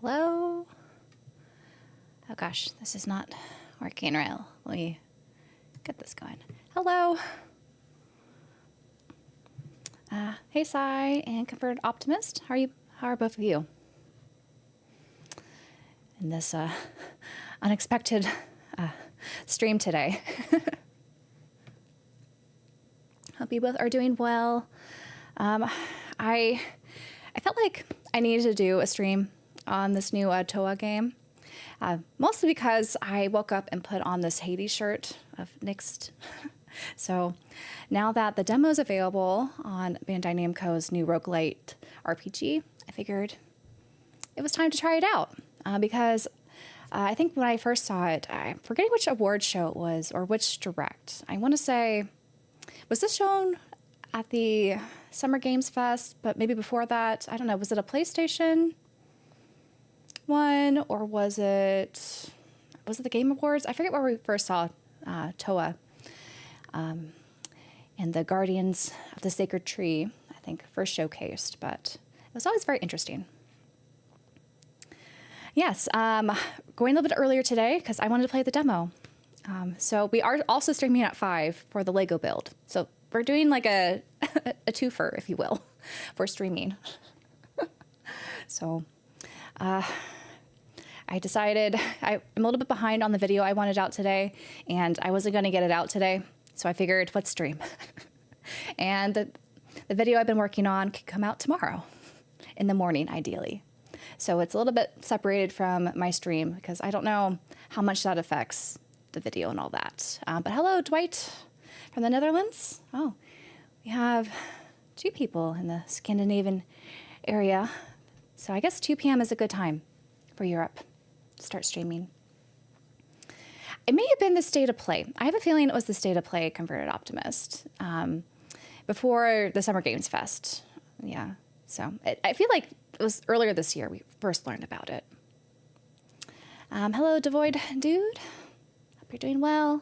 Hello? Oh gosh, this is not working right. Let me get this going. Hello. Hey, Sai and Converted Optimist. How are you? How are both of you? In this unexpected stream today. Hope you both are doing well. I felt like I needed to do a stream on this new Towa game. Mostly because I woke up and put on this Hades shirt of Nixed. So now that the demo is available on Bandai Namco's new Rougelite RPG, I figured it was time to try it out. Because I think when I first saw it, I'm forgetting which award show it was or which direct. I want to say, was this shown at the Summer Games Fest, but maybe before that? I don't know. Was it a PlayStation one, or was it the Game Awards? I forget where we first saw Towa and the Guardians of the Sacred Tree, I think, first showcased, but it was always very interesting. Yes, going a little bit earlier today because I wanted to play the demo. So we are also streaming at 5 for the Lego build. So we're doing like a twofer, if you will, for streaming. So I decided I'm a little bit behind on the video I wanted out today, and I wasn't going to get it out today. So I figured, let's stream. And the video I've been working on could come out tomorrow in the morning, ideally. So it's a little bit separated from my stream because I don't know how much that affects the video and all that. But hello, Dwight from the Netherlands. Oh, we have 2 people in the Scandinavian area. So I guess 2 p.m. is a good time for Europe to start streaming. It may have been the State of Play. I have a feeling it was the State of Play Converted Optimist before the Summer Games Fest. Yeah, so I feel like it was earlier this year we first learned about it. Hello, Devoid Dude. Hope you're doing well.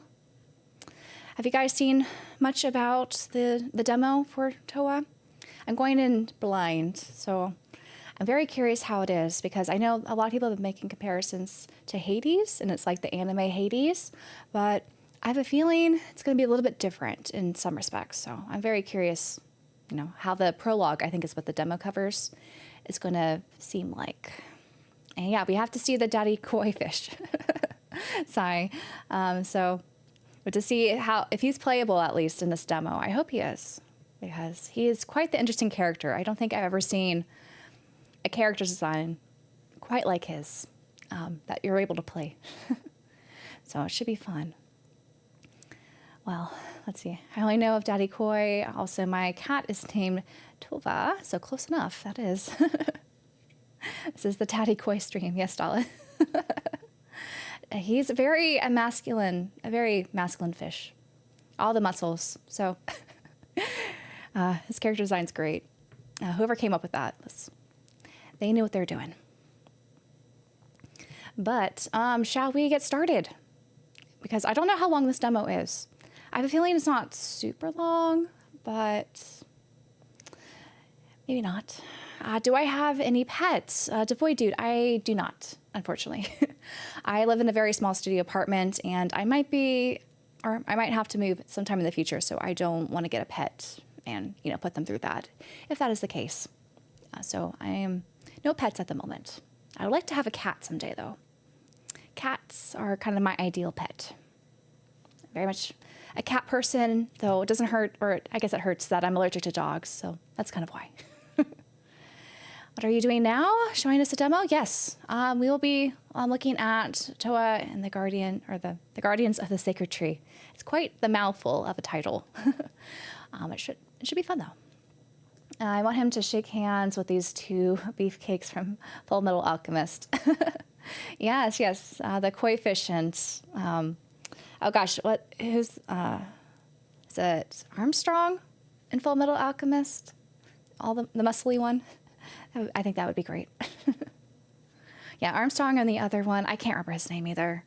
Have you guys seen much about the demo for Towa? I'm going in blind, so I'm very curious how it is because I know a lot of people have been making comparisons to Hades, and it's like the anime Hades, but I have a feeling it's going to be a little bit different in some respects. So I'm very curious, you know, how the prologue, I think is what the demo covers, is going to seem like. And yeah, we have to see the daddy koi fish. Sorry. But to see if he's playable, at least in this demo, I hope he is, because he is quite the interesting character. I don't think I've ever seen a character design quite like his that you're able to play. So it should be fun. Well, let's see. I only know of Daddy Koi. Also, my cat is named Towa, so close enough. That is. This is the Daddy Koi stream. Yes, Dala. He's a very masculine fish. All the muscles. So his character design's great. Whoever came up with that, they knew what they're doing. But shall we get started? Because I don't know how long this demo is. I have a feeling it's not super long, but maybe not. Do I have any pets? Devoid Dude, I do not, unfortunately. I live in a very small studio apartment, and I might have to move sometime in the future, so I don't want to get a pet and, you know, put them through that, if that is the case. So I am no pets at the moment. I would like to have a cat someday, though. Cats are kind of my ideal pet. Very much a cat person, though it doesn't hurt, or I guess it hurts that I'm allergic to dogs, so that's kind of why. What are you doing now? Showing us a demo? Yes. We will be looking at Towa and the Guardians of the Sacred Tree. It's quite the mouthful of a title. It should be fun, though. I want him to shake hands with these 2 beefcakes from Full Metal Alchemist. Yes, the koi fish and, oh gosh, is it Armstrong in Full Metal Alchemist? The muscly one? I think that would be great. Yeah, Armstrong and the other one, I can't remember his name either.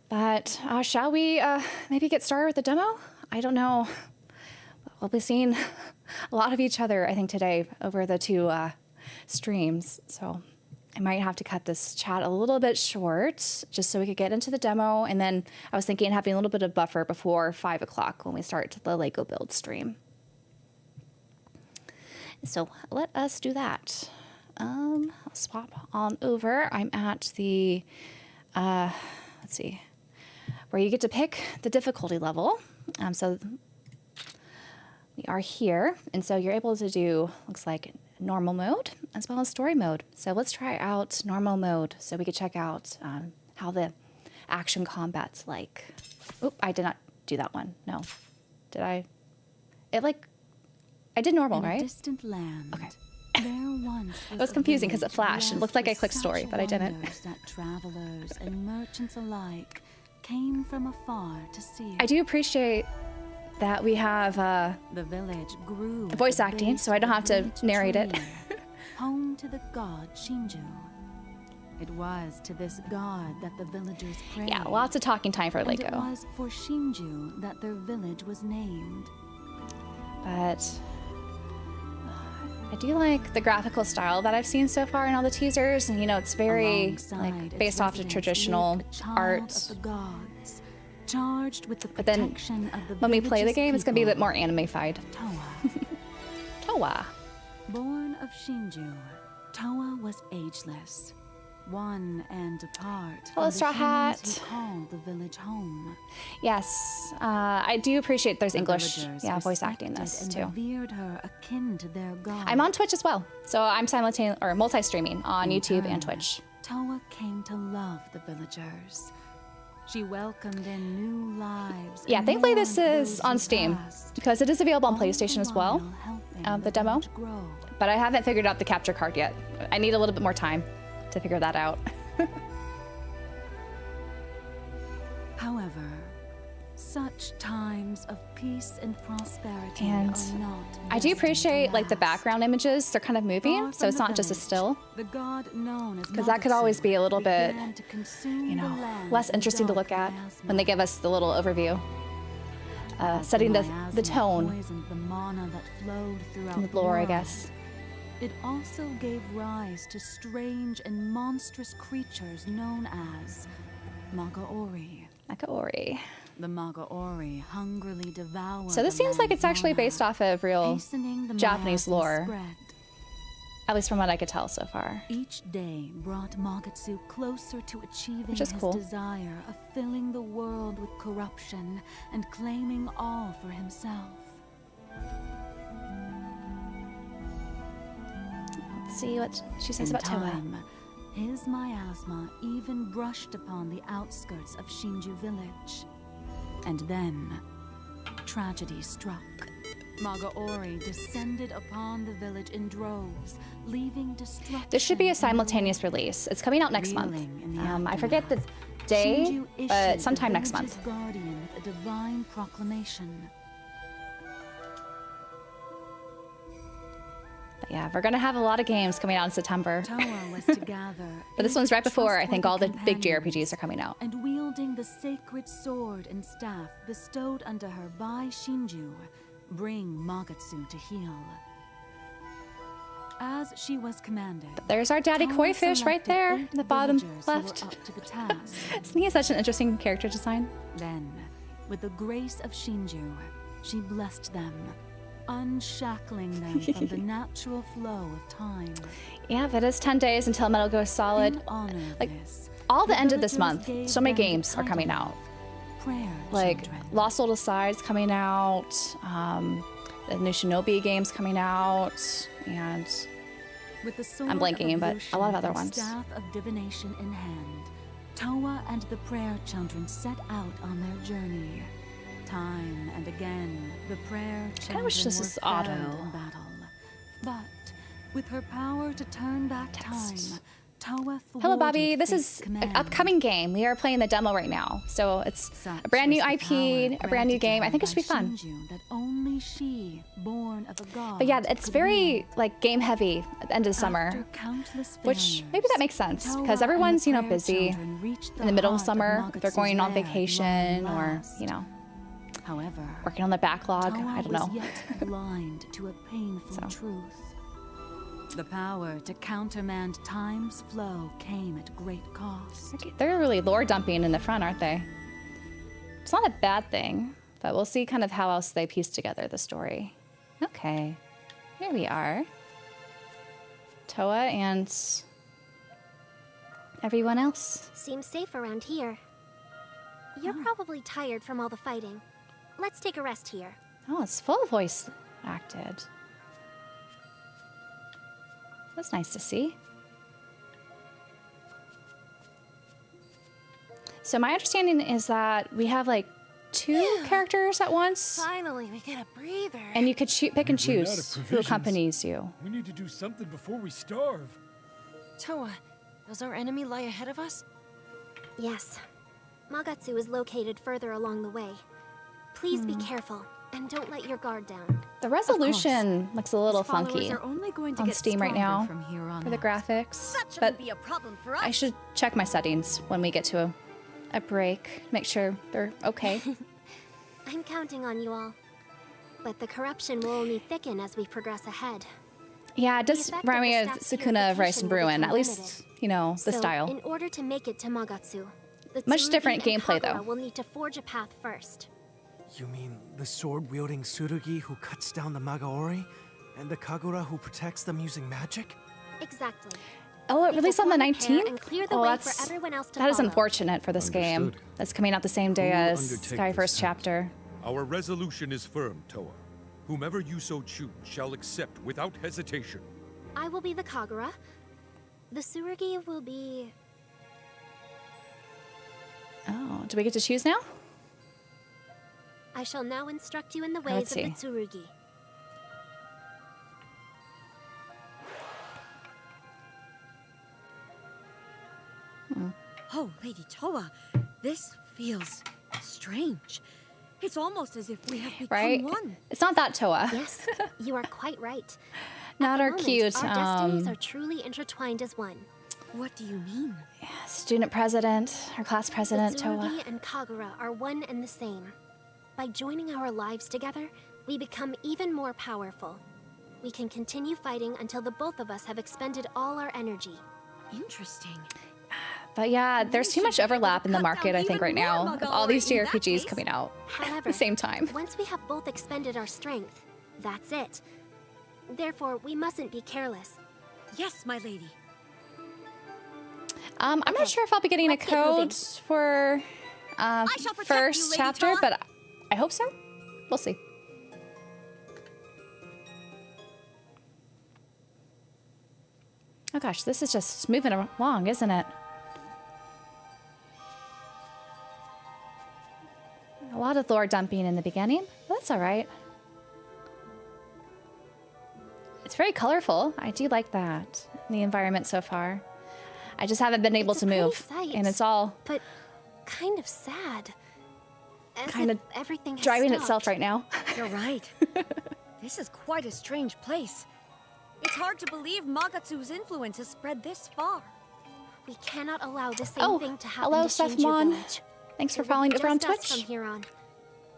But shall we maybe get started with the demo? I don't know. We'll be seeing a lot of each other, I think, today over the 2 streams. So I might have to cut this chat a little bit short just so we could get into the demo. And then I was thinking having a little bit of buffer before 5 o'clock when we start the Lego build stream. So let us do that. I'll swap on over. I'm at the, let's see, where you get to pick the difficulty level. So we are here. And so you're able to do, looks like, normal mode as well as story mode. So let's try out normal mode so we could check out how the action combat's like. Oop, I did not do that one. No. Did I? I did normal, right? Distant land. Okay. There once It was confusing because it flashed. It looked like I clicked story, but I didn't. That travelers and merchants alike came from afar to see. I do appreciate that we have the village grew voice acting, so I don't have to narrate it. Home to the god Shinju. It was to this god that the villagers prayed. Yeah, lots of talking time for Lego. And it was for Shinju that their village was named. But I do like the graphical style that I've seen so far in all the teasers, and it's very based off of traditional art. Of the gods, charged with the but then when we play the game, it's going to be a bit more anime-fied. Towa. Towa. Born of Shinju, Towa was ageless, one and apart. Hello, Straw Hat. Who called the village home. Yes, I do appreciate there's English, voice acting this and too. Revered her akin to their god. I'm on Twitch as well, so I'm multi-streaming on YouTube and Twitch. Towa came to love the villagers. She welcomed in new lives. Yeah, thankfully this is on Steam because it is available on PlayStation as well, the demo. But I haven't figured out the capture card yet. I need a little bit more time to figure that out. However, such times of peace and prosperity and are not. I do appreciate the background images. They're kind of moving, so it's not just a still. The god known as because that could always be a little bit, less less interesting to look at when they give us the little overview, setting the tone and the lore, I guess. It also gave rise to strange and monstrous creatures known as Magaori. Magaori. The Magaori hungrily devoured. So this seems like it's actually based off of real Japanese lore, at least from what I could tell so far. Each day brought Magatsu closer to achieving his cool. desire of filling the world with corruption and claiming all for himself. Let's see what she says about Towa. His miasma even brushed upon the outskirts of Shinju village. And then, tragedy struck. Magaori descended upon the village in droves, leaving destruction. This should be a simultaneous release. It's coming out next month. I forget the day, but sometime next month. Guardian with a divine proclamation. But yeah, we're gonna have a lot of games coming out in September. Towa was to gather but this one's right before I think all the big JRPGs are coming out. And wielding the sacred sword and staff bestowed unto her by Shinju, bring Magatsu to heal. As she was commanded, but there's our daddy koi fish right there in the bottom left. Isn't he such an interesting character design? Then, with the grace of Shinju, she blessed them, unshackling them from the natural flow of time. Yeah, that is 10 days until Metal Gear Solid. All the end of this month, so many games are coming out. Lost Soul Aside's coming out, the new Shinobi game's coming out, and I'm blanking, but a lot of other ones. Staff of divination in hand, Towa and the prayer children set out on their journey. Time and again, the prayer children wish this is were auto. found in battle. But with her power to turn back time, Towa Hello, Bobby. This fate's is command. an upcoming game. We are playing the demo right now, so it's Such a brand new was the IP, power a brand new granted to game. I her think it should be by fun. Shinju that only she, born of a god, But yeah, it's could very wield. game heavy at the end of the summer, After countless which maybe failures, that makes sense Towa because and everyone's the prayer busy children reached in the middle of heart summer. They're Magatsu's going on lair vacation long or last. However, working on their backlog. Towa I don't was know. yet blind to a painful So. truth. The power to countermand time's flow came at great cost. Okay, they're really lore dumping in the front, aren't they? It's not a bad thing, but we'll see kind of how else they piece together the story. Okay, here we are. Towa and everyone else. Seems safe around here. You're probably tired from all the fighting. Let's take a rest here. Oh, it's full voice acted. That's nice to see. So my understanding is that we have like 2 characters at once, Finally, we get a breather. and you could pick and We've run out choose of who provisions. accompanies you. We need to do something before we starve. Towa, does our enemy lie ahead of us? Yes. Magatsu is located further along the way. Please be careful, and don't let your guard down. The resolution looks a little His followers funky are only going to on get Steam right stronger now from here on for the out. graphics, That but shouldn't be a problem for us. I should check my settings when we get to a break, make sure they're okay. I'm counting on you all. But the corruption will only thicken as we progress ahead. Yeah, it does effect remind of me the of staff's Sukuna of Rice purification and will Bruin, become at least, you know, the So, style. in order to make it to Magatsu, the Much Tsurugi different and gameplay, Kagura though. will need to forge a path first. You mean the sword-wielding Tsurugi who cuts down the Magaori? And the Kagura who protects them using magic? Exactly. Oh, it We will released on the form a pair 19th? and clear the Oh, way that's, for everyone else to that is follow. unfortunate for this game. Understood. That's coming out the same day Who will as undertake Sky this First task? Chapter. Our resolution is firm, Towa. Whomever you so choose shall accept without hesitation. I will be the Kagura. The Tsurugi will be... Oh, do we get to choose now? I shall now instruct you in the Let's ways of the Tsurugi. Oh, Lady Towa, this feels strange. It's almost as if we have become Right? one. It's not that Towa. Yes, you are quite right. Not At the our moment, cute Our destinies are truly intertwined as one. What do you mean? student president, our class The president, Towa. Tsurugi and Kagura are one and the same. By joining our lives together, we become even more powerful. We can continue fighting until the both of us have expended all our energy. Interesting. But yeah, there's too much overlap in the cut market, down I think, even right now. more With all these Magaori in that JRPGs case. coming out at However, the same time. once we have both expended our strength, that's it. Therefore, we mustn't be careless. Yes, my lady. I'm Okay, not sure if I'll be getting a let's get moving. code for shall protect first you, Lady chapter, Towa. but I hope so. We'll see. Oh gosh, this is just moving along, isn't it? A lot of lore dumping in the beginning, but that's all right. It's very colorful. I do like that. The environment so far. I just haven't been able It's to a pretty move, sight, and it's all But kind of sad. As Kind if of everything has driving stopped. itself right now. You're right. This is quite a strange place. It's hard to believe Magatsu's influence has spread this far. We cannot allow the same Oh, thing to happen hello, to Seth Shinju Mon. Village. Thanks for It will following be over on just us Twitch. from here on.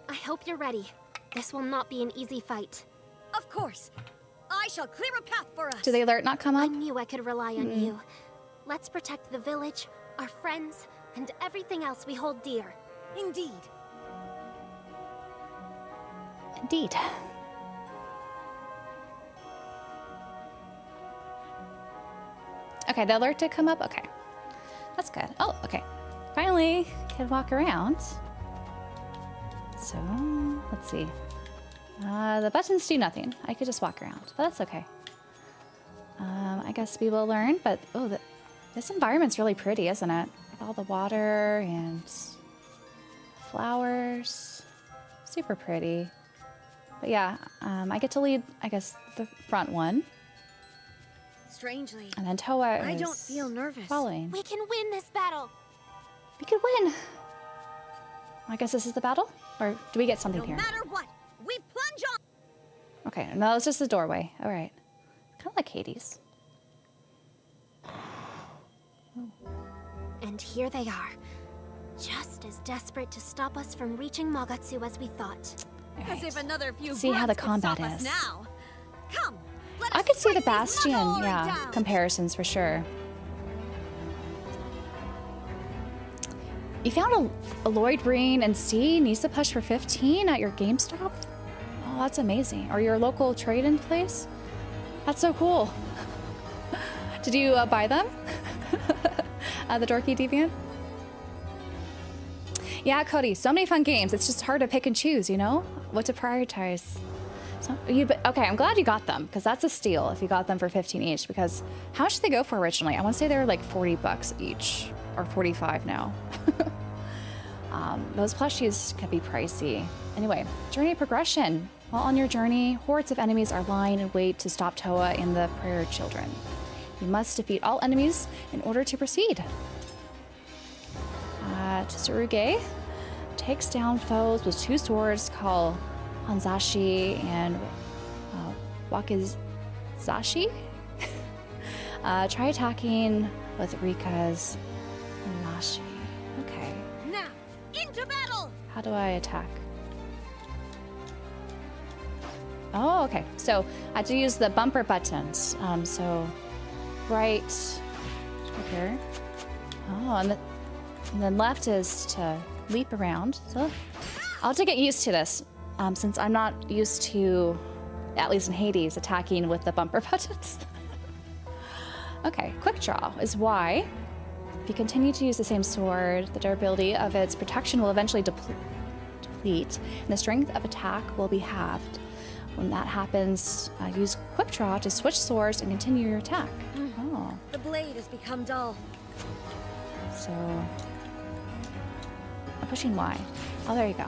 I hope you're ready. This will not be an easy fight. Of course. I shall clear a path for us. Do the alert not come I up? knew I could rely on you. Let's protect the village, our friends, and everything else we hold dear. Indeed. Indeed. Okay, the alert did come up? Okay. That's good. Oh, okay. Finally, can walk around. So, let's see. The buttons do nothing. I could just walk around, but that's okay. I guess we will learn, but oh, this environment's really pretty, isn't it? With all the water and flowers. Super pretty. But yeah, I get to lead, I guess, the front one. Strangely, And then Towa I is don't feel nervous. following. We can win this battle. We could win. I guess this is the battle? Or do we get something no here? matter what, we plunge on. Okay, no, it's just the doorway. All right. Kind of like Hades. And here they are. Just as desperate to stop us from reaching Magatsu as we thought. All As right. if another few See how the grunts could stop combat us is. now. Come, let I us could see the Fight these Bastion, Maga-Ori yeah, down. comparisons for sure. You found a Lloyd Green and C Nisa plush for 15 at your GameStop? Oh, that's amazing. Or your local trade-in place? That's so cool. Did you buy them? The Dorky Deviant? Yeah, Cody, so many fun games. It's just hard to pick and choose, you know? What to prioritize. So, okay, I'm glad you got them, because that's a steal if you got them for 15 each, because how much did they go for originally? I want to say they were like 40 bucks each, or 45 now. Those plushies can be pricey. Anyway, journey progression. While on your journey, hordes of enemies are lying in wait to stop Towa and the Prayer Children. You must defeat all enemies in order to proceed. Tsuruge takes down foes with 2 swords called Hanzashi and Wakizashi. Try attacking with Rika's Nashi. Okay. Now, into battle! How do I attack? Oh, okay. So I have to use the bumper buttons. So right here. Oh, and then left is to leap around. So I'll have to get used to this, since I'm not used to, at least in Hades, attacking with the bumper buttons. Okay, quick draw is Y. If you continue to use the same sword, the durability of its protection will eventually deplete, and the strength of attack will be halved. When that happens, use quick draw to switch swords and continue your attack. Oh, The blade has become dull. so I'm pushing Y. Oh, there you go.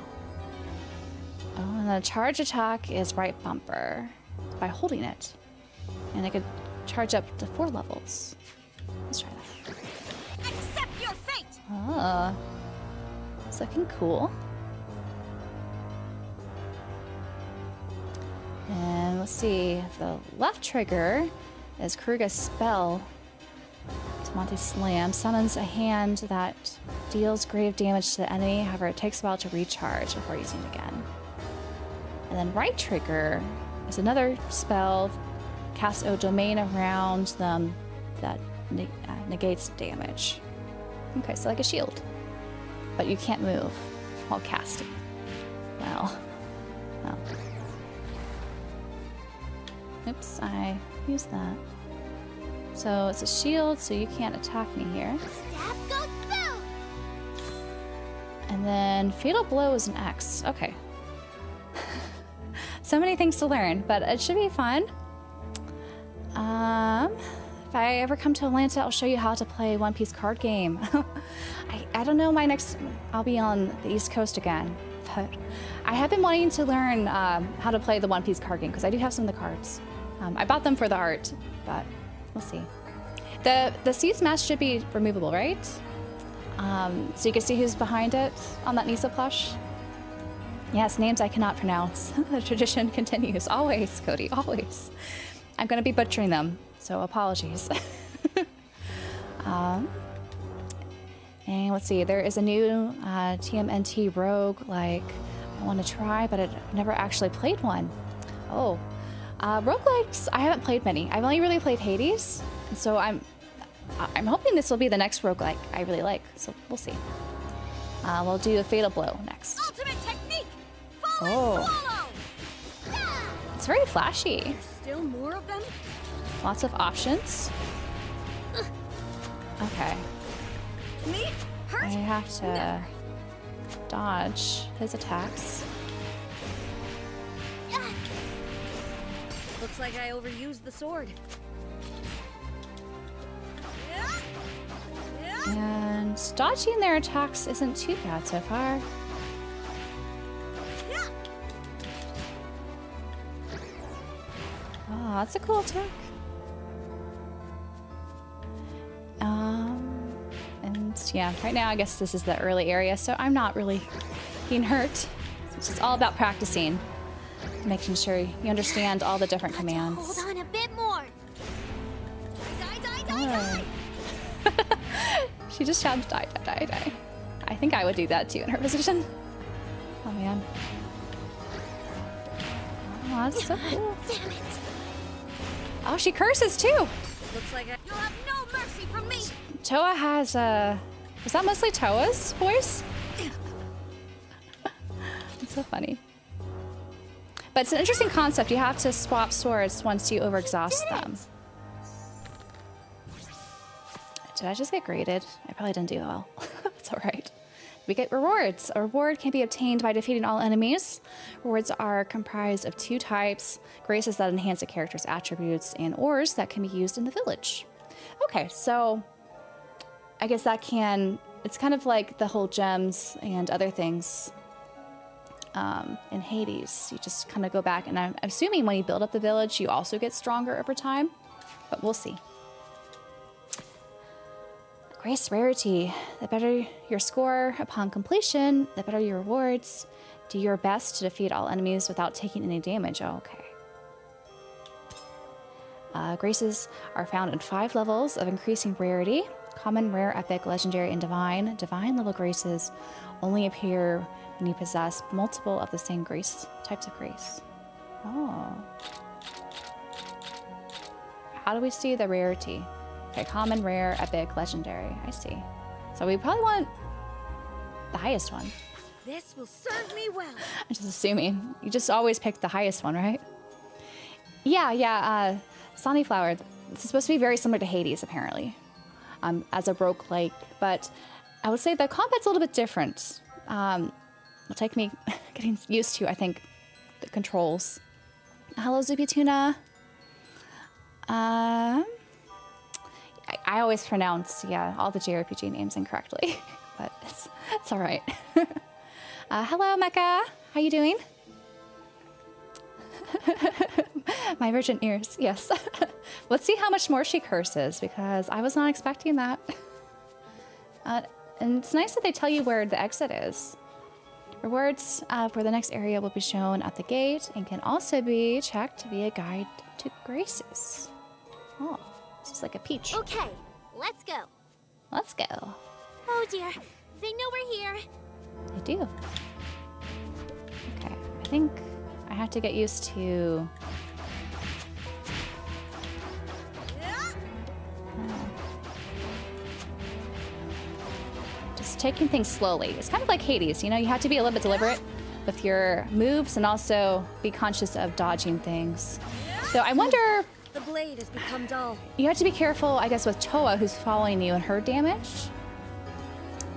Oh, and the charge attack is right bumper by holding it, and it could charge up to 4 levels. Let's try that. Accept your fate! Oh, it's looking cool. And let's see, the left trigger is Kruga's spell. Tamante Slam summons a hand that deals grave damage to the enemy, however it takes a while to recharge before using it again. And then right trigger is another spell, casts a domain around them that negates damage. Okay, so like a shield. But you can't move while casting. Well. Oops, I used that. So it's a shield, so you can't attack me here. Staff goes boom! And then Fatal Blow is an X. Okay. So many things to learn, but it should be fun. If I ever come to Atlanta, I'll show you how to play One Piece card game. I don't know, I'll be on the East Coast again, but I have been wanting to learn how to play the One Piece card game, because I do have some of the cards. I bought them for the art, but we'll see. The sea smash should be removable, right? So you can see who's behind it on that Nisa plush. Yes, names I cannot pronounce. The tradition continues. Always, Cody, always. I'm going to be butchering them, so apologies. And let's see, there is a new TMNT rogue, like, I want to try, but I've never actually played one. Oh, roguelikes, I haven't played many. I've only really played Hades, and so I'm hoping this will be the next roguelike I really like, so we'll see. We'll do a Fatal Blow next. Ultimate technique! Fall Oh. and swallow! It's very flashy. Still more of them? Lots of options. Okay, Me? Hurt? I have to dodge his attacks. Looks like I overused the sword. And dodging their attacks isn't too bad so far. Oh, that's a cool attack. And yeah, right now I guess this is the early area, so I'm not really being hurt. It's just all about practicing, making sure you understand all the different commands. Hold on a bit more. Oh. She just shouted, die, die, die, die. I think I would do that too in her position. Oh man. Oh, that's so cool. Damn it. Oh, she curses too. Looks like you'll have no mercy from me. Towa has was that mostly Towa's voice? It's so funny. But it's an interesting concept. You have to swap swords once you overexhaust them. Did I just get graded? I probably didn't do well. That's alright. We get rewards. A reward can be obtained by defeating all enemies. Rewards are comprised of 2 types: graces that enhance a character's attributes, and ores that can be used in the village. Okay, so I guess that it's kind of like the whole gems and other things in Hades. You just kind of go back, and I'm assuming when you build up the village, you also get stronger over time, but we'll see. Grace rarity. The better your score upon completion, the better your rewards. Do your best to defeat all enemies without taking any damage. Oh, okay. Graces are found in 5 levels of increasing rarity: common, rare, epic, legendary, and divine. Divine level graces only appear when you possess multiple of the same types of grace. Oh. How do we see the rarity? Okay, common, rare, epic, legendary. I see. So we probably want the highest one. This will serve me well. I'm just assuming. You just always pick the highest one, right? Yeah. Sunnyflower. It's supposed to be very similar to Hades, apparently, as a roguelike. But I would say the combat's a little bit different. It'll take me getting used to, I think, the controls. Hello, Zupi Tuna. I always pronounce, all the JRPG names incorrectly, but it's all right. Hello, Mecha. How you doing? My virgin ears, yes. Let's see how much more she curses, because I was not expecting that. And it's nice that they tell you where the exit is. Rewards for the next area will be shown at the gate and can also be checked via guide to graces. Oh. This is like a peach. Okay, let's go. Let's go. Oh dear, they know we're here. They do. Okay, I think I have to get used to... just taking things slowly. It's kind of like Hades, you know? You have to be a little bit deliberate with your moves and also be conscious of dodging things. So I wonder... The blade has become dull. You have to be careful, I guess, with Towa, who's following you, and her damage.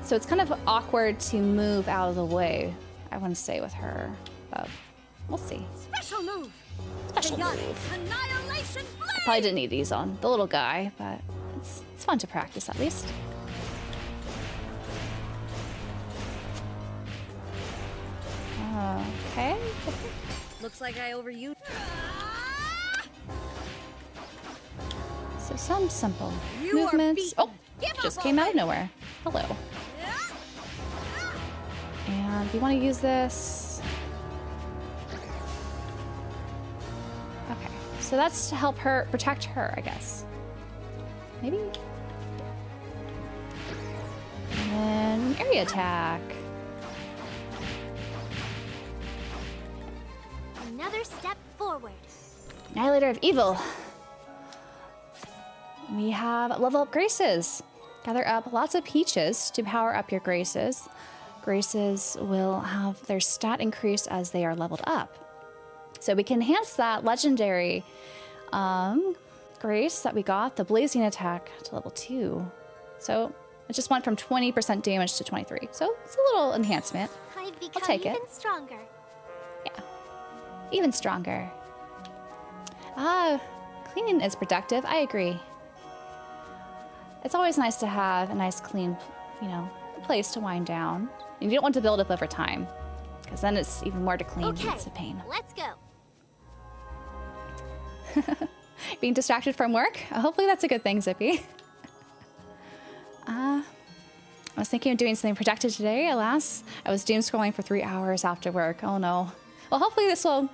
So it's kind of awkward to move out of the way, I want to say, with her. But we'll see. Special move. Special move. Annihilation blade. I probably didn't need these on the little guy, but it's fun to practice at least. Okay. Looks like I overused. So some simple movements. Oh, just came out of nowhere. Hello. And you want to use this. Okay, so that's to help her, protect her, I guess. Maybe? And then area attack. Another step forward. Annihilator of Evil. We have level up graces. Gather up lots of peaches to power up your graces. Graces will have their stat increase as they are leveled up. So we can enhance that legendary grace that we got, the blazing attack, to level 2. So it just went from 20% damage to 23. So it's a little enhancement. I've become I'll take even it. stronger. Yeah, even stronger. Cleaning is productive. I agree. It's always nice to have a nice, clean, place to wind down. And you don't want to build up over time, because then it's even more to clean. Okay, It's a pain. let's go. Being distracted from work? Hopefully that's a good thing, Zippy. I was thinking of doing something productive today. Alas, I was doom scrolling for 3 hours after work. Oh no. Well, hopefully this will,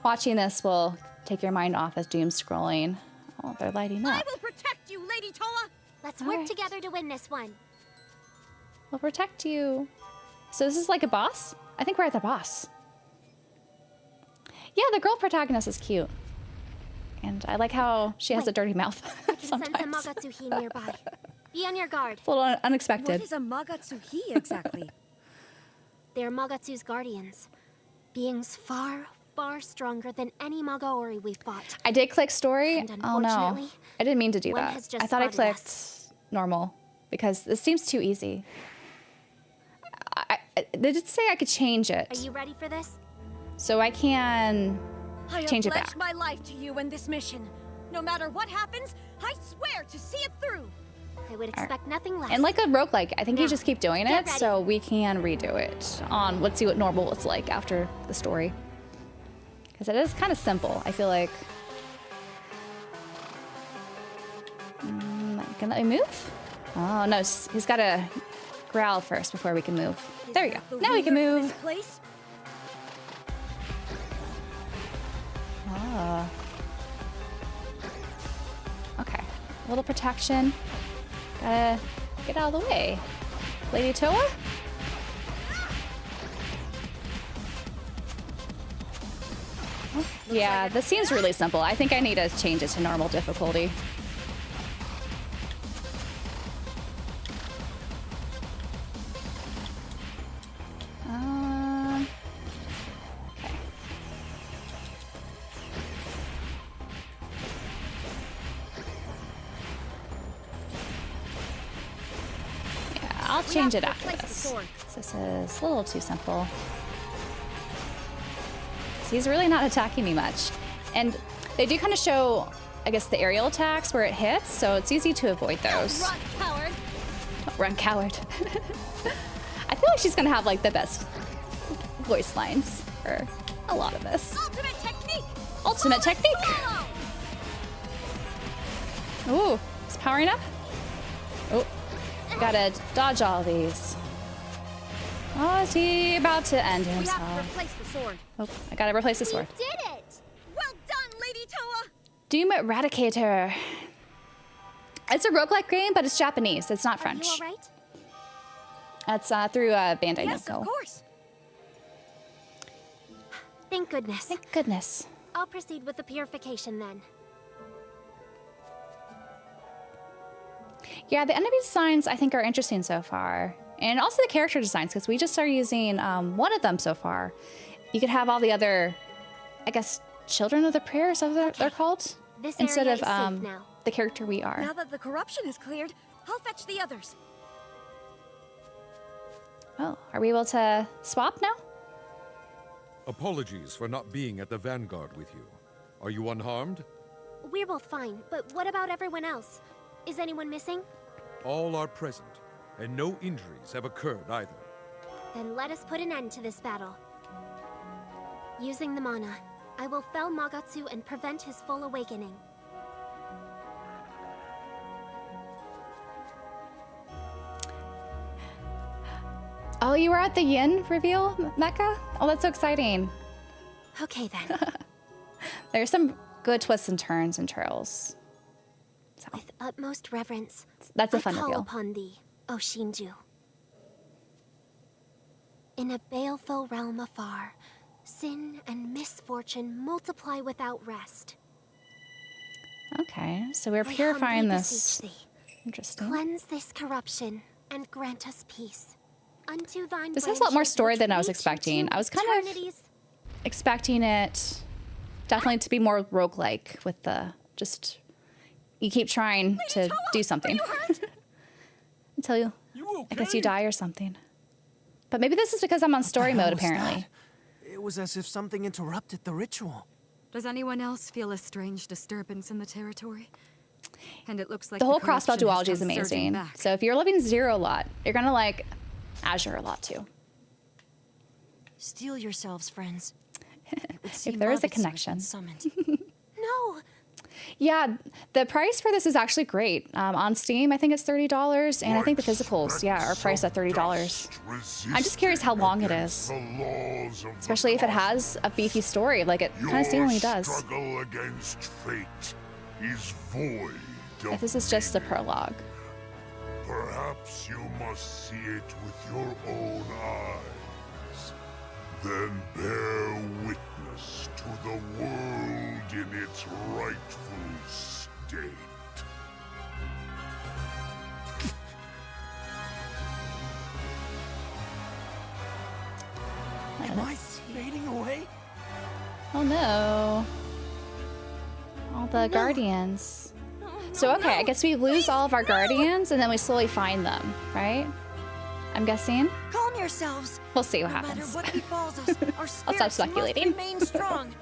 watching this will take your mind off of doom scrolling. Oh, they're lighting up. I will protect you, Lady Towa. Let's All work right. together to win this one. We'll protect you. So this is like a boss? I think we're at the boss. Yeah, the girl protagonist is cute. And I like how she has a dirty mouth I can sense a sometimes. Magatsuhi nearby. Be on your guard. It's a little What unexpected. is a Magatsuhi exactly? They're Magatsu's guardians. Beings far, far stronger than any Magaori we've fought. I did click story. And Oh no. unfortunately, I didn't mean to do one that. has just I thought I spotted clicked us. normal because this seems too easy. They did say I could change it. Are you ready for this? So I can I have change it pledged back. my life to you and this mission. No matter what happens, I swear to see it through. I would expect nothing less. And like a roguelike, I think you Now, just keep doing get it, ready. so we can redo it on, let's see what normal is like after the story. Because it is kind of simple, I feel like. Can I move? Oh no, he's got to growl first before we can move. Is There we that go. the Now we can ruler of move. this place? Ah. Okay, a little protection. Gotta get out of the way. Lady Towa? Yeah, this seems really simple. I think I need to change it to normal difficulty. Okay. Yeah, I'll change it after replace the this. sword. This is a little too simple. He's really not attacking me much. And they do kind of show, I guess, the aerial attacks where it hits, so it's easy to avoid those. Run, coward! Don't run, coward. I feel like she's gonna have like the best voice lines for a lot of this. Ultimate technique! Ultimate technique! Follow! Ooh, it's powering up. Oh, gotta dodge all these. Oh, is he about to end We have to himself? replace the sword. Oh, I gotta replace the sword. Did it! Well done, Lady Towa! Doom Eradicator. It's a roguelike game, but it's Japanese. It's not French. Are you all right? It's through Bandai Yes, Namco. of course. Thank goodness. Thank goodness. I'll proceed with the purification then. Yeah, the enemy designs I think are interesting so far. And also the character designs, because we just started using one of them so far. You could have all the other, I guess, children of the prayer, is that what they're called? This Instead area of is safe now. the character we are. Now that the corruption is cleared, I'll fetch the others. Oh, are we able to swap now? Apologies for not being at the vanguard with you. Are you unharmed? We're both fine, but what about everyone else? Is anyone missing? All are present, and no injuries have occurred either. Then let us put an end to this battle. Using the mana, I will fell Magatsu and prevent his full awakening. Oh, you were at the Yin reveal, Mecca? Oh, that's so exciting. Okay then. There's some good twists and turns and trails. So, With utmost reverence, that's a I fun call reveal. upon thee, O Shinju. In a baleful realm afar, sin and misfortune multiply without rest. Okay, so we're I purifying humbly this. beseech thee, Interesting. cleanse this corruption and grant us peace. Unto thine This has a lot more branches story which than I was reach expecting. into I was kind of eternity's- expecting it definitely to be more roguelike with the just you keep trying to do something until you You okay? I guess you die or something. But maybe this is because I'm on story hell mode was apparently. that? It was as if something interrupted the ritual. Does anyone else feel a strange disturbance in the territory? And it looks like The whole crossbow corruption has duology is come surging amazing. back. So if you're living zero a lot, you're gonna like Azure a lot too. Steel yourselves, friends. It would seem there is a Magatsu has been connection. summoned. No! Yeah, the price for this is actually great. On Steam, I think it's $30, and I think the physicals, yeah, are priced at $30. I'm just curious how long it is, especially if it has a beefy story, like it kind of seemingly does. Struggle against fate is void If this is just the prologue. Perhaps you must see it with your own eyes. Then bear witness. us to the world in its rightful state. Am I fading away? Oh no. All the guardians. So okay, I guess we lose all of our guardians and then we slowly find them, right? I'm guessing. Calm yourselves. We'll see what No happens. matter what befalls us, our I'll stop spirits speculating. must remain strong.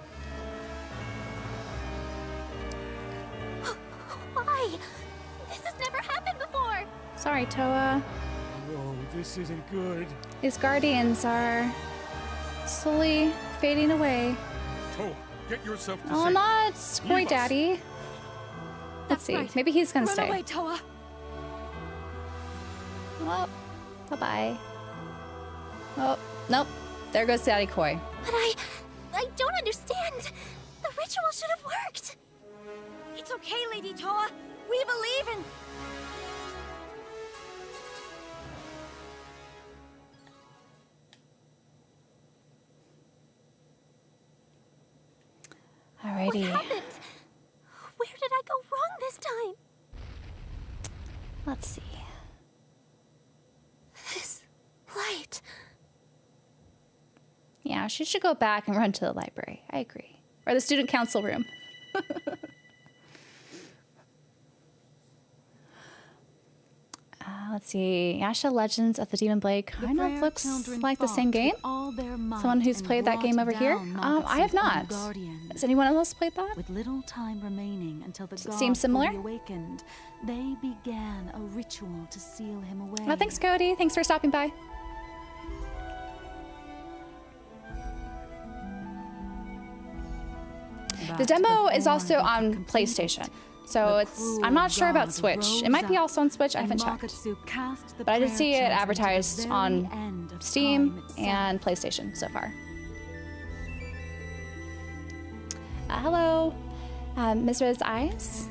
Why? This has never happened before. Sorry, Towa. Oh, this isn't good. These guardians are slowly fading away. Towa, get yourself to Oh, safety. not Squirty Leave us. Daddy. Let's see. right. Maybe he's gonna Run stay. away, Towa. Oh, bye-bye. Oh, nope. There goes Daddy Koi. But I don't understand. The ritual should have worked. It's okay, Lady Towa. We believe in... Alrighty. What happened? Where did I go wrong this time? Let's see. This light. Yeah, she should go back and run to the library. I agree. Or the student council room. Let's see. Yasha Legends of the Demon Blade kind of looks like the same game. Someone who's played that game over here? I have not. Has anyone else played that? With little time remaining until the Does it god seem similar? fully awakened, they began a ritual to seal him away. Oh, thanks, Cody. Thanks for stopping by. The demo is also on PlayStation. So I'm not sure about Switch. It might be also on Switch. I haven't checked. But I did see it advertised on Steam and PlayStation so far. Hello, Mrs. Eyes.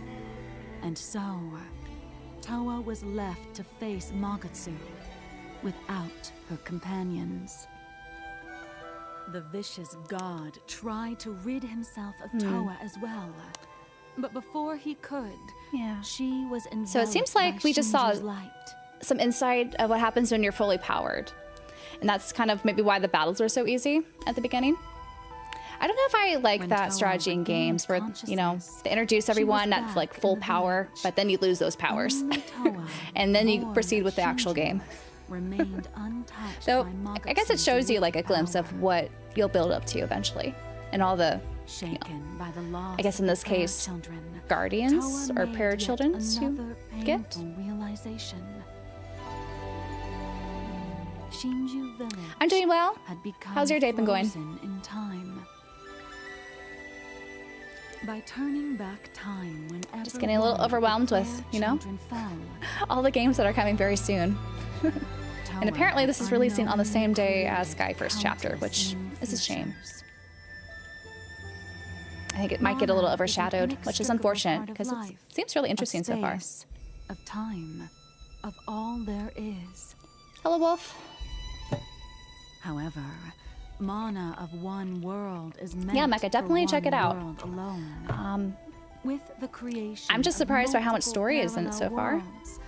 And so, Towa was left to face Magatsu without her companions. The vicious god tried to rid himself of Towa as well. But before he could, she was enveloped. So it seems like we just saw light. some insight of what happens when you're fully powered. And that's kind of maybe why the battles were so easy at the beginning. I don't know if I like that strategy in games where, you know, they introduce everyone at like full power, but then you lose those powers. And then you proceed with the actual game. Remained untouched So by I guess it shows you like a glimpse of what you'll build up to eventually. And all the, you know, by the loss I guess in this case, guardians or parachildrens you get. Realization. Shinju Village I'm doing well. had become How's your day been going? frozen in time. By turning back time whenever Just getting a little one of the overwhelmed with, fair you know, children fell, all the games that are coming very soon. And apparently this is releasing on the same day as Sky First Chapter, which is a shame. I think it might get a little overshadowed, which is unfortunate because it seems really interesting so far. Of time, of all there is. Hello, Wolf. However, mana of one world is meant Yeah, Mecca, definitely for check it one out. world alone. With the creation I'm just of surprised by how much multiple story is in it so parallel far. worlds,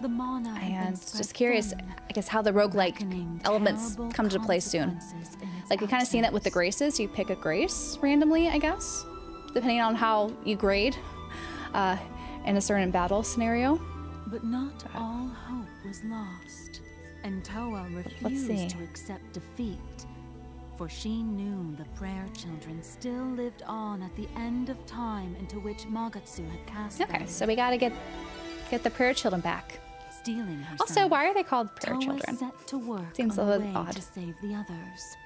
the mana had been And spread just curious, thin, I guess, how the roguelike reckoning elements terrible come to play soon. consequences in its Like, we kind of seen that with the absence. graces. You pick a grace randomly, I guess, depending on how you grade in a certain battle scenario. But not all hope was lost, and Towa Let's see. refused to accept defeat, for she knew the prayer children still lived on at the end of time into which Magatsu had cast Okay, them. so we gotta get the prayer children back. Stealing herself, Also, why are they called prayer Towa children? set to work Seems on a a little way odd. to save the others.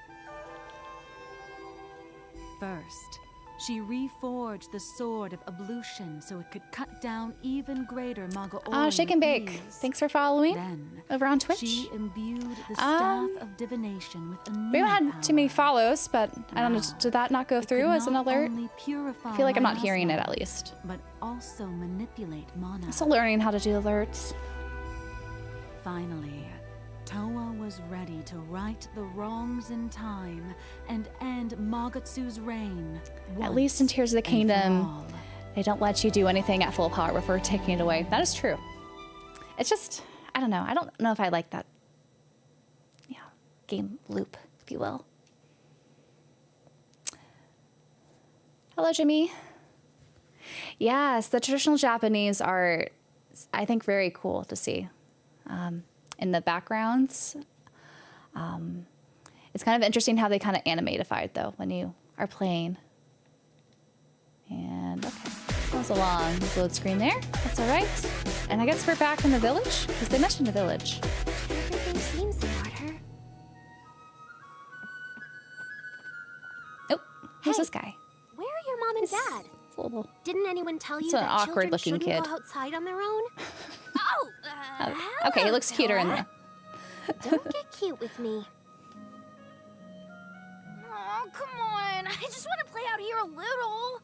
First, she reforged the sword of ablution so it could cut down even greater Magaori Shake and with Bake. ease. Thanks for following Then, over on Twitch. she imbued the staff of divination with a new We haven't had too many power. follows, but I don't know, did that not go It could through as an not alert? only purify I feel like I'm not my hearing it asthma, at least. but also manipulate mana. Still learning how to do alerts. Finally, Towa was ready to right the wrongs in time and end Magatsu's reign. At least in Tears of the once and for Kingdom, all. they don't let you do anything at full power before taking it away. That is true. It's just, I don't know. I don't know if I like that, game loop, if you will. Hello, Jimmy. Yes, the traditional Japanese art, I think, very cool to see. In the backgrounds, it's kind of interesting how they kind of animatified, though, when you are playing. And, okay, that was a long load screen there. That's all right. And I guess we're back in the village, because they mentioned the village. Everything seems in order. Oh, who's Hey. this guy? Where are your mom and dad? It's a little... Didn't anyone tell you It's an that children awkward-looking shouldn't kid. go outside on their own? Okay, he looks cuter in Towa. the... Don't get cute with me. Oh, come on. I just want to play out here a little.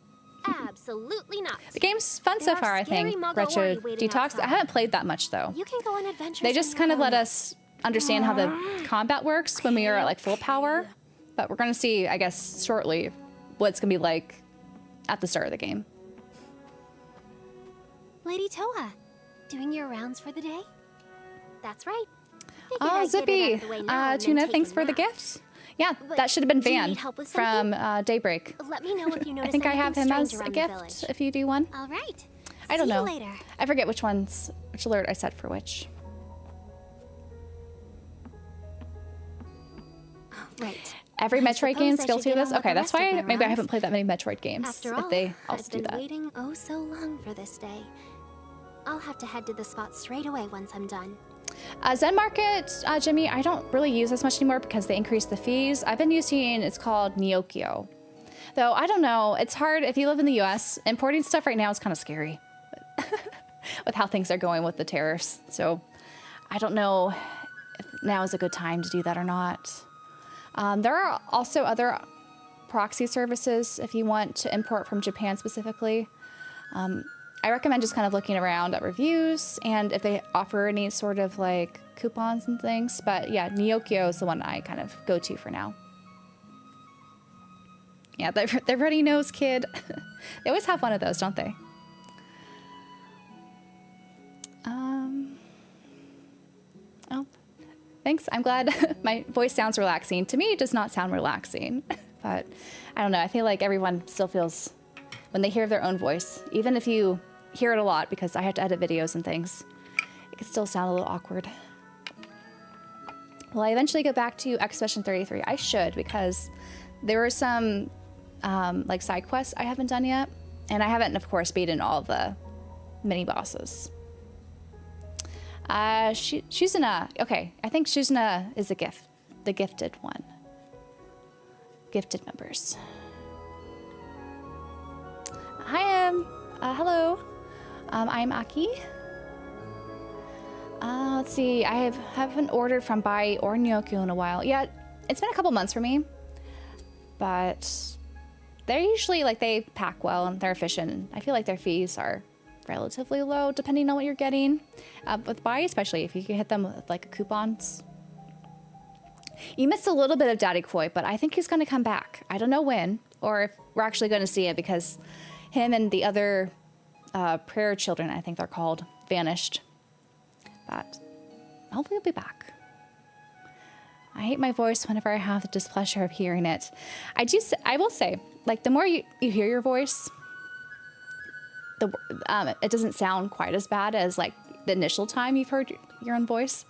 Absolutely not. The game's fun so There are far, I scary think. Muggle Retro Ori waiting Detox. I outside. haven't played that much, though. You can go on adventures. They when just you're kind of let grown up. us understand how the combat works when we are at like full power. But we're going to see, I guess, shortly what it's going to be like at the start of the game. Lady Towa, doing your rounds for the day? That's right. Figured Oh, I'd get it Zippy. out of the way now and then Tuna, take thanks a for the nap. gift. Yeah, But that should have been do you need banned help with from Daybreak. Let me know if you notice I think I have him anything as strange a around the gift village. if you do one. All right. I don't See know. You later. I forget which alert I set for which. Right. Every I Metroid game suppose I skill should to get this? on with Okay, the that's rest of why my maybe I rounds. haven't played that many Metroid games. After if all, they also I've do been that. waiting oh so long for this day. I'll have to head to the spot straight away once I'm done. Zen Market, Jimmy, I don't really use as much anymore because they increased the fees. I've been using, it's called Nyokyo. Though, I don't know, it's hard if you live in the US. Importing stuff right now is kind of scary with how things are going with the tariffs. So I don't know if now is a good time to do that or not. There are also other proxy services if you want to import from Japan specifically. I recommend just kind of looking around at reviews and if they offer any sort of like coupons and things. But yeah, Nyokyo is the one I kind of go to for now. Yeah, the runny nose kid. They always have one of those, don't they? Oh, thanks. I'm glad my voice sounds relaxing. To me, it does not sound relaxing. But I don't know. I feel like everyone still feels when they hear their own voice, even if you hear it a lot because I have to edit videos and things, it can still sound a little awkward. Will I eventually go back to Expedition 33? I should, because there were some like side quests I haven't done yet, and I haven't, of course, beaten all the mini bosses. Shuzuna. Okay, I think Shuzuna is a gift, the gifted one. Gifted members. Hi, hello. I'm Aki. Let's see. I haven't ordered from Bai or Nyokyo in a while. Yeah, it's been a couple months for me, but they're usually like they pack well and they're efficient. And I feel like their fees are relatively low depending on what you're getting. With Bai, especially if you can hit them with like coupons. You missed a little bit of Daddy Koi, but I think he's going to come back. I don't know when or if we're actually going to see it because him and the other prayer children, I think they're called, vanished. But hopefully he'll be back. I hate my voice whenever I have the displeasure of hearing it. I will say, like, the more you hear your voice, it doesn't sound quite as bad as, like, the initial time you've heard your own voice.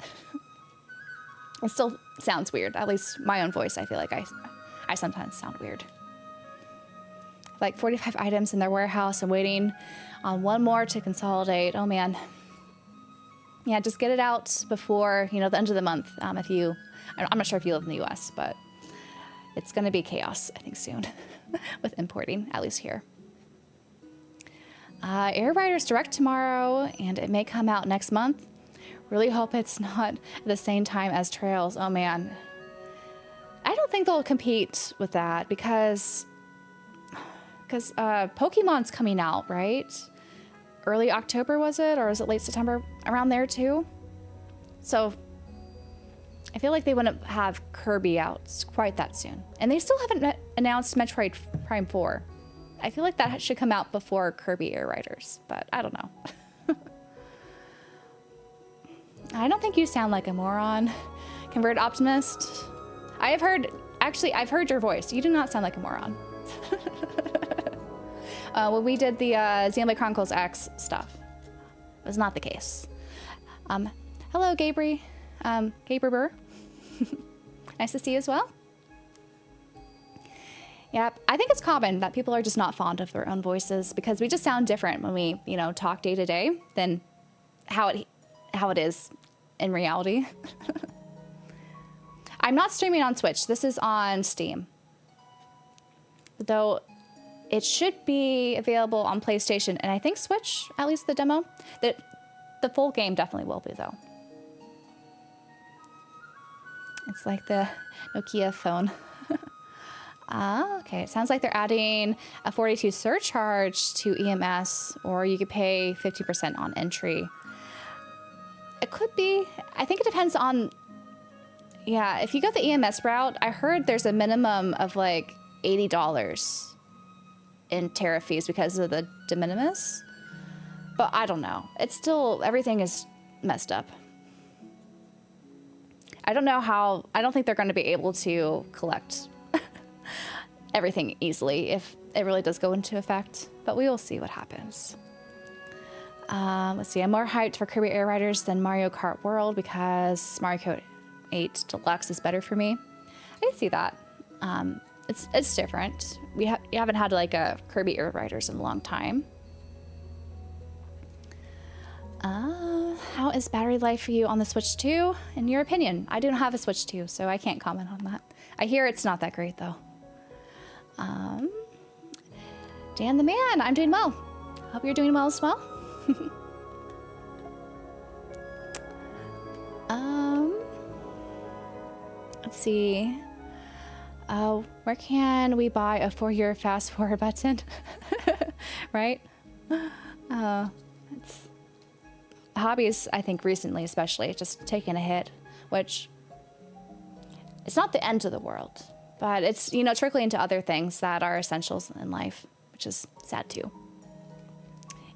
It still sounds weird. At least my own voice, I feel like I sometimes sound weird. Like 45 items in their warehouse and waiting on one more to consolidate. Oh, man. Yeah, just get it out before, the end of the month. I'm not sure if you live in the US, but it's going to be chaos, I think, soon with importing, at least here. Air Riders Direct tomorrow, and it may come out next month. Really hope it's not at the same time as Trails. Oh, man. I don't think they'll compete with that because Pokemon's coming out, right? Early October, was it? Or was it late September? Around there, too? So, I feel like they wouldn't have Kirby out quite that soon. And they still haven't announced Metroid Prime 4. I feel like that should come out before Kirby Air Riders, but I don't know. I don't think you sound like a moron, Converted Optimist. I've heard your voice. You do not sound like a moron. When we did the Xenoblade Chronicles X stuff, it was not the case. Hello, Gabriel. Gabriel. Nice to see you as well. Yep, I think it's common that people are just not fond of their own voices because we just sound different when we, talk day to day than how it is in reality. I'm not streaming on Twitch. This is on Steam. Though it should be available on PlayStation and I think Switch, at least the demo. The full game definitely will be though. It's like the Nokia phone. Okay. It sounds like they're adding a 42 surcharge to EMS, or you could pay 50% on entry. It could be. I think it depends on. Yeah, if you go the EMS route, I heard there's a minimum of like $80 in tariff fees because of the de minimis. But I don't know. It's still, everything is messed up. I don't know how, I don't think they're going to be able to collect everything easily if it really does go into effect, but we will see what happens. Let's see, I'm more hyped for Kirby Air Riders than Mario Kart World because Mario Kart 8 Deluxe is better for me. I can see that. It's different. You haven't had like a Kirby Air Riders in a long time. How is battery life for you on the Switch 2? In your opinion, I don't have a Switch 2, so I can't comment on that. I hear it's not that great though. Dan the man, I'm doing well. Hope you're doing well as well. Let's see. Where can we buy a 4-year fast forward button? Right? It's hobbies, I think recently especially, just taking a hit, which it's not the end of the world, but it's, trickling into other things that are essentials in life, which is sad too.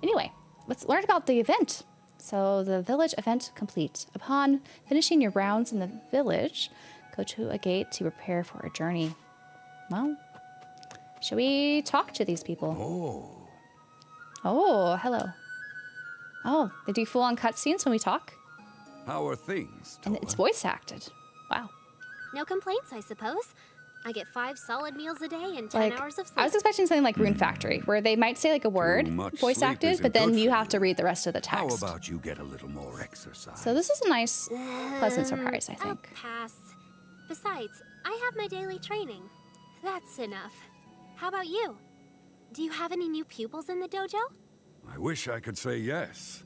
Anyway, let's learn about the event. So the village event complete. Upon finishing your rounds in the village, go to a gate to prepare for a journey. Well, should we talk to these people? Oh, hello. Oh, they do full-on cutscenes when we talk? How are things, Towa? And it's voice acted. Wow. No complaints, I suppose. I get 5 solid meals a day and 10 hours of sleep. I was expecting something like Rune Factory, where they might say like a word, voice acted, but then you have to read the rest of the text. How about you get a little more exercise? So this is a nice, pleasant surprise, I think. I'll pass. Besides, I have my daily training. That's enough. How about you? Do you have any new pupils in the dojo? I wish I could say yes,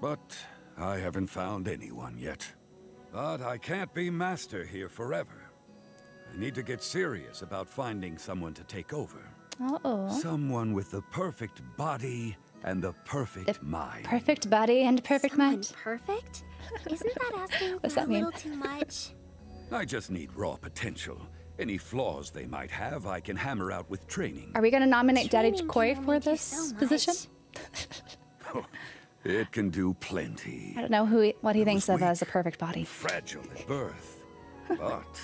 but I haven't found anyone yet. But I can't be master here forever. I need to get serious about finding someone to take over. Uh-oh. Someone with the perfect body and the perfect mind. Perfect body and perfect mind? Perfect? Isn't that asking What's for that a mean? little too much? I just need raw potential. Any flaws they might have, I can hammer out with training. Are we going to nominate Daddy Training Koi can for make you this so position? It can do plenty. I don't know what he thinks of as a perfect body. Fragile at birth. But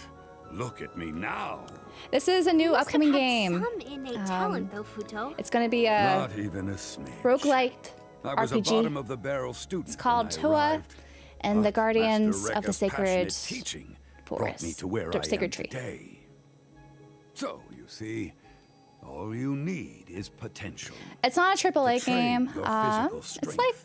look at me now. This is a new You must upcoming have had game. Some innate talent, though, Futo. It's going to be a Not even a smidge. roguelite I was a RPG. bottom of the barrel student. It's called when I Towa arrived, and the but Guardians Master of the Rekka's Sacred passionate teaching brought me to where I Sacred am Tree. today. So, you see, all you need is potential. It's not a AAA to train game. your physical It's strength, like,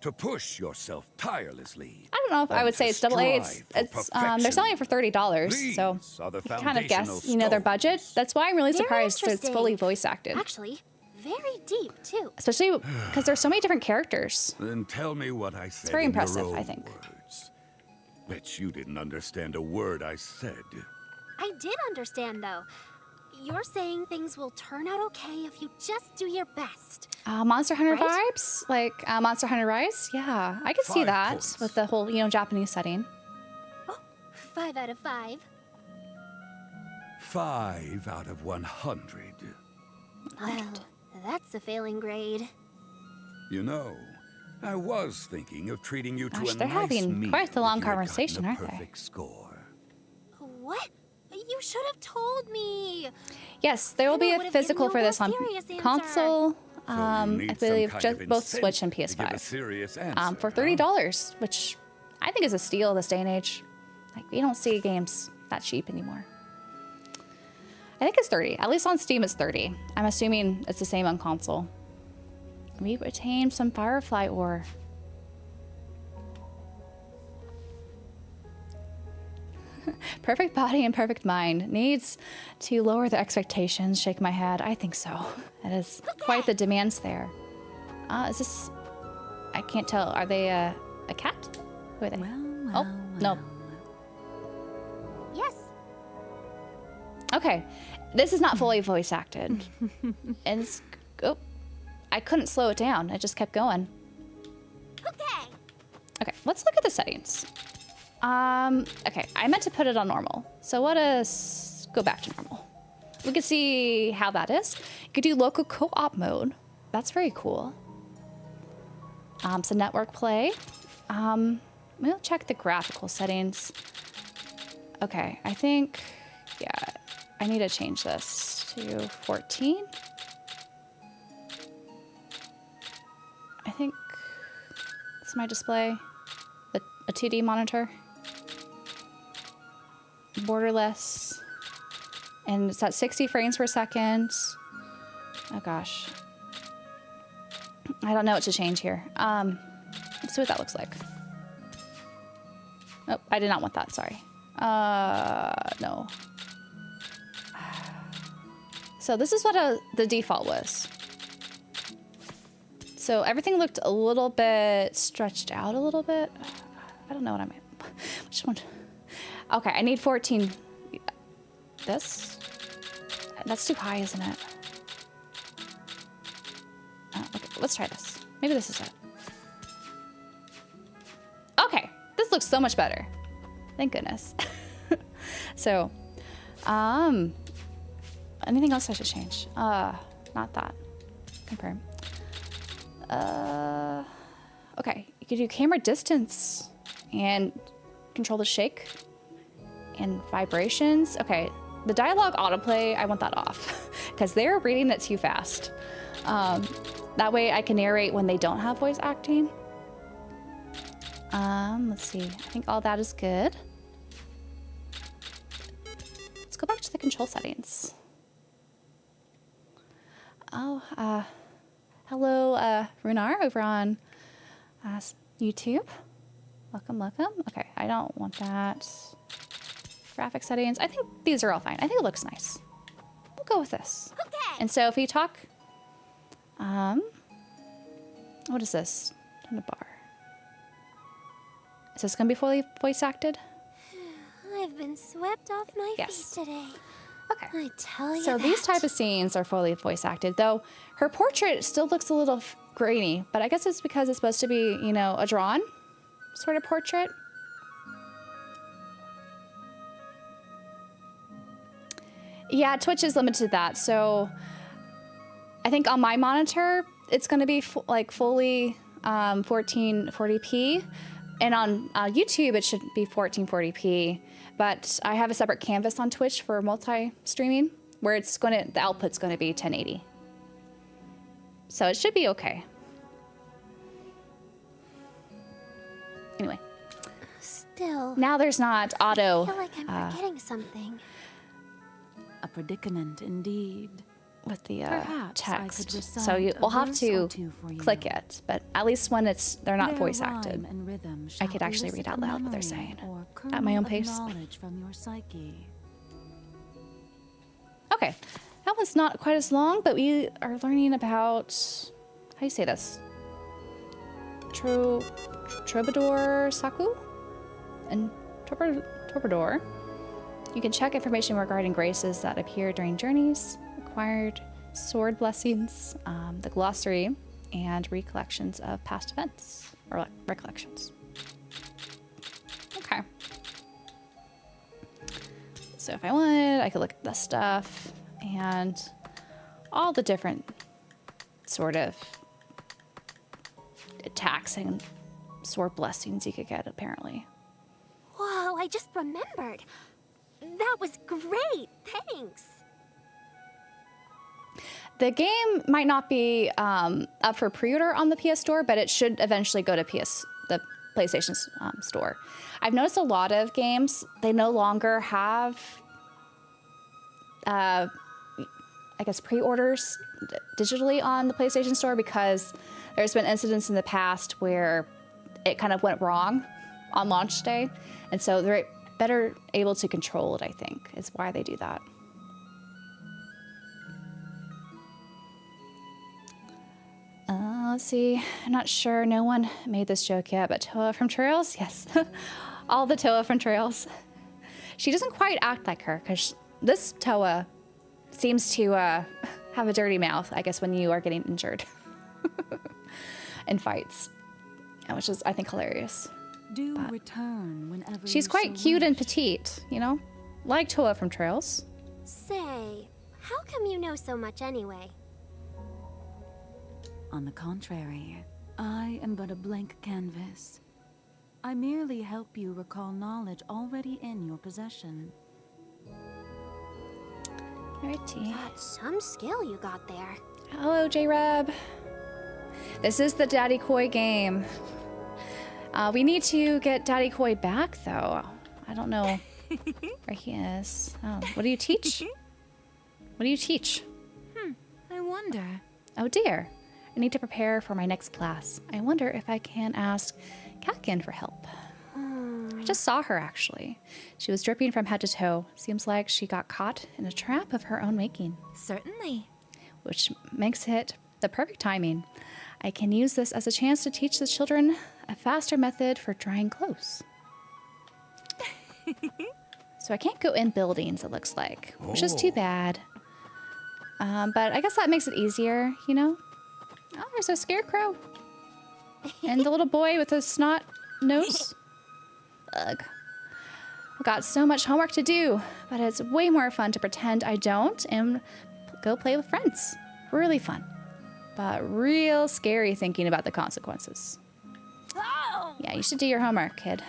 to push yourself tirelessly. I don't know if I and would say to it's AA. It's strive for they're perfection. selling it for $30, so These are the you can kind of guess, foundational their budget. stones. That's why I'm really Very surprised that it's fully interesting. voice acted. Actually, very deep, too. Especially because there's so many different characters. Then tell me what I said. very in impressive, your I own think. Words. Bet you didn't understand a word I said. I did understand, though. You're saying things will turn out okay if you just do your best. Monster Hunter Right? vibes, like Monster Hunter Rise. Yeah, I can see 5 that points. with the whole, Japanese setting. 5 out of 5. 5 out of 100. Well, that's a failing grade. You know, I was thinking of treating you to Gosh, a they're nice having meal quite the long if you had conversation, gotten a aren't they? perfect score. What? You should have told me. Yes, there will Then I be would a have physical given for you a this on more serious answer. console. So you I need some believe kind just of both Switch and incentive to give a PS5. serious answer, For huh? $30, which I think is a steal this day and age. Like, we don't see games that cheap anymore. I think it's 30. At least on Steam it's 30. I'm assuming it's the same on console. We retained some Firefly ore. Perfect body and perfect mind. Needs to lower the expectations. Shake my head. I think so. It is quite the demands there. Is this... I can't tell. Are they a cat? Who are they? Oh, no. Yes. Okay. This is not fully voice acted. And it's... Oh. I couldn't slow it down. It just kept going. Okay. Okay, let's look at the settings. Okay, I meant to put it on normal. So let us go back to normal. We can see how that is. You could do local co-op mode. That's very cool. So network play. We'll check the graphical settings. Okay, I think, yeah, I need to change this to 14. I think this is my display. A 2D monitor. Borderless. And it's at 60 frames per second. Oh gosh. I don't know what to change here. Let's see what that looks like. Oh, I did not want that, sorry. No. So this is what the default was. So everything looked a little bit stretched out a little bit. I don't know what I mean. Which one? Okay, I need 14. This? That's too high, isn't it? Okay, let's try this. Maybe this is it. Okay, this looks so much better. Thank goodness. So, anything else I should change? Not that. Confirm. Okay, you can do camera distance and control the shake and vibrations. Okay, the dialogue autoplay, I want that off because they're reading it too fast. That way I can narrate when they don't have voice acting. Let's see, I think all that is good. Let's go back to the control settings. Oh, hello, Runar over on YouTube. Welcome, welcome. Okay, I don't want that. Graphic settings. I think these are all fine. I think it looks nice. We'll go with this. Okay. And so if you talk, what is this? Turn the bar. Is this gonna be fully voice acted? I've been swept off my Yes. feet today. Okay. I tell you So these that. type of scenes are fully voice acted, though her portrait still looks a little grainy, but I guess it's because it's supposed to be, you know, a drawn sort of portrait. Yeah, Twitch is limited to that, so I think on my monitor, it's going to be like fully 1440p, and on YouTube, it should be 1440p, but I have a separate canvas on Twitch for multi-streaming, where it's going to, the output's going to be 1080. So it should be okay. Anyway. Still. Now there's not auto. I feel like I'm forgetting something. A predicament indeed. With the Perhaps I could text, recite so a we'll have verse to or two for you. click it. But at least when they're not Their voice rhyme acted, and rhythm I shall could actually elicit read out a loud what they're memory saying or at my own kernel of pace. knowledge from your psyche. Okay, that one's not quite as long, but we are learning about how do you say this? Troubadour Saku and Troubadour. You can check information regarding graces that appear during journeys, acquired sword blessings, the glossary, and recollections of past events, or recollections. Okay. So if I wanted, I could look at this stuff and all the different sort of attacks and sword blessings you could get, apparently. Whoa, I just remembered. That was great. Thanks. The game might not be up for pre-order on the PS Store, but it should eventually go to the PlayStation Store. I've noticed a lot of games, they no longer have, I guess, pre-orders digitally on the PlayStation Store because there's been incidents in the past where it kind of went wrong on launch day. And so they're better able to control it, I think, is why they do that. Let's see. I'm not sure. No one made this joke yet, but Towa from Trails? Yes. All the Towa from Trails. She doesn't quite act like her, because this Towa seems to have a dirty mouth, I guess, when you are getting injured in fights, which is, I think, hilarious. Do return whenever she's quite cute and petite, you know? Like Towa from Trails. Say, how come you know so much anyway? On the contrary, I am but a blank canvas. I merely help you recall knowledge already in your possession. Alrighty. That's some skill you got there. Hello, J-Reb. This is the Daddy Koi game. We need to get Daddy Koi back, though. I don't know where he is. Oh, what do you teach? What do you teach? I wonder. Oh, dear. I need to prepare for my next class. I wonder if I can ask Katkin for help. I just saw her, actually. She was dripping from head to toe. Seems like she got caught in a trap of her own making. Certainly. Which makes it the perfect timing. I can use this as a chance to teach the children a faster method for drying clothes. So I can't go in buildings, it looks like, which is too bad. But I guess that makes it easier, you know? Oh, there's a scarecrow. And the little boy with a snot nose. Ugh. I've got so much homework to do, but it's way more fun to pretend I don't and go play with friends. Really fun. But real scary thinking about the consequences. Yeah, you should do your homework, kid.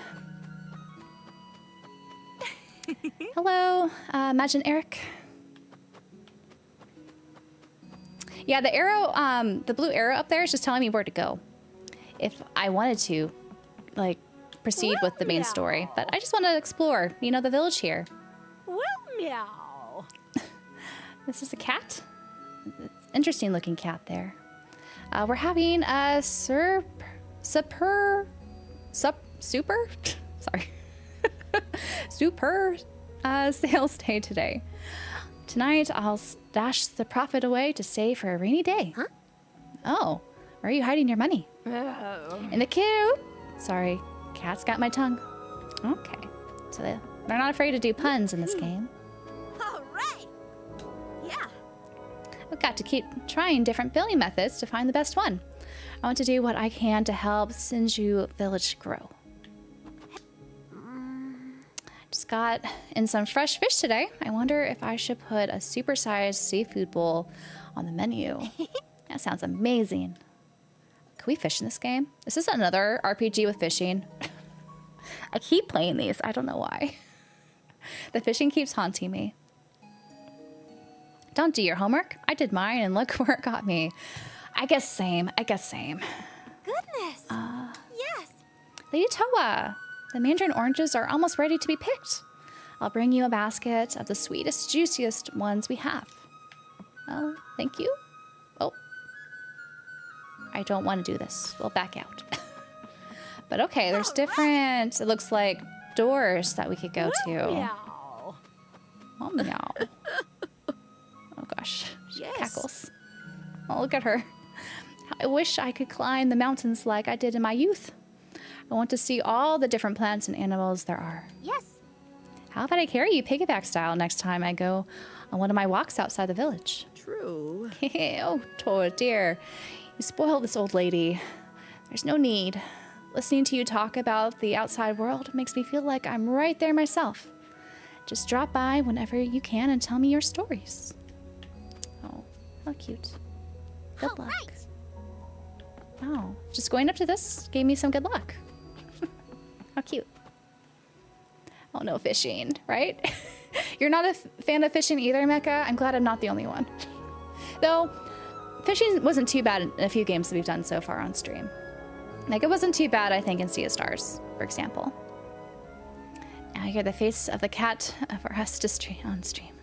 Hello, Imagine Eric. Yeah, the arrow, the blue arrow up there is just telling me where to go. If I wanted to, like, proceed with the main story. But I just want to explore, you know, the village here. Well, meow. This is a cat. Interesting looking cat there. We're having a super sales day today. Tonight, I'll stash the profit away to save for a rainy day. Huh? Oh, where are you hiding your money? Oh. In the queue. Sorry, cat's got my tongue. Okay, so they're not afraid to do puns in this game. All right. Yeah. I've got to keep trying different billing methods to find the best one. I want to do what I can to help Sinju Village grow. Just got in some fresh fish today. I wonder if I should put a supersized seafood bowl on the menu. That sounds amazing. Can we fish in this game? Is this another RPG with fishing? I keep playing these. I don't know why. The fishing keeps haunting me. Don't do your homework. I did mine and look where it got me. I guess same. Goodness. Yes. Lady Towa, the mandarin oranges are almost ready to be picked. I'll bring you a basket of the sweetest, juiciest ones we have. Oh, thank you. Oh. I don't want to do this. We'll back out. But okay, there's different, it looks like, doors that we could go to. Meow. Oh, meow. Oh, gosh. She Yes. cackles. Oh, look at her. I wish I could climb the mountains like I did in my youth. I want to see all the different plants and animals there are. Yes. How about I carry you piggyback style next time I go on one of my walks outside the village? True. Oh, Towa, dear. You spoiled this old lady. There's no need. Listening to you talk about the outside world makes me feel like I'm right there myself. Just drop by whenever you can and tell me your stories. Oh, how cute. Good luck. Right. Wow, just going up to this gave me some good luck. How cute. Oh, no fishing, right? You're not a fan of fishing either, Mecha? I'm glad I'm not the only one. Though, fishing wasn't too bad in a few games that we've done so far on stream. Like, it wasn't too bad, I think, in Sea of Stars, for example. Now you're the face of the cat for us to stream on stream.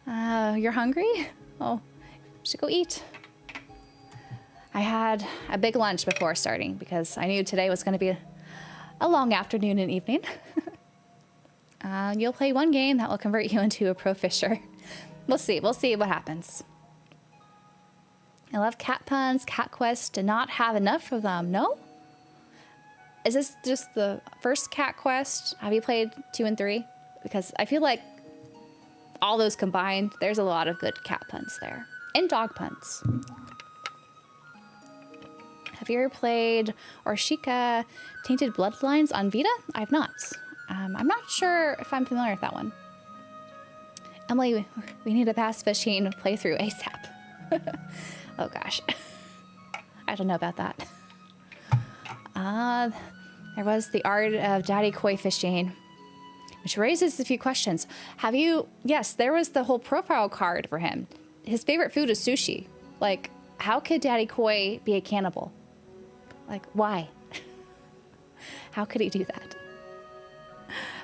You're hungry? Oh, should go eat. I had a big lunch before starting because I knew today was going to be a long afternoon and evening. You'll play one game that will convert you into a pro fisher. We'll see what happens. I love cat puns. Cat Quest did not have enough of them. No? Is this just the first Cat Quest? Have you played 2 and 3? Because I feel like all those combined, there's a lot of good cat puns there. And dog puns. Have you ever played Orshika Tainted Bloodlines on Vita? I've not. I'm not sure if I'm familiar with that one. Emily, we need a bass fishing playthrough ASAP. Oh gosh. I don't know about that. There was the art of daddy koi fishing, which raises a few questions. Have you... Yes, there was the whole profile card for him. His favorite food is sushi. Like, how could daddy koi be a cannibal? Like, why? How could he do that?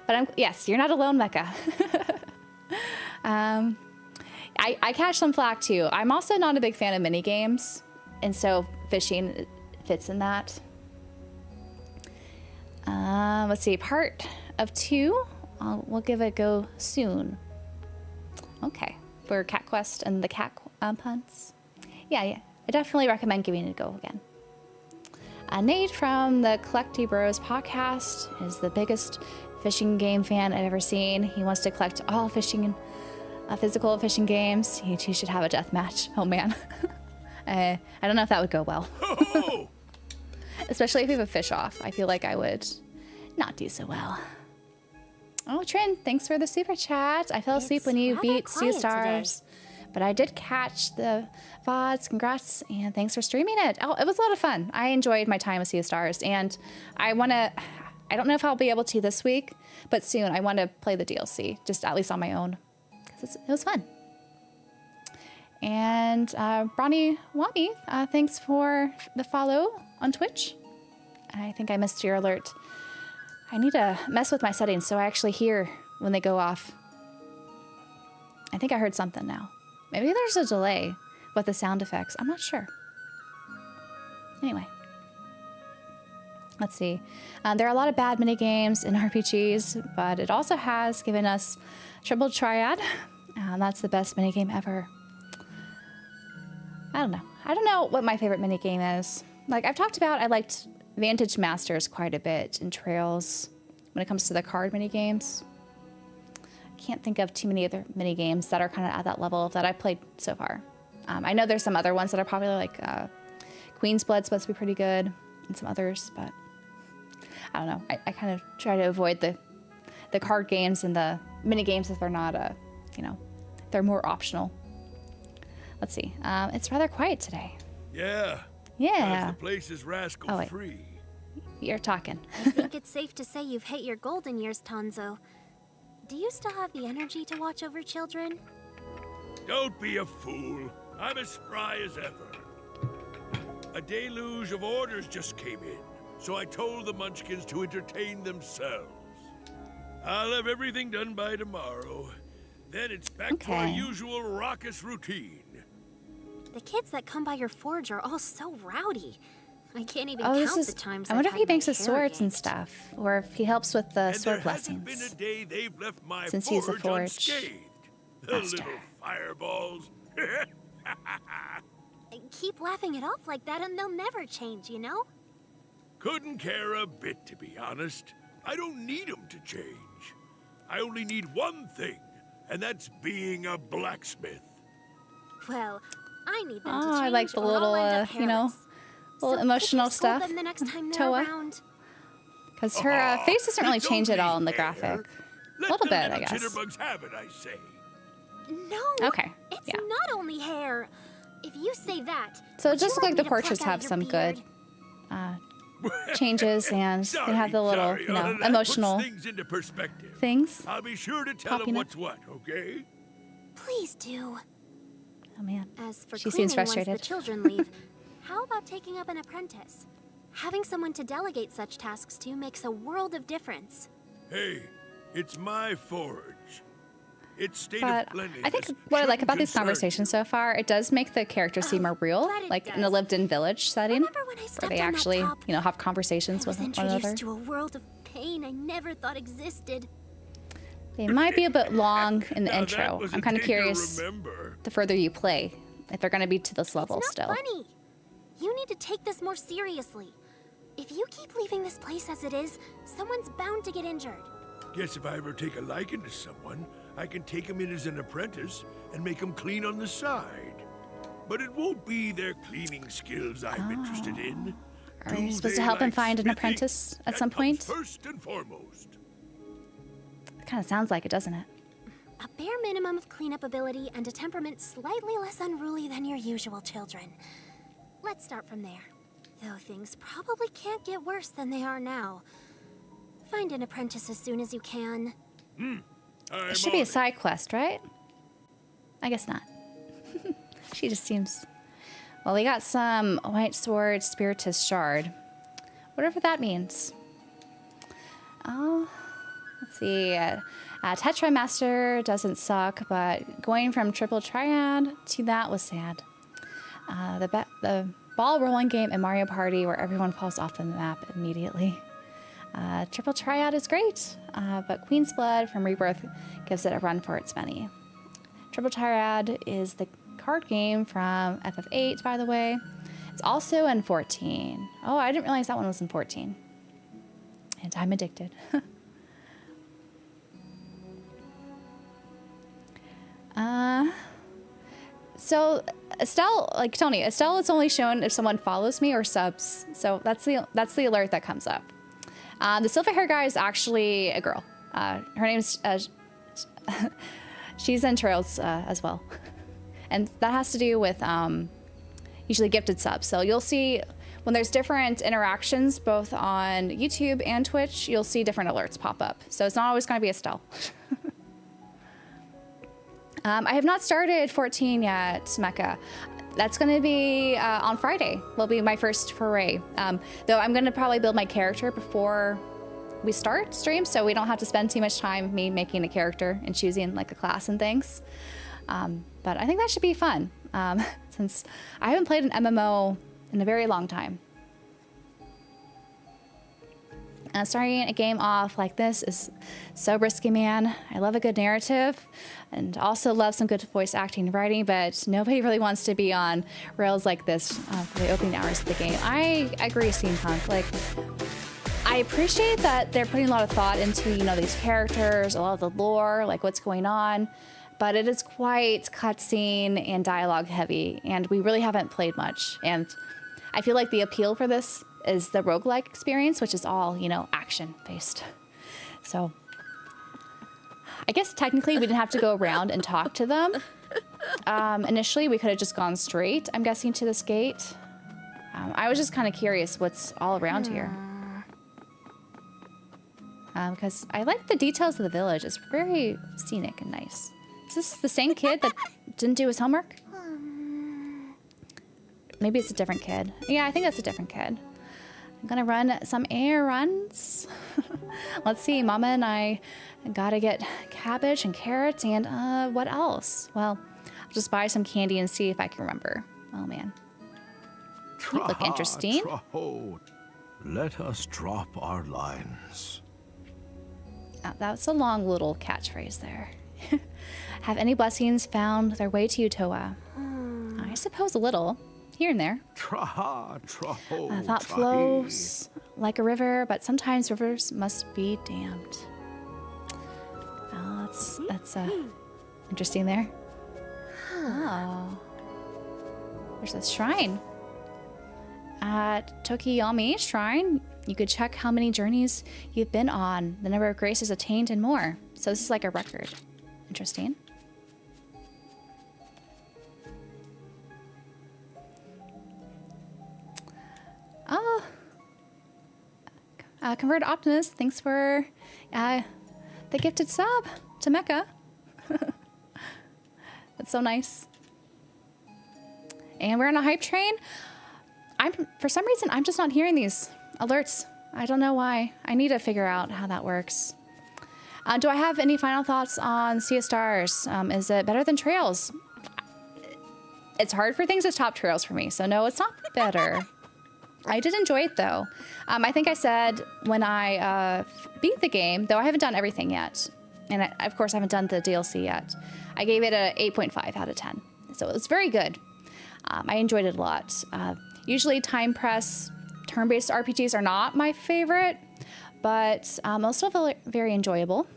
But yes, you're not alone, Mecha. I catch some flack too. I'm also not a big fan of mini games, and so fishing fits in that. Let's see, part of 2. We'll give it a go soon. Okay, for Cat Quest and the cat puns. Yeah, I definitely recommend giving it a go again. Nate from the Collecty Bros podcast is the biggest fishing game fan I've ever seen. He wants to collect all fishing, physical fishing games. He should have a death match. Oh man. I don't know if that would go well. Especially if we have a fish off. I feel like I would not do so well. Oh, Trin, thanks for the super chat. I fell asleep when you beat Sea of Stars. But I did catch the VODs. Congrats, and thanks for streaming it. Oh, it was a lot of fun. I enjoyed my time with Sea of Stars, and I don't know if I'll be able to this week, but soon I want to play the DLC, just at least on my own, because it was fun. And Bronny Wami, thanks for the follow on Twitch. I think I missed your alert. I need to mess with my settings so I actually hear when they go off. I think I heard something now. Maybe there's a delay with the sound effects. I'm not sure. Anyway. Let's see. There are a lot of bad mini games in RPGs, but it also has given us Triple Triad. That's the best mini game ever. I don't know. I don't know what my favorite mini game is. Like I've talked about, I liked Vantage Masters quite a bit in Trails when it comes to the card mini games. Can't think of too many other mini games that are kind of at that level that I've played so far. I know there's some other ones that are popular, like Queen's Blood's supposed to be pretty good, and some others, but I don't know. I kind of try to avoid the card games and the mini games if they're not, they're more optional. Let's see. It's rather quiet today. Yeah. Yeah. The place is rascal free. You're talking. I think it's safe to say you've hit your golden years, Tanzo. Do you still have the energy to watch over children? Don't be a fool. I'm as spry as ever. A deluge of orders just came in, so I told the Munchkins to entertain themselves. I'll have everything done by tomorrow. Then it's back to our usual raucous routine. The kids that come by your forge are all so rowdy. I can't even count the times I wonder if he makes his swords and stuff, or if he helps with the sword blessings. Been a day they've left my since he's a forge unscathed. The little fireballs. Keep laughing it off like that and they'll never change, you know? Couldn't care a bit, to be honest. I don't need them to change. I only need one thing, and that's being a blacksmith. Well, I need them to Oh, change. I like the little, little emotional stuff. The next time they're Towa. around. Because her face doesn't really change at all in the graphic. Let A little the bit, I little guess. Jitterbugs have it, I say. No. Okay, It's yeah. not only hair. If you say that. So it would does you look like me the to pluck portraits out have your some good beard? changes, and they have the little, Sorry, you know, that emotional puts things into perspective. things. I'll be sure to tell popping them up. what's what, okay? Please do. Oh man, As for she cleaning seems once frustrated. the children leave, how about taking up an apprentice? Having someone to delegate such tasks to makes a world of difference. Hey, it's my forge. Its state But of cleanliness I think what I like shouldn't about these concern conversations so far, it does make the characters seem more real, but it like in a does. lived-in village setting, Remember when I where stepped they on that actually, top? you know, have conversations I was with one another. introduced to a world of pain I never thought existed. They might be a bit long in the Now, intro. that was I'm a kind of day to curious remember. the further you play, if they're going to be to this level It's not still. funny. You need to take this more seriously. If you keep leaving this place as it is, someone's bound to get injured. Guess if I ever take a liking to someone, I can take him in as an apprentice and make him clean on the side. But it won't be their cleaning skills I'm interested in. Are you Do supposed to they help him like find an smithing? apprentice at That some comes point? First and foremost. It kind of sounds like it, doesn't it? A bare minimum of cleanup ability and a temperament slightly less unruly than your usual children. Let's start from there. Though things probably can't get worse than they are now. Find an apprentice as soon as you can. It should be a side quest, right? I guess not. She just seems... Well, we got some White Sword Spiritist Shard. Whatever that means. Oh, let's see. Tetra Master doesn't suck, but going from Triple Triad to that was sad. The ball rolling game in Mario Party where everyone falls off the map immediately. Triple Triad is great, but Queen's Blood from Rebirth gives it a run for its money. Triple Triad is the card game from FF8, by the way. It's also in 14. Oh, I didn't realize that one was in 14. And I'm addicted. So Estelle, like Tony, Estelle is only shown if someone follows me or subs. So that's the alert that comes up. The silver hair guy is actually a girl. Her name's she's in Trails as well, and that has to do with usually gifted subs. So you'll see when there's different interactions both on YouTube and Twitch, you'll see different alerts pop up. So it's not always going to be Estelle. I have not started 14 yet, Mecca. That's going to be on Friday. Will be my first foray. Though I'm going to probably build my character before we start stream, so we don't have to spend too much time me making a character and choosing like a class and things. But I think that should be fun since I haven't played an MMO in a very long time. Starting a game off like this is so risky, man. I love a good narrative and also love some good voice acting and writing, but nobody really wants to be on rails like this for the opening hours of the game. I agree, Steampunk. Like, I appreciate that they're putting a lot of thought into, you know, these characters, a lot of the lore, like what's going on, but it is quite cutscene and dialogue heavy, and we really haven't played much. And I feel like the appeal for this is the roguelike experience, which is all, you know, action-based. So I guess technically we didn't have to go around and talk to them. Initially, we could have just gone straight, I'm guessing, to this gate. I was just kind of curious what's all around here. Because I like the details of the village. It's very scenic and nice. Is this the same kid that didn't do his homework? Maybe it's a different kid. Yeah, I think that's a different kid. I'm gonna run some errands. Let's see, Mama and I gotta get cabbage and carrots and what else? Well, I'll just buy some candy and see if I can remember. Oh man. You look interesting. Let us drop our lines. That's a long little catchphrase there. Have any blessings found their way to you, Towa? I suppose a little. Here and there. Thought flows like a river, but sometimes rivers must be dammed. Oh, that's interesting there. Oh. There's this shrine. At Tokiyami Shrine, You could check how many journeys you've been on, the number of graces attained, and more. So this is like a record. Interesting. Oh. Converted Optimist, thanks for the gifted sub to Mecca. That's so nice. And we're on a hype train. For some reason, I'm just not hearing these alerts. I don't know why. I need to figure out how that works. Do I have any final thoughts on Sea of Stars? Is it better than Trails? It's hard for things to top Trails for me, so no, it's not better. I did enjoy it, though. I think I said when I beat the game, though I haven't done everything yet, and of course I haven't done the DLC yet, I gave it a 8.5 out of 10. So it was very good. I enjoyed it a lot. Usually time press, turn-based RPGs are not my favorite, but they'll still feel very enjoyable.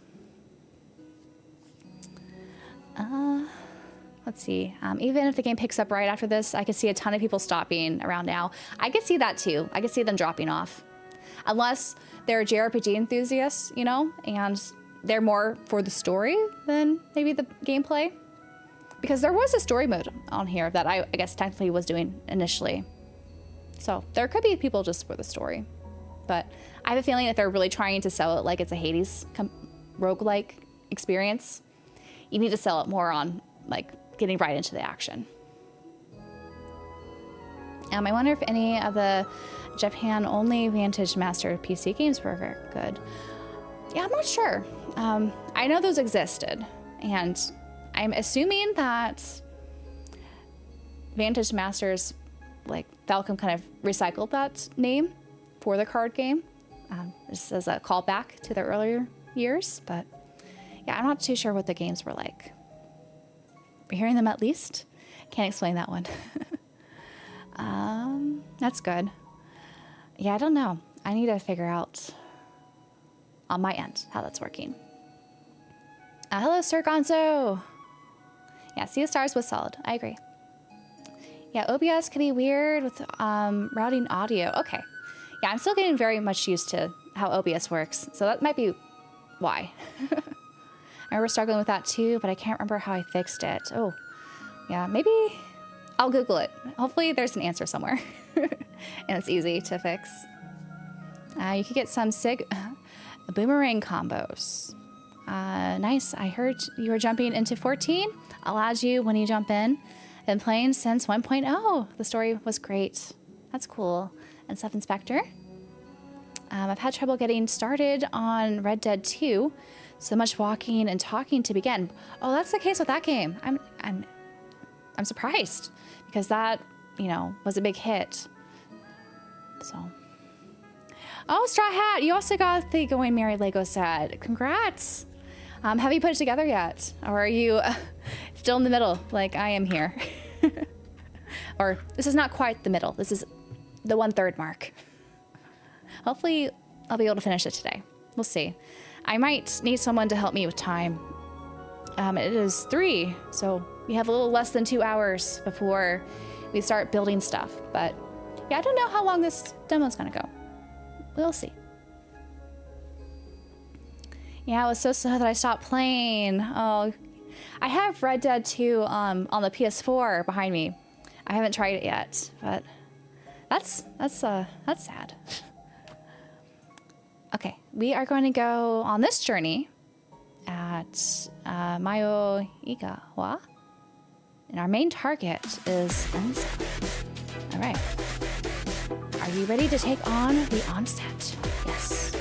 Let's see. Even if the game picks up right after this, I could see a ton of people stopping around now. I could see that too. I could see them dropping off. Unless they're JRPG enthusiasts, you know, and they're more for the story than maybe the gameplay. Because there was a story mode on here that I guess technically was doing initially. So there could be people just for the story. But I have a feeling that they're really trying to sell it like it's a Hades roguelike experience. You need to sell it more on like getting right into the action. I wonder if any of the Japan-only Vantage Master PC games were very good. Yeah, I'm not sure. I know those existed, and I'm assuming that Vantage Masters, like Falcom, kind of recycled that name for the card game. This is a callback to their earlier years, but yeah, I'm not too sure what the games were like. We're hearing them at least. Can't explain that one. That's good. Yeah, I don't know. I need to figure out on my end how that's working. Hello, Sir Gonzo. Yeah, Sea of Stars was solid. I agree. Yeah, OBS can be weird with routing audio. Okay. Yeah, I'm still getting very much used to how OBS works, so that might be why. I remember struggling with that too, but I can't remember how I fixed it. Oh, yeah, maybe I'll Google it. Hopefully there's an answer somewhere. And it's easy to fix. You could get some boomerang combos. Nice. I heard you were jumping into 14. I'll add you when you jump in. Been playing since 1.0. The story was great. That's cool. And Stuff Inspector. I've had trouble getting started on Red Dead 2. So much walking and talking to begin. Oh, that's the case with that game. I'm surprised because that, you know, was a big hit. So, oh, Straw Hat, you also got the Going Merry Lego set. Congrats. Have you put it together yet, or are you still in the middle like I am here? Or this is not quite the middle. This is the 1/3 mark. Hopefully, I'll be able to finish it today. We'll see. I might need someone to help me with time. It is 3, so we have a little less than 2 hours before we start building stuff. But yeah, I don't know how long this demo's gonna go. We'll see. Yeah, it was so slow that I stopped playing. Oh, I have Red Dead 2 on the PS4 behind me. I haven't tried it yet, but that's sad. Okay, we are going to go on this journey at Mayo Igawa. And our main target is onset. All right. Are you ready to take on the onset? Yes.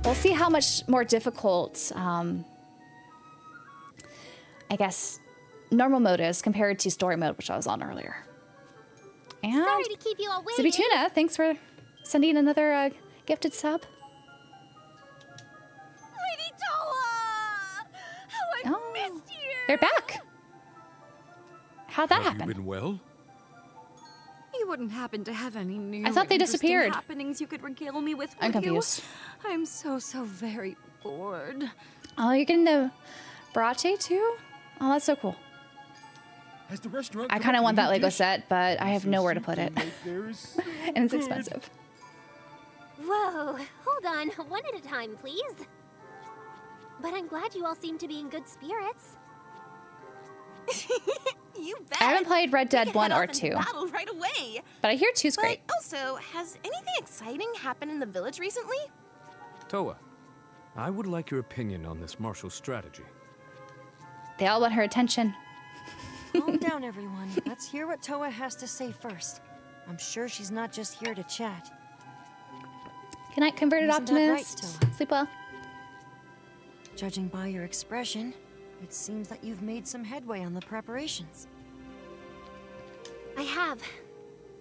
We'll see how much more difficult, I guess, normal mode is compared to story mode, which I was on earlier. And sorry to keep you all waiting. Sibi Tuna, thanks for sending another gifted sub. Lady Towa! How I missed you! They're back. How'd that happen? Have you been well? You wouldn't happen to have any new I thought they interesting disappeared. happenings you could regale me with, I'm would you? confused. I'm so very bored. Oh, you're getting the bratte too? Oh, that's so cool. Has the restaurant I kind of want that Lego set, but I have nowhere to put it. And it's expensive. Whoa, hold on. One at a time, please. But I'm glad you all seem to be in good spirits. You bet. I haven't played Red Dead 1 or 2. Battle right away. But I hear 2's great. Also, has anything exciting happened in the village recently? Towa, I would like your opinion on this martial strategy. They all want her attention. Calm down, everyone. Let's hear what Towa has to say first. I'm sure she's not just here to chat. Good night, converted Isn't that right, optimist. Towa? Sleep well. Judging by your expression, it seems that you've made some headway on the preparations. I have.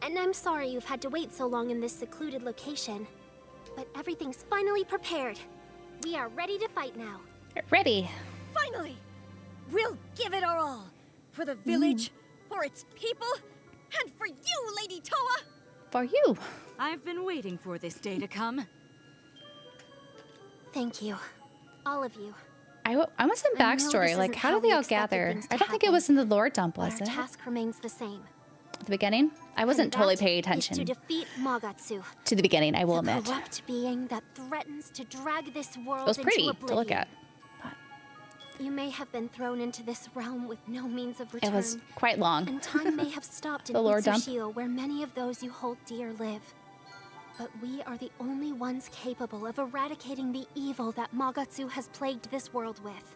And I'm sorry you've had to wait so long in this secluded location. But everything's finally prepared. We are ready to fight now. Ready. Finally! We'll give it our all. For the village, for its people, and for you, Lady Towa! For you. I've been waiting for this day to come. Thank you. All of you. I want some I know backstory. this Like, isn't how how did they we all expected gather? things to I don't think it happen, was in the lore dump, But was our it? task remains the same. At the beginning? I wasn't totally paying Is to attention. defeat Magatsu, To the beginning, I will the admit. corrupt being that threatens to drag this world It was pretty into to look oblivion. at. You may have been thrown into this realm with no means of It return. was quite long. And time may have stopped in The lore dump. Itsushio, where many of those you hold dear live. But we are the only ones capable of eradicating the evil that Magatsu has plagued this world with.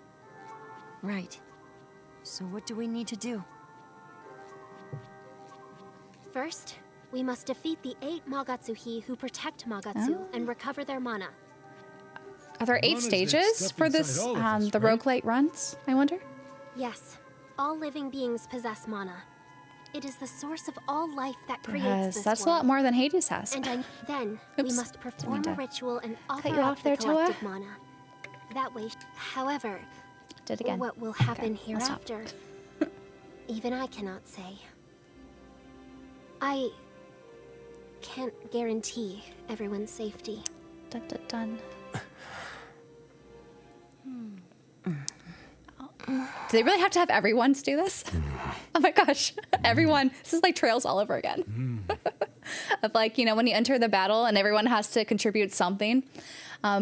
Right. So what do we need to do? First, we must defeat the 8 Magatsuhi who protect Magatsu and recover their mana. Are there 8 Mana's that stages stuff for inside this, all of us, the right? roguelite runs, I wonder? Yes, all living beings possess mana. It is the source of all life that creates Yes, this that's a world. lot more than Hades has. And then we Oops, must perform didn't a mean to ritual and offer cut you up off there, the Towa. collected mana. That way, however, Did it again. what will happen Okay, I'll stop. hereafter, even I cannot say. I can't guarantee everyone's safety. Dun, dun, dun. Do they really have to have everyone do this? Oh my gosh, everyone. This is like Trails all over again. Of like, you know, when you enter the battle and everyone has to contribute something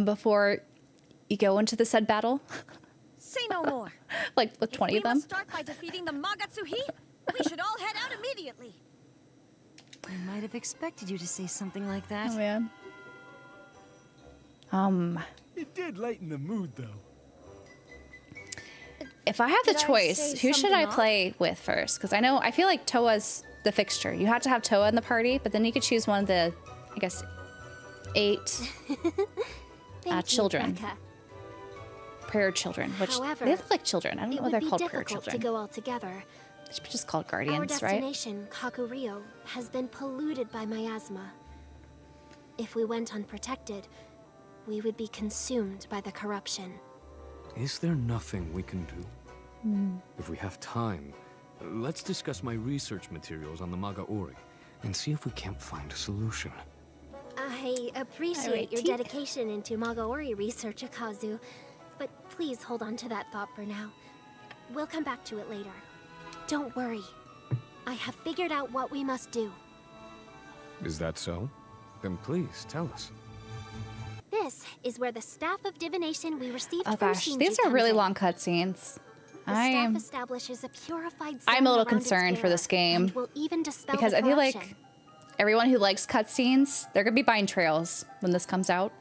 before you go into the said battle. Say no more. Like with 20 of We them. must start by defeating the Magatsuhi. We should all head out immediately. I might have expected you to say something like that. Oh man. It did lighten the mood, though. If I have the Did I choice, say who should something I off? play with first? Because I feel like Towa's the fixture. You have to have Towa in the party, but then you could choose one of the, I guess, 8 Thank you, children. Becca. prayer children, which However, they look like children. I don't know It what would they're be called prayer difficult to children. go all together. They should be just called Our guardians, right? destination, Kakurio, has been polluted by miasma. If we went unprotected, we would be consumed by the corruption. Is there nothing we can do? If we have time, let's discuss my research materials on the Magaori and see if we can't find a solution. I appreciate your dedication into Magaori research, Akazu, but please hold on to that thought for now. We'll come back to it later. Don't worry. I have figured out what we must do. Is that so? Then please tell us. This is where the staff of divination we received Oh from gosh, Shinji these are comes really in. long cutscenes. The staff establishes a purified I'm a little zone around its concerned for bearer this game and will even dispel because the I feel corruption. like everyone who likes cutscenes, they're gonna be buying Trails when this comes out.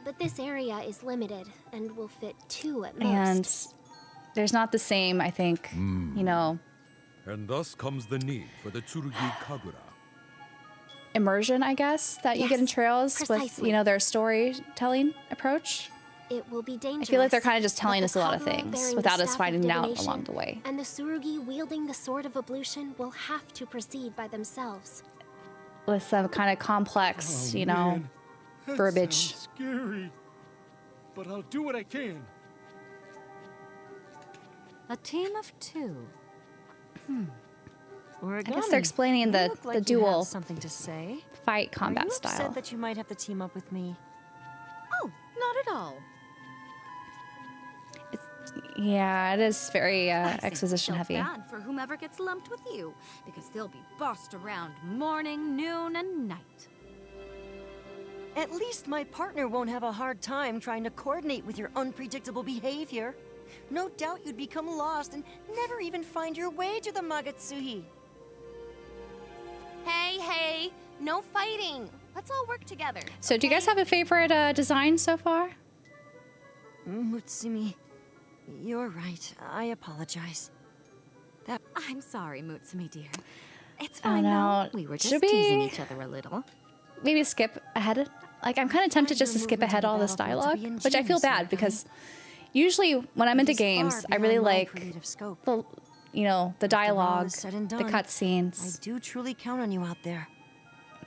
But this area is limited and will fit 2 at most. And there's not the same, I think, you know, And thus comes the need for the Tsurugi Kagura. immersion, I guess, that you get in Yes, Trails with, precisely. you know, their storytelling approach. It will be dangerous. I feel like they're kind of just telling but us the a lot of Kagura things bearing the without us staff of finding out divination along the way. And the Tsurugi wielding the sword of ablution will have to proceed by themselves. With some kind of complex, Oh, you know, man. That verbiage. sounds scary. But I'll do what I can. A team of 2. I guess they're explaining the, the dual something to say. fight Are combat you style. upset that you might have to team up with me? Oh, not at all. Yeah, it is very I think exposition feel heavy. bad for whomever gets lumped with you, because they'll be bossed around morning, noon, and night. At least my partner won't have a hard time trying to coordinate with your unpredictable behavior. No doubt you'd become lost and never even find your way to the Magatsuhi. Hey, no fighting. Let's all work together. So do you guys have a favorite design so far? Mutsumi, you're right. I apologize. I'm sorry, Mutsumi dear. It's I don't fine know. though. We were Should just teasing each other a little. Maybe skip ahead. Like, I'm kind of tempted just to skip ahead all this dialogue, which I feel bad because usually when I'm into games, I really like the, you know, the dialogue, the cutscenes. I do truly count on you out there.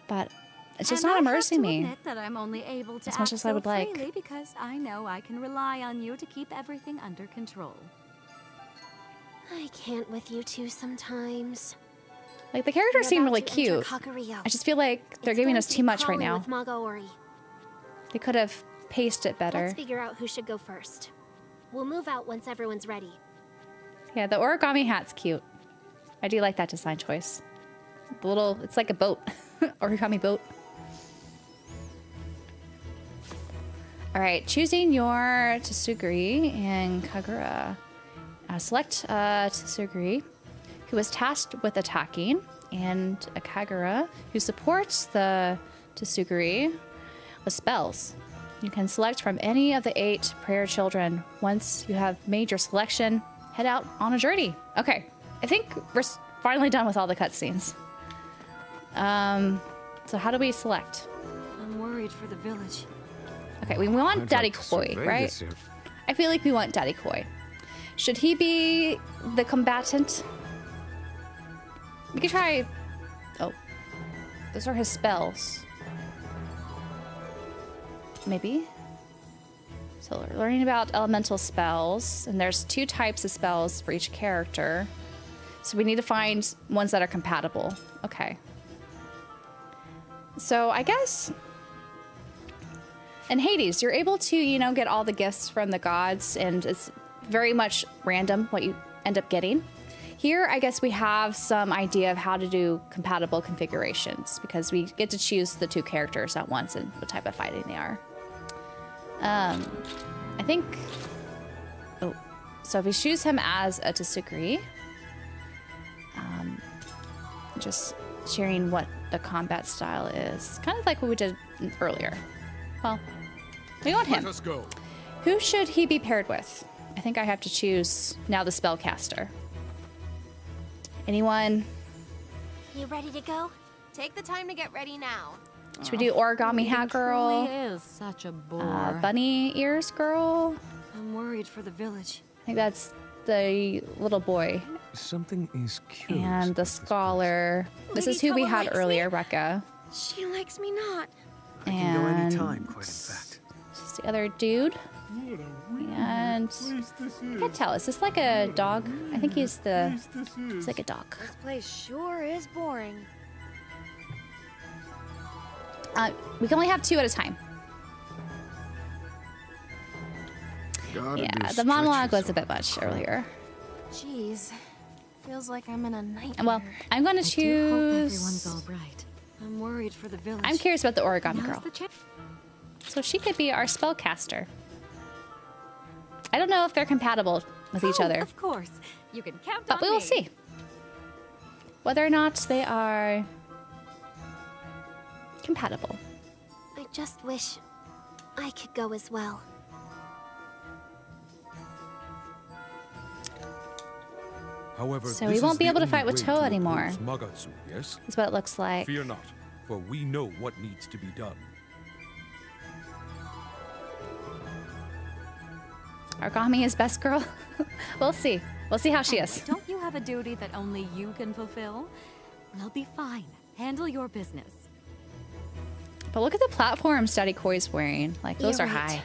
But it's just not immersing me admit that I'm only able to as much act as I would so like. freely because I know I can rely on you to keep everything under control. I can't with you two sometimes. Like, the characters seem really You're about cute. to enter Kaguryo. I just feel like they're giving us too much right now. With Magaori. They could have paced it better. Let's figure out who should go first. We'll move out once everyone's ready. Yeah, the origami hat's cute. I do like that design choice. The little, it's like a boat. Origami boat. All right, choosing your Tsugiri and Kagura. Select Tsugiri, who is tasked with attacking, and a Kagura, who supports the Tsugiri with spells. You can select from any of the 8 prayer children. Once you have made your selection, head out on a journey. Okay, I think we're finally done with all the cutscenes. So how do we select? I'm worried for the village. Okay, we want Daddy Koi, right? I feel like we want Daddy Koi. Should he be the combatant? We could try... Oh. Those are his spells. Maybe? So we're learning about elemental spells, and there's 2 types of spells for each character. So we need to find ones that are compatible. Okay. So I guess... In Hades, you're able to, you know, get all the gifts from the gods, and it's very much random what you end up getting. Here, I guess we have some idea of how to do compatible configurations because we get to choose the 2 characters at once and what type of fighting they are. I think... Oh. So if we choose him as a Tsugiri, just sharing what the combat style is. Kind of like what we did earlier. Well, we want him. Let us go. Who should he be paired with? I think I have to choose now the spellcaster. Anyone? You ready to go? Take the time to get ready now. Should we do origami hat girl? He is such a bore. Bunny ears girl? I'm worried for the village. I think that's the little boy. Something is curious. And the scholar. This is who we had earlier, Rekka. She likes me not. I can go any time, quite in fact. This is the other dude. And I can't tell. Is this like a dog? I think he's like a dog. This place sure is boring. We can only have 2 at a time. Yeah, the monologue was a bit much earlier. Jeez, feels like I'm in a nightmare. Well, I'm going to choose. Everyone's all right. I'm worried for the village. I'm curious about the origami girl. The So she could be our spellcaster. I don't know if they're compatible with each other, Of course. You can count but on we will me. see whether or not they are compatible. I just wish I could go as well. However, So this we won't is be the able to only fight with way Towa to anymore. oppose Magatsu, yes? Is what it looks like. Fear not, for we know what needs to be done. Origami is best girl. We'll see. We'll see how she is. Don't you have a duty that only you can fulfill? We'll be fine. Handle your business. But look at the platforms Daddy Koi's wearing. Like, those You're are right. high.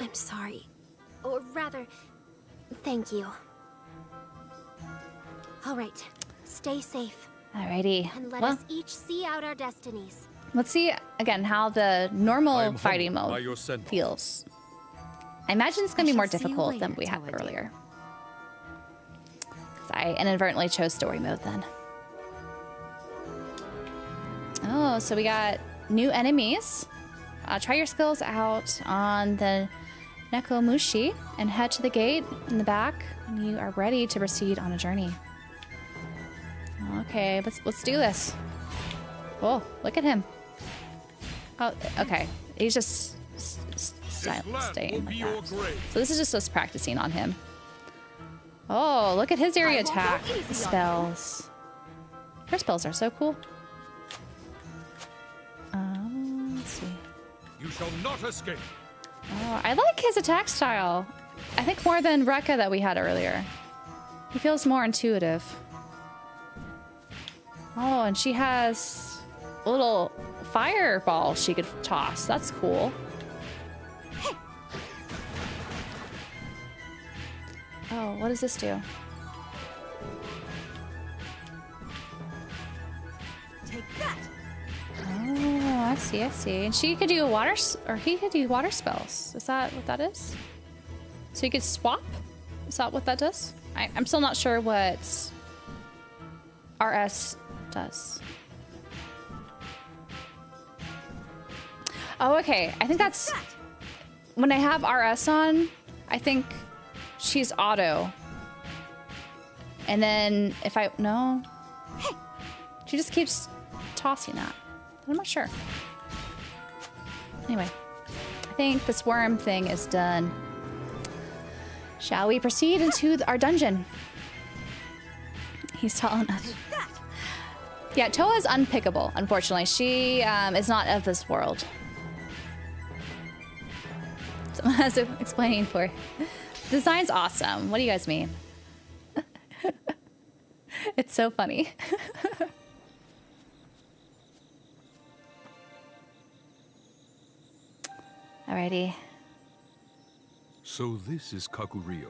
I'm sorry. Or rather, thank you. All right. Stay safe. Alrighty. And let Well, us each see out our destinies. let's see again how the I normal am fighting humbled by mode your send-off. feels. I imagine it's going to be more shall see you difficult than later, we had Towa dear. earlier. 'Cause I inadvertently chose story mode then. Oh, so we got new enemies. Try your skills out on the Nekomushi and head to the gate in the back when you are ready to proceed on a journey. Okay, let's do this. Oh, look at him. Oh, okay. He's just staying like that. So this is just us practicing on him. Oh, look at his area attack spells. Her spells are so cool. Let's see. You shall not escape. Oh, I like his attack style. I think more than Rekka that we had earlier. He feels more intuitive. Oh, and she has a little fireball she could toss. That's cool. Oh, what does this do? Take that. Oh, I see, I see. And she could do he could do water spells. Is that what that is? So you could swap? Is that what that does? I'm still not sure what RS does. Oh, okay. I think that's when I have RS on, I think she's auto. And then if no. She just keeps tossing that. I'm not sure. Anyway, I think this worm thing is done. Shall we proceed into our dungeon? He's telling us. Yeah, Towa is unpickable, unfortunately. She is not of this world. Someone has to explain for. Design's awesome. What do you guys mean? It's so funny. Alrighty. So this is Kakurio.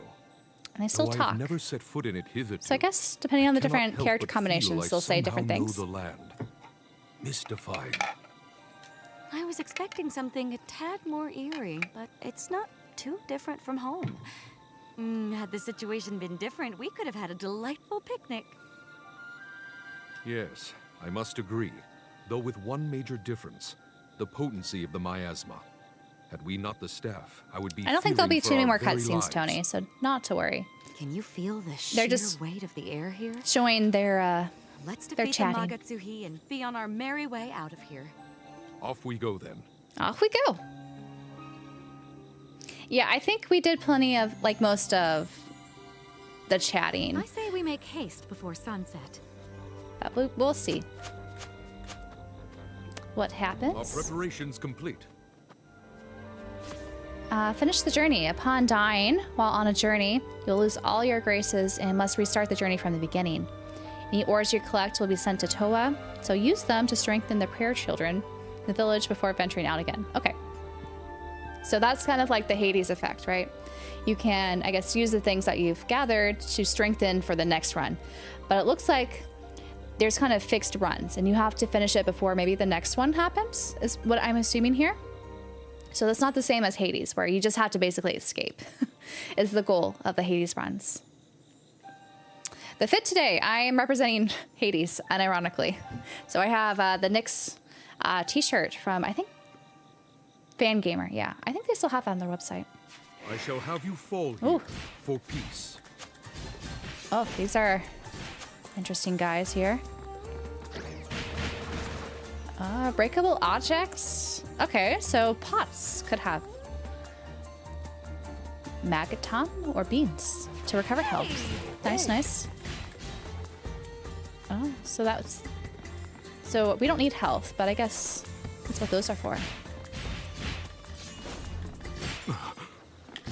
And they still Though talk. I've never set foot in it hitherto. So I guess depending on the I cannot different help character but combinations, feel I they'll say different somehow things. know the land. Mystified. I was expecting something a tad more eerie, but it's not too different from home. Had the situation been different, we could have had a delightful picnic. Yes, I must agree. Though with one major difference. The potency of the miasma. Had we not the staff, I would be I don't think there'll be too many more very cutscenes, lives. Tony, so not to worry. Can you feel the They're sheer just weight of the air here? showing their Let's they're defeat the chatting. Magatsuhi and be on our merry way out of here. Off we go then. Off we go. Yeah, I think we did plenty of, like, most of the chatting. I say we make haste before sunset. But we'll see. What happens? Our preparations complete. Finish the journey. Upon dying while on a journey, you'll lose all your graces and must restart the journey from the beginning. Any ores you collect will be sent to Towa, so use them to strengthen the prayer children in the village before venturing out again. Okay. So that's kind of like the Hades effect, right? You can, I guess, use the things that you've gathered to strengthen for the next run. But it looks like there's kind of fixed runs, and you have to finish it before maybe the next one happens, is what I'm assuming here. So that's not the same as Hades, where you just have to basically escape, is the goal of the Hades runs. The fit today, I am representing Hades, unironically. So I have the Nyx t-shirt from, I think, Fangamer. Yeah, I think they still have that on their website. I shall have you fall here for peace. Oh, these are interesting guys here. Breakable objects. Okay, so pots could have magaton or beans to recover health. Nice, nice. Oh, so that's... So we don't need health, but I guess that's what those are for.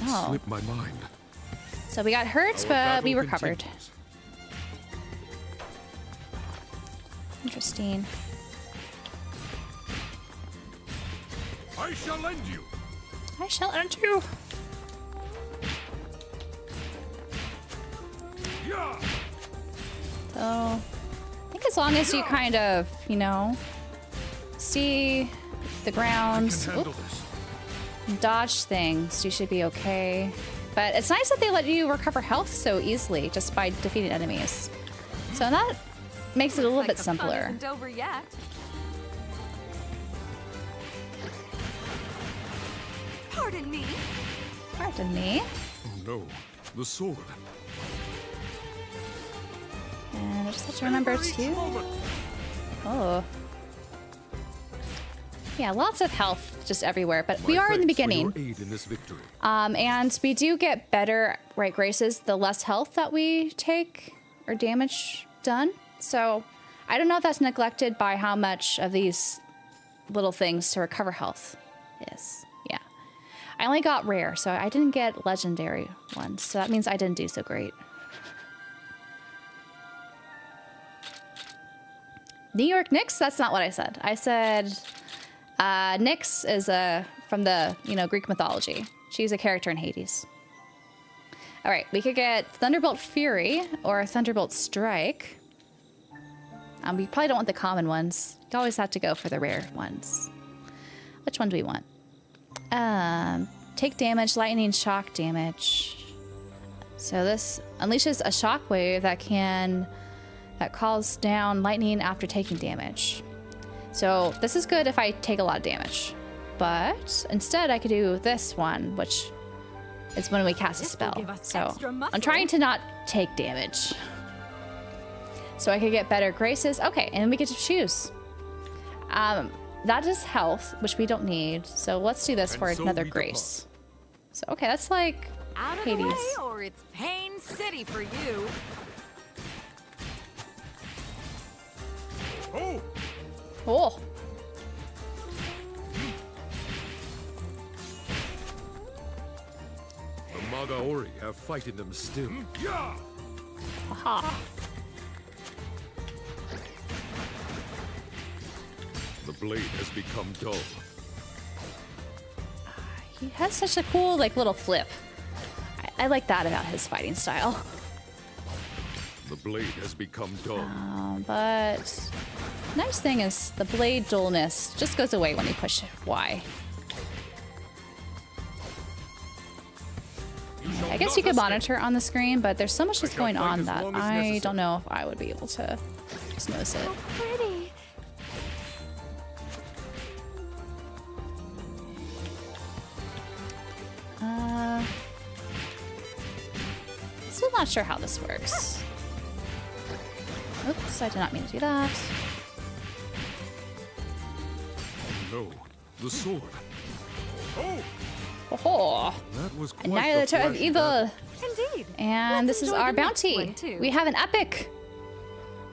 Oh. Slipped my mind. So we got hurt, but we recovered. Interesting. I shall end you. I shall end you. Yeah. So, I think as long as you kind of, you know, see the ground, and dodge things, you should be okay. But it's nice that they let you recover health so easily just by defeating enemies. So that makes it a little bit simpler. Isn't over yet. Pardon me. Pardon me. Oh no, the sword. And I just have to remember to... Oh. Yeah, lots of health just everywhere, but we are in the beginning. For your aid in this victory. And we do get better right graces the less health that we take or damage done. So I don't know if that's neglected by how much of these little things to recover health is. Yeah. I only got rare, so I didn't get legendary ones. So that means I didn't do so great. New York Knicks? That's not what I said. I said Nyx is from the, Greek mythology. She's a character in Hades. All right, we could get Thunderbolt Fury or Thunderbolt Strike. We probably don't want the common ones. You always have to go for the rare ones. Which one do we want? Take damage, lightning shock damage. So this unleashes a shockwave that calls down lightning after taking damage. So this is good if I take a lot of damage. But instead I could do this one, which is when we cast a spell. So I'm trying to not take damage. So I could get better graces. Okay, and we get to choose. That is health, which we don't need. So let's do this for another grace. So okay, that's like Out of Hades. the way, or it's Pain City for you. Oh! Oh. The Magaori have fight in them still. Yeah! Aha. The blade has become dull. He has such a cool, little flip. I like that about his fighting style. The blade has become dull. But nice thing is the blade dullness just goes away when you push Y. I guess you could monitor on the screen, but there's so much that's going on that I don't know if I would be able to just notice it. Pretty. Still not sure how this works. Oops, I did not mean to do that. No, the sword. Oh! Oh, That was and quite now the toe of flash evil. Indeed. And Let's this is enjoy our the next bounty. one, too. We have an epic.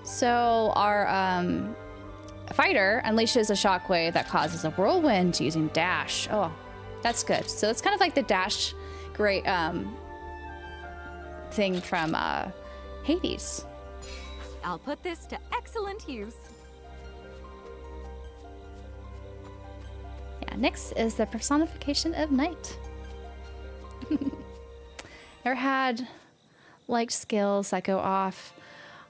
So our fighter unleashes a shockwave that causes a whirlwind using dash. Oh, that's good. So it's kind of like the dash great thing from Hades. I'll put this to excellent use. Yeah, Nyx is the personification of night. Never had skills that go off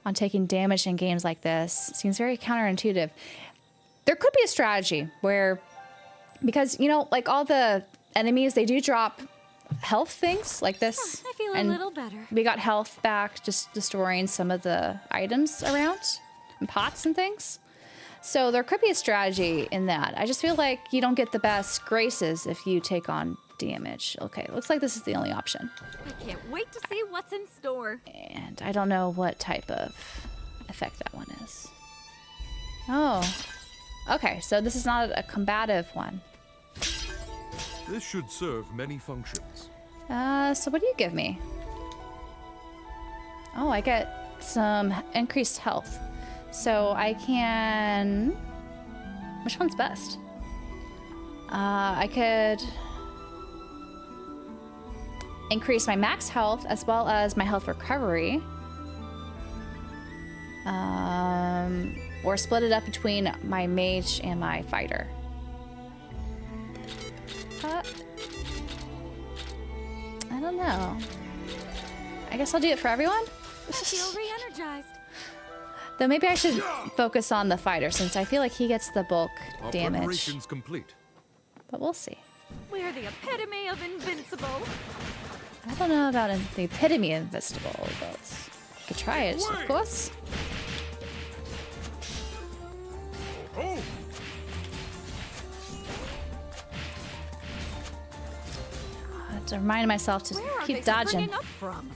on taking damage in games like this. Seems very counterintuitive. There could be a strategy where, because all the enemies, they do drop health things like this. I feel a little better. We got health back just destroying some of the items around and pots and things. So there could be a strategy in that. I just feel like you don't get the best graces if you take on damage. Okay, looks like this is the only option. I can't wait to see what's in store. And I don't know what type of effect that one is. Oh. Okay, so this is not a combative one. This should serve many functions. So what do you give me? Oh, I get some increased health. So I can... Which one's best? I could increase my max health as well as my health recovery. Or split it up between my mage and my fighter. I don't know. I guess I'll do it for everyone? I feel re-energized. Though maybe I should focus on the fighter since I feel like he gets the bulk Our damage. preparations complete. But we'll see. We're the epitome of invincible. I don't know about the epitome of invincible, but I could try it, of course. Oh! to remind myself to keep dodging. Up from?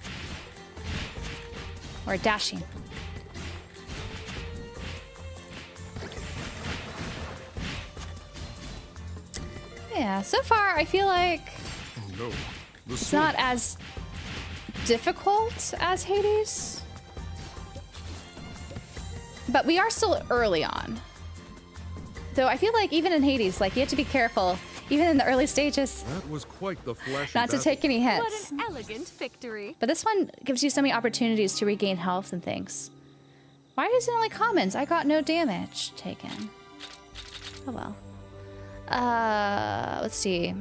Or dashing. Yeah, so far I feel like it's not as difficult as Hades. But we are still early on. Though I feel like even in Hades, like you have to be careful, even in the early stages. That was quite the flash. Not to take any hits. What an elegant victory. But this one gives you so many opportunities to regain health and things. Why is it only commons? I got no damage taken. Oh well. Let's see.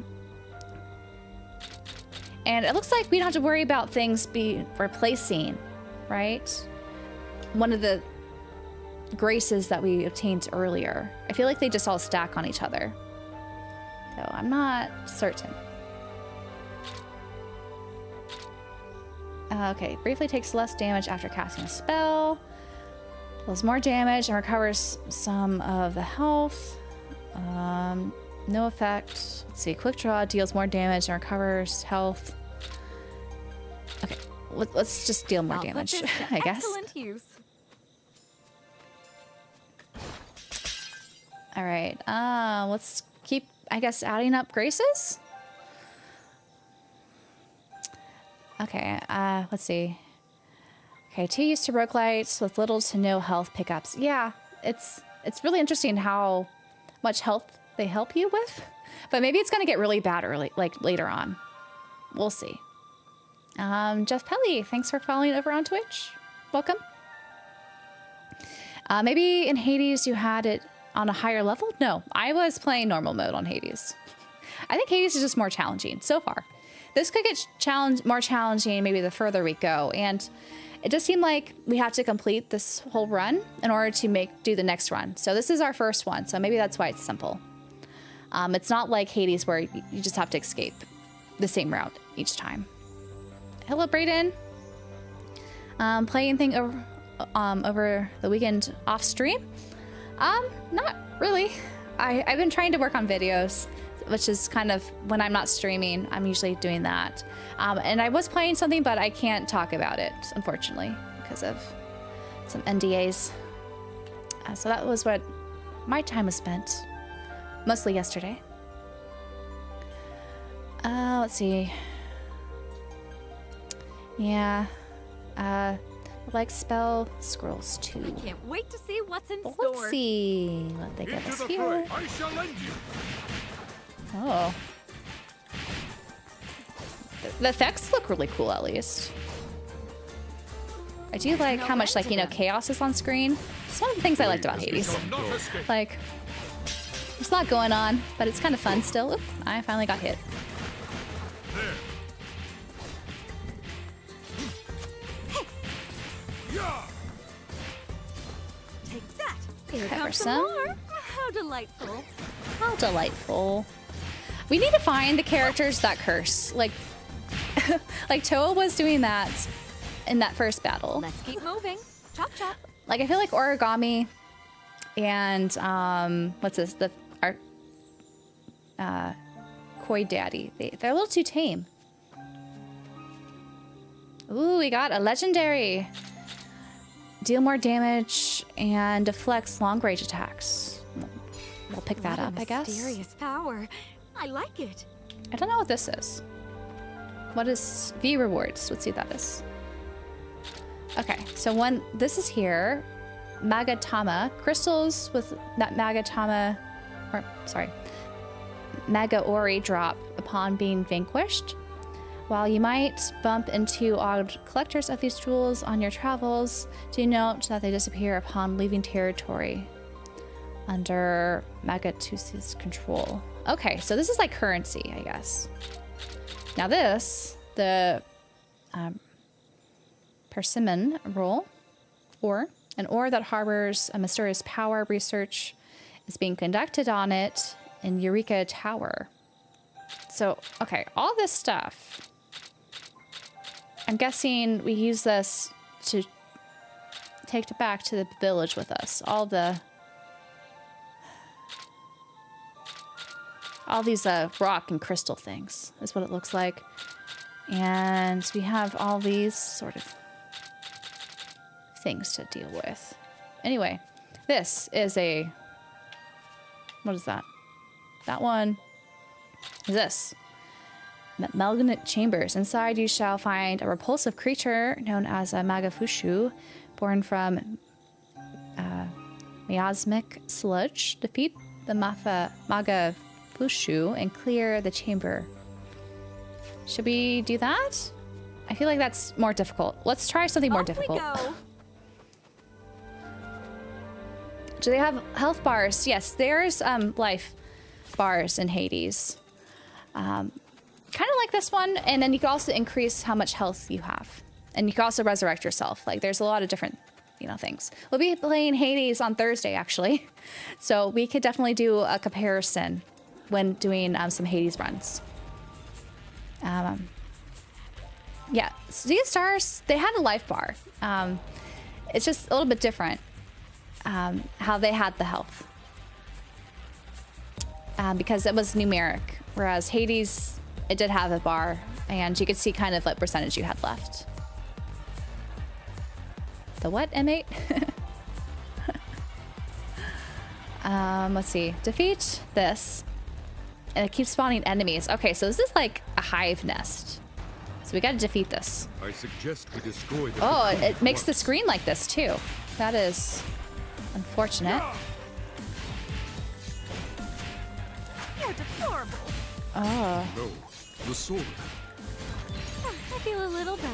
And it looks like we don't have to worry about things be replacing, right? One of the graces that we obtained earlier. I feel like they just all stack on each other. So I'm not certain. Okay, briefly takes less damage after casting a spell. Deals more damage and recovers some of the health. No effect. Let's see, quick draw deals more damage and recovers health. Okay, let's just deal more damage, I guess. Excellent use. All right, let's keep, I guess, adding up graces. Okay, let's see. Okay, 2 used to roguelites with little to no health pickups. Yeah, it's really interesting how much health they help you with, but maybe it's gonna get really bad early, like later on. We'll see. Jeff Pelly, thanks for following over on Twitch. Welcome. Maybe in Hades you had it on a higher level? No, I was playing normal mode on Hades. I think Hades is just more challenging so far. This could get more challenging maybe the further we go, and it does seem like we have to complete this whole run in order to do the next run. So this is our first one, so maybe that's why it's simple. It's not like Hades where you just have to escape the same route each time. Hello, Brayden. Play anything over the weekend off stream? Not really. I've been trying to work on videos, which is kind of when I'm not streaming, I'm usually doing that. And I was playing something, but I can't talk about it, unfortunately, because of some NDAs. So that was what my time was spent, mostly yesterday. Let's see. Yeah. Like spell scrolls too. I can't wait to see what's in store. Let's see what they give us here. I shall lend you. Oh. The effects look really cool, at least. I do like how much, like, you know, chaos is on screen. It's one of the things I liked about Hades. Like, there's a lot going on, but it's kind of fun still. Oop, I finally got hit. Take that. Here Pepper comes some. some more. How delightful. How delightful. We need to find the characters that curse. Like, like Towa was doing that in that first battle. Let's keep moving. Chop chop. Like, I feel like Origami and what's this? Our Koi Daddy. They're a little too tame. Ooh, we got a legendary. Deal more damage and deflects long range attacks. We'll pick that up, I guess. Mysterious power. I like it. I don't know what this is. What is V rewards? Let's see what that is. Okay, so this is here. Magatama. Crystals with that Magatama, or sorry, Magaori drop upon being vanquished. While you might bump into odd collectors of these tools on your travels, do note that they disappear upon leaving territory under Magatusi's control. Okay, so this is like currency, I guess. Now this, the persimmon roll, or an ore that harbors a mysterious power. Research is being conducted on it in Eureka Tower. So, okay, all this stuff. I'm guessing we use this to take it back to the village with us. All all these rock and crystal things is what it looks like. And we have all these sort of things to deal with. Anyway, this is a... What is that? That one is this. Malignant chambers. Inside you shall find a repulsive creature known as a Magafushu, born from miasmic sludge. Defeat the Magafushu and clear the chamber. Should we do that? I feel like that's more difficult. Let's try something more difficult. Do they have health bars? Yes, there's life bars in Hades. Kind of like this one, and then you can also increase how much health you have. And you can also resurrect yourself. Like, there's a lot of different, things. We'll be playing Hades on Thursday, actually. So we could definitely do a comparison when doing some Hades runs. Yeah, so these stars, they had a life bar. It's just a little bit different how they had the health. Because it was numeric, whereas Hades, it did have a bar, and you could see kind of what percentage you had left. The what, M8? Let's see. Defeat this. And it keeps spawning enemies. Okay, so this is like a hive nest. So we gotta defeat this. I suggest we destroy the... Oh, it makes the screen like this too. That is unfortunate. You're deplorable. Oh. No, the sword. I feel a little better.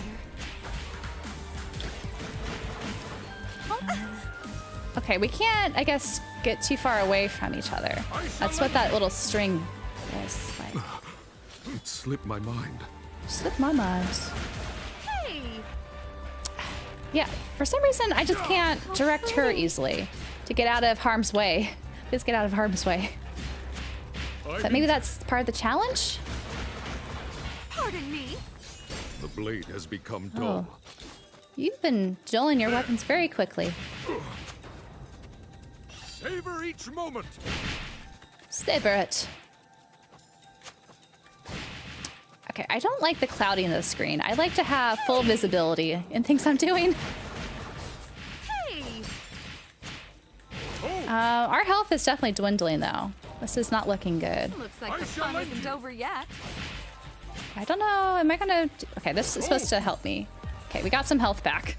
Okay, we can't, I guess, get too far away from each other. That's what that little string is like. It slipped my mind. Slipped my mind. Hey! Yeah, for some reason, I just can't direct her easily to get out of harm's way. Please get out of harm's way. But maybe that's part of the challenge? Pardon me. The blade has become dull. Oh. You've been dulling your weapons very quickly. Savor each moment. Savor it. Okay, I don't like the clouding of the screen. I like to have full visibility in things I'm doing. Hey! Our health is definitely dwindling, though. This is not looking good. Looks like the fun isn't over yet. I don't know. Am I gonna... Okay, this is supposed to help me. Okay, we got some health back.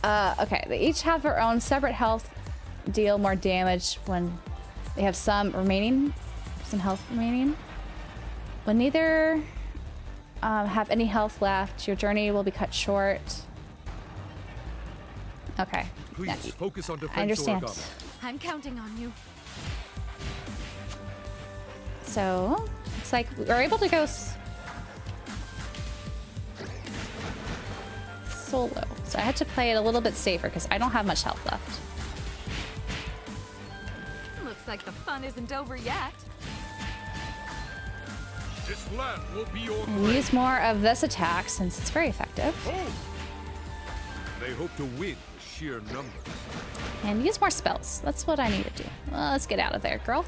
Okay, they each have their own separate health, deal more damage when they have some health remaining. When neither have any health left, your journey will be cut short. Okay. Please focus on defense. I understand. Origami. I'm counting on you. So, looks like we're able to go solo. So I had to play it a little bit safer because I don't have much health left. Looks like the fun isn't over yet. This land will be your And grave. use more of this attack since it's very effective. They hope to win with sheer numbers. And use more spells. That's what I need to do. Well, let's get out of there, girl.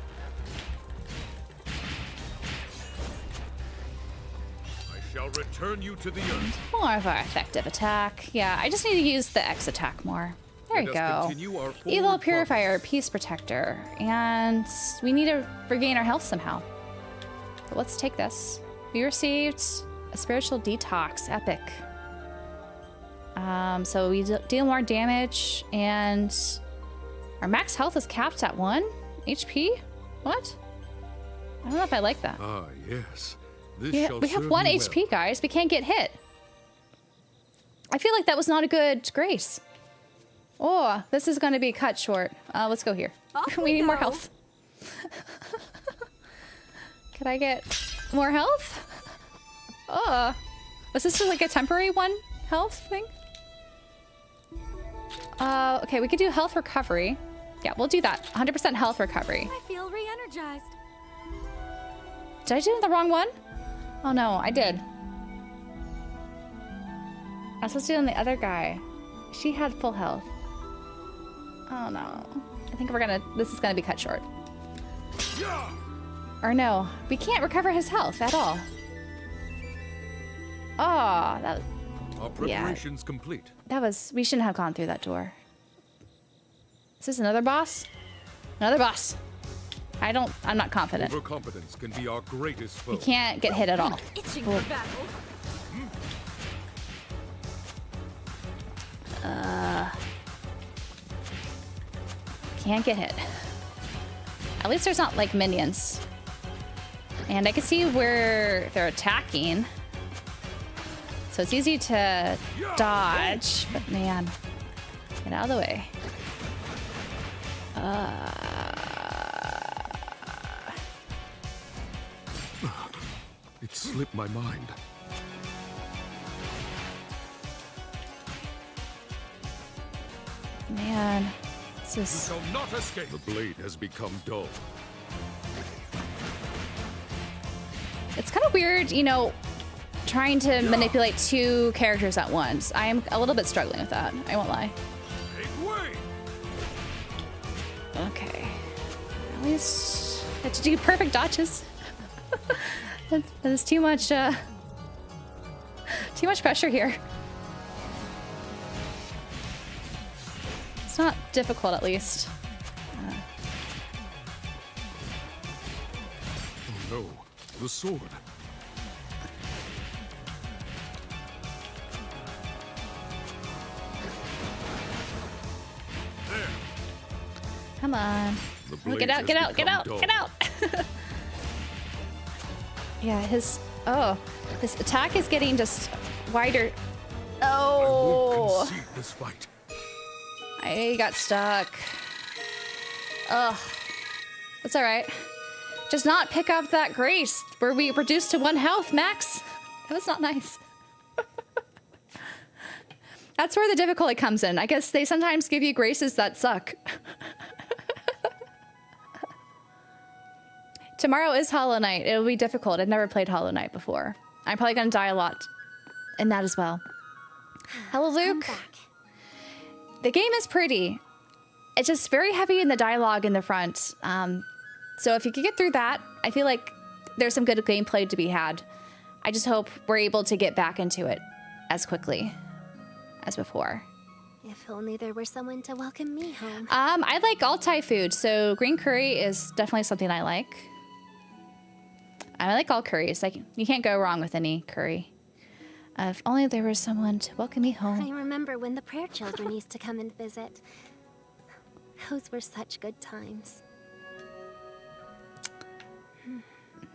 I shall return you to the earth. More of our effective attack. Yeah, I just need to use the X attack more. There you go. Continue our Evil forward Purifier, Peace Protector. And we need to regain our health somehow. But let's take this. We received a spiritual detox, epic. So we deal more damage, and our max health is capped at 1 HP? What? I don't know if I like that. Ah, yes. This Yeah, shall we have serve 1 you HP, well. guys. We can't get hit. I feel like that was not a good grace. Oh, this is going to be cut short. Let's go here. We need more health. Could I get more health? Oh, was this just like a temporary 1 health thing? Okay, we could do health recovery. Yeah, we'll do that. 100% health recovery. I feel re-energized. Did I do the wrong one? Oh no, I did. I was supposed to do it on the other guy. She had full health. Oh no. I think this is gonna be cut short. Or no, we can't recover his health at all. Oh, that. Our preparations complete. We shouldn't have gone through that door. Is this another boss? Another boss. I'm not confident. Overconfidence can be our greatest foe. You can't get hit at all. Itching for battle. Can't get hit. At least there's not like minions. And I can see where they're attacking. So it's easy to dodge, but man, get out of the way. It slipped my mind. Man, this You is... shall not escape. The blade has become dull. It's kind of weird, you know, trying to manipulate two characters at once. I am a little bit struggling with that. I won't lie. Okay. At least I have to do perfect dodges. that is too much pressure here. It's not difficult, at least. Oh no, the sword. Come on. Get out, get out, get out, get out! Yeah, his attack is getting just wider. I won't Oh! concede this fight. I got stuck. Ugh. That's alright. Just not pick up that grace where we reduced to 1 health, Max. That was not nice. That's where the difficulty comes in. I guess they sometimes give you graces that suck. Tomorrow is Hollow Knight. It'll be difficult. I've never played Hollow Knight before. I'm probably gonna die a lot in that as well. Hello, Luke. The game is pretty. It's just very heavy in the dialogue in the front. So if you could get through that, I feel like there's some good gameplay to be had. I just hope we're able to get back into it as quickly as before. If only there were someone to welcome me home. I like all Thai food, so green curry is definitely something I like. I like all curries. Like, you can't go wrong with any curry. If only there was someone to welcome me home. I remember when the prayer children used to come and visit. Those were such good times.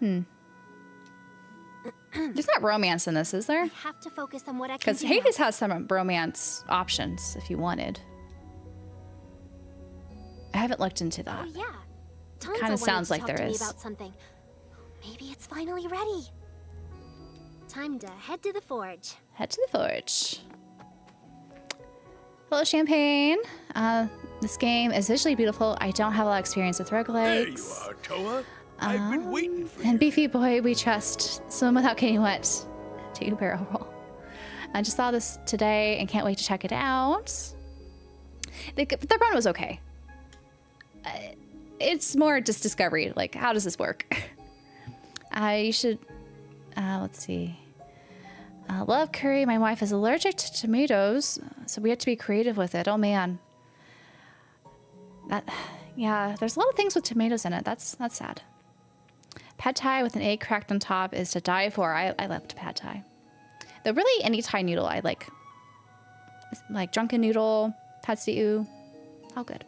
There's not romance in this, is there? I have to focus on what I can Because do Hades now. has some romance options if you wanted. I haven't looked into that. Oh yeah. Tonto Kinda sounds wanted like to talk there to is. me about something. Maybe it's finally ready. Time to head to the forge. Head to the forge. Hello, Champagne. This game is visually beautiful. I don't have a lot of experience with roguelikes. There you are, Towa. I've been waiting for And Beefy Boy, we trust. Swim without getting wet. Take a barrel roll. I just saw this today and can't wait to check it out. The run was okay. It's more just discovery. Like, how does this work? You should... let's see. Love curry. My wife is allergic to tomatoes, so we have to be creative with it. Oh, man. Yeah, there's a lot of things with tomatoes in it. That's sad. Pad Thai with an egg cracked on top is to die for. I loved Pad Thai. Though really any Thai noodle I like. Like drunken noodle, pad see ew, all good.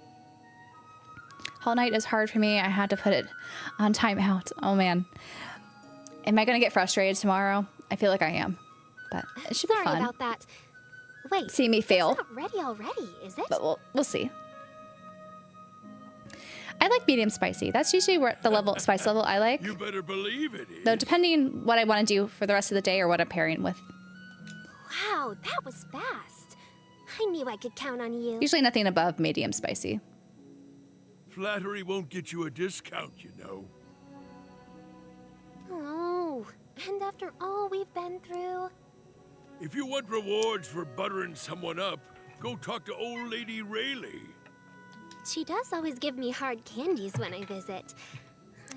Hollow Knight is hard for me. I had to put it on timeout. Oh man. Am I gonna get frustrated tomorrow? I feel like I am. But it should be fun. Sorry about that. Wait. See me fail. It's not ready already, is it? But we'll see. I like medium spicy. That's usually where the spice level I like. You better believe it is. Though depending what I want to do for the rest of the day or what I'm pairing with. Wow, that was fast. I knew I could count on you. Usually nothing above medium spicy. Flattery won't get you a discount, you know. Oh, and after all we've been through. If you want rewards for buttering someone up, go talk to old lady Rayleigh. She does always give me hard candies when I visit.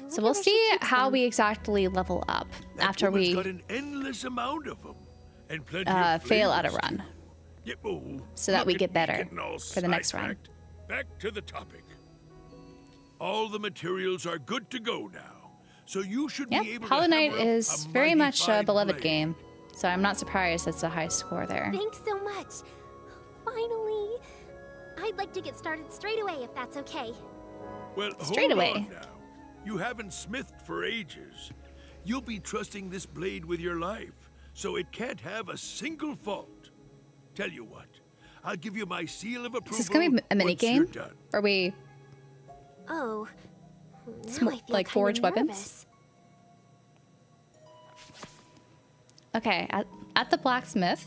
So we'll see how we exactly level up after we got an endless amount of them, and plenty of fail at a flavors, run, too. Yeah, oh, so that we look get at me better getting all for the next run. sidetracked. Back to the topic. All the materials are good to go now, so you should be able Hollow to Knight hammer up is a very much a mighty beloved blade. game, so I'm not surprised it's a high score there. Thanks so much. Finally. I'd like to get started straight away if that's okay. Well, Straight hold away. on now. You haven't smithed for ages. You'll be trusting this blade with your life, so it can't have a single fault. Tell you what, I'll give you my seal of approval. Is this gonna be a mini once you're game? done. Or we Oh. Now I feel like kinda forge weapons? nervous. Okay, at the blacksmith,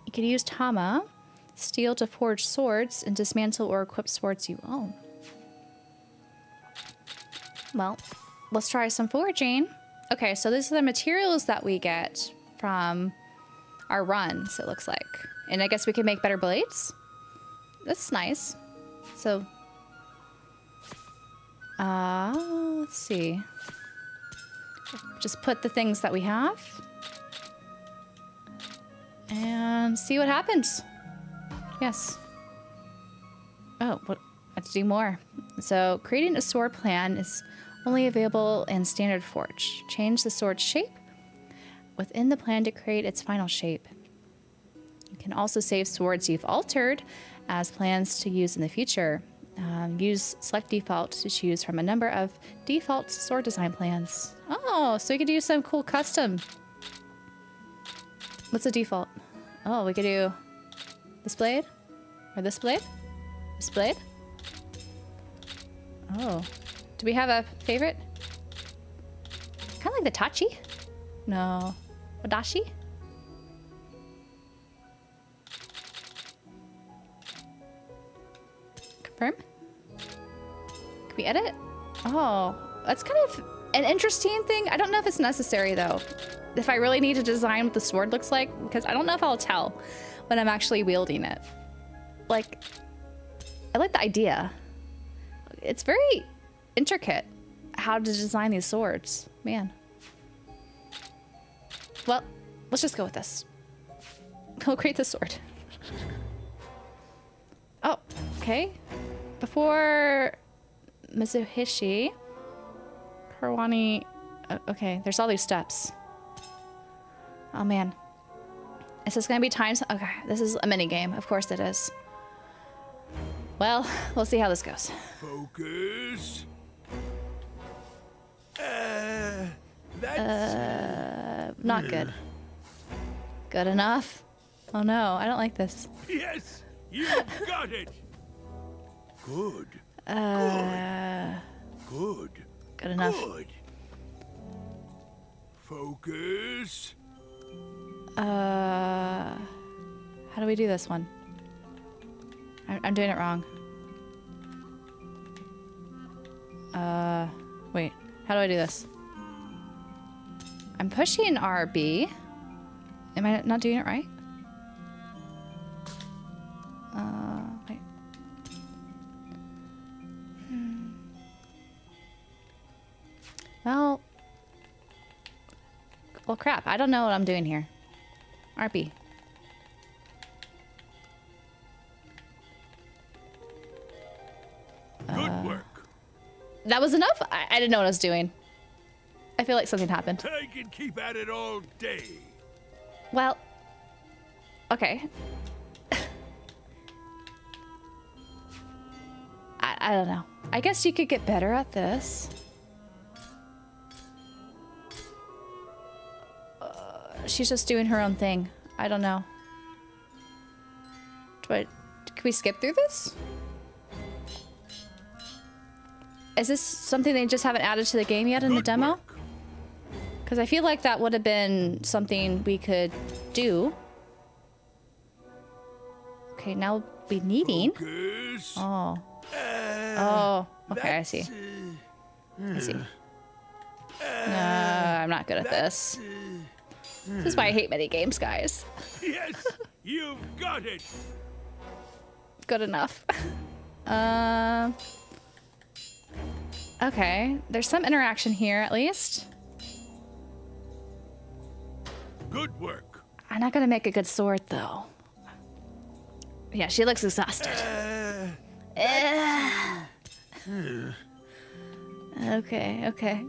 you can use Tama, steel to forge swords, and dismantle or equip swords you own. Well, let's try some forging. Okay, so these are the materials that we get from our runs, it looks like. And I guess we can make better blades? That's nice. So, let's see. Just put the things that we have. And see what happens. Yes. Oh, what? I have to do more. So, creating a sword plan is only available in standard forge. Change the sword's shape within the plan to create its final shape. You can also save swords you've altered as plans to use in the future. Use select default to choose from a number of default sword design plans. Oh, so we could do some cool custom. What's the default? Oh, we could do this blade? Or this blade? This blade? Oh. Do we have a favorite? Kind of like the Tachi? No. Wadashi? Confirm? Can we edit? Oh, that's kind of an interesting thing. I don't know if it's necessary though. If I really need to design what the sword looks like, because I don't know if I'll tell when I'm actually wielding it. Like, I like the idea. It's very intricate how to design these swords. Man. Well, let's just go with this. We'll create the sword. Oh, okay. Before Mizuhishi, Karwani. Okay, there's all these steps. Oh man. Is this gonna be timed? Okay, this is a mini game. Of course it is. Well, we'll see how this goes. Focus. That's Not good. Good enough? Oh no, I don't like this. Yes, you got it. Good. Good. Good enough. Good. Focus. How do we do this one? I'm doing it wrong. Wait. How do I do this? I'm pushing RB. Am I not doing it right? Wait. Well, crap. I don't know what I'm doing here. RB. Good work. That was enough? I didn't know what I was doing. I feel like something happened. I can keep at it all day. Well, okay. I don't know. I guess you could get better at this. She's just doing her own thing. I don't know. Can we skip through this? Is this something they just haven't added to the game yet in the demo? Because I feel like that would have been something we could do. Okay, now we'll be needing. Oh. Oh, okay, I see. I see. No, I'm not good at this. This is why I hate mini games, guys. Yes, you've got it. Good enough. Okay, there's some interaction here at least. Good work. I'm not gonna make a good sword though. Yeah, she looks exhausted. Okay.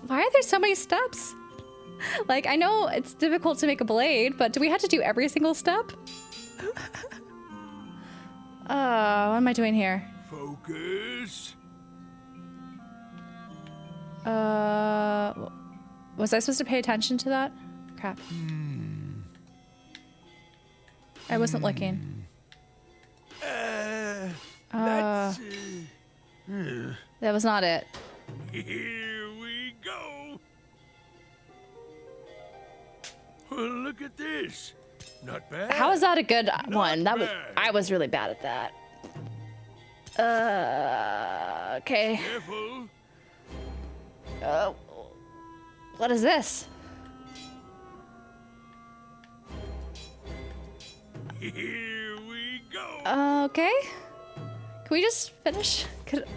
Why are there so many steps? Like, I know it's difficult to make a blade, but do we have to do every single step? What am I doing here? Focus. Was I supposed to pay attention to that? Crap. I wasn't looking. That was not it. Here we go. Well, look at this. Not bad. How is that a good one? I was really bad at that. Okay. Careful. What is this? Here we go. Okay. Can we just finish?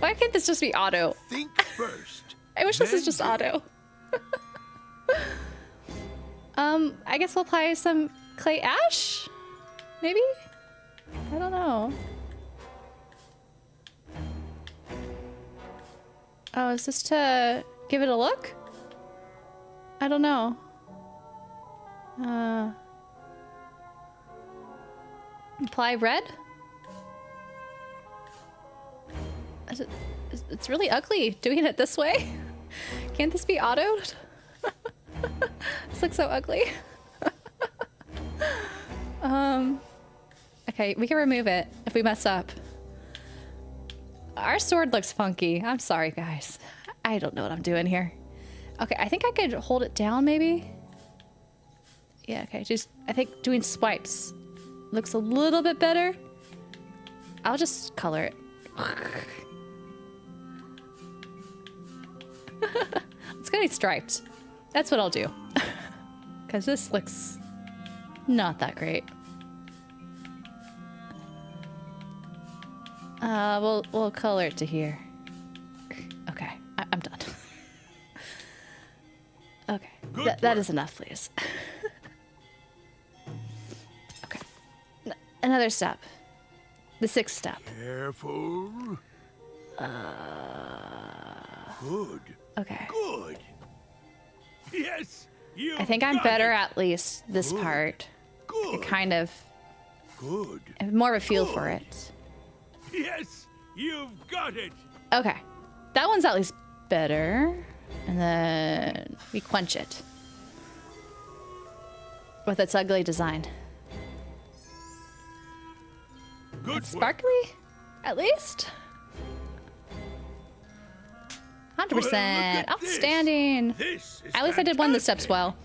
Why can't this just be auto? Think first. I wish this was just auto. I guess we'll apply some clay ash? Maybe? I don't know. Oh, is this to give it a look? I don't know. Apply red? It's really ugly doing it this way. Can't this be autoed? This looks so ugly. Okay, we can remove it if we mess up. Our sword looks funky. I'm sorry, guys. I don't know what I'm doing here. Okay, I think I could hold it down, maybe. Yeah, okay. I think doing swipes looks a little bit better. I'll just color it. It's gonna be striped. That's what I'll do. Because this looks not that great. We'll color it to here. Okay, I'm done. Okay, that is enough, please. Okay, another step. The 6th step. Careful. Good. Okay. Good. Yes. I think I'm better at least this part. Good. It kind of. Good. I have more of a feel for it. Yes, you've got it. Okay, that one's at least better. And then we quench it with its ugly design. Good. Sparkly, at least. 100%. Outstanding. At least I did one of the steps well.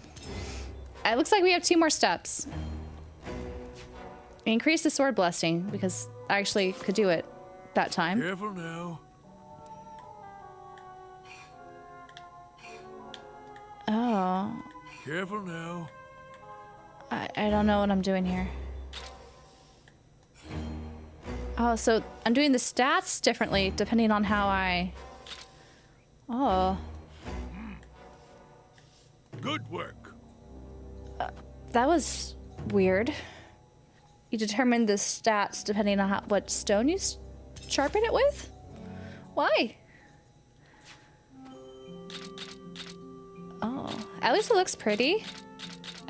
It looks like we have 2 more steps. Increase the sword blessing because I actually could do it that time. Careful now. Oh. Careful now. I don't know what I'm doing here. Oh, so I'm doing the stats differently depending on how I... Oh. Good work. That was weird. You determine the stats depending on what stone you sharpen it with? Why? Oh, at least it looks pretty.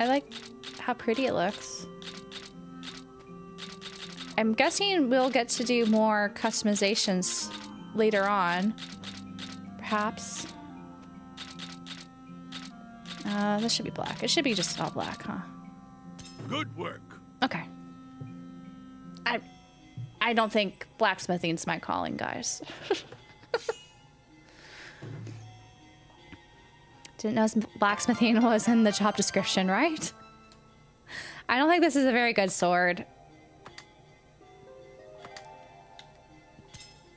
I like how pretty it looks. I'm guessing we'll get to do more customizations later on. Perhaps. This should be black. It should be just all black, huh? Good work. Okay. I don't think blacksmithing's my calling, guys. Didn't know blacksmithing was in the job description, right? I don't think this is a very good sword.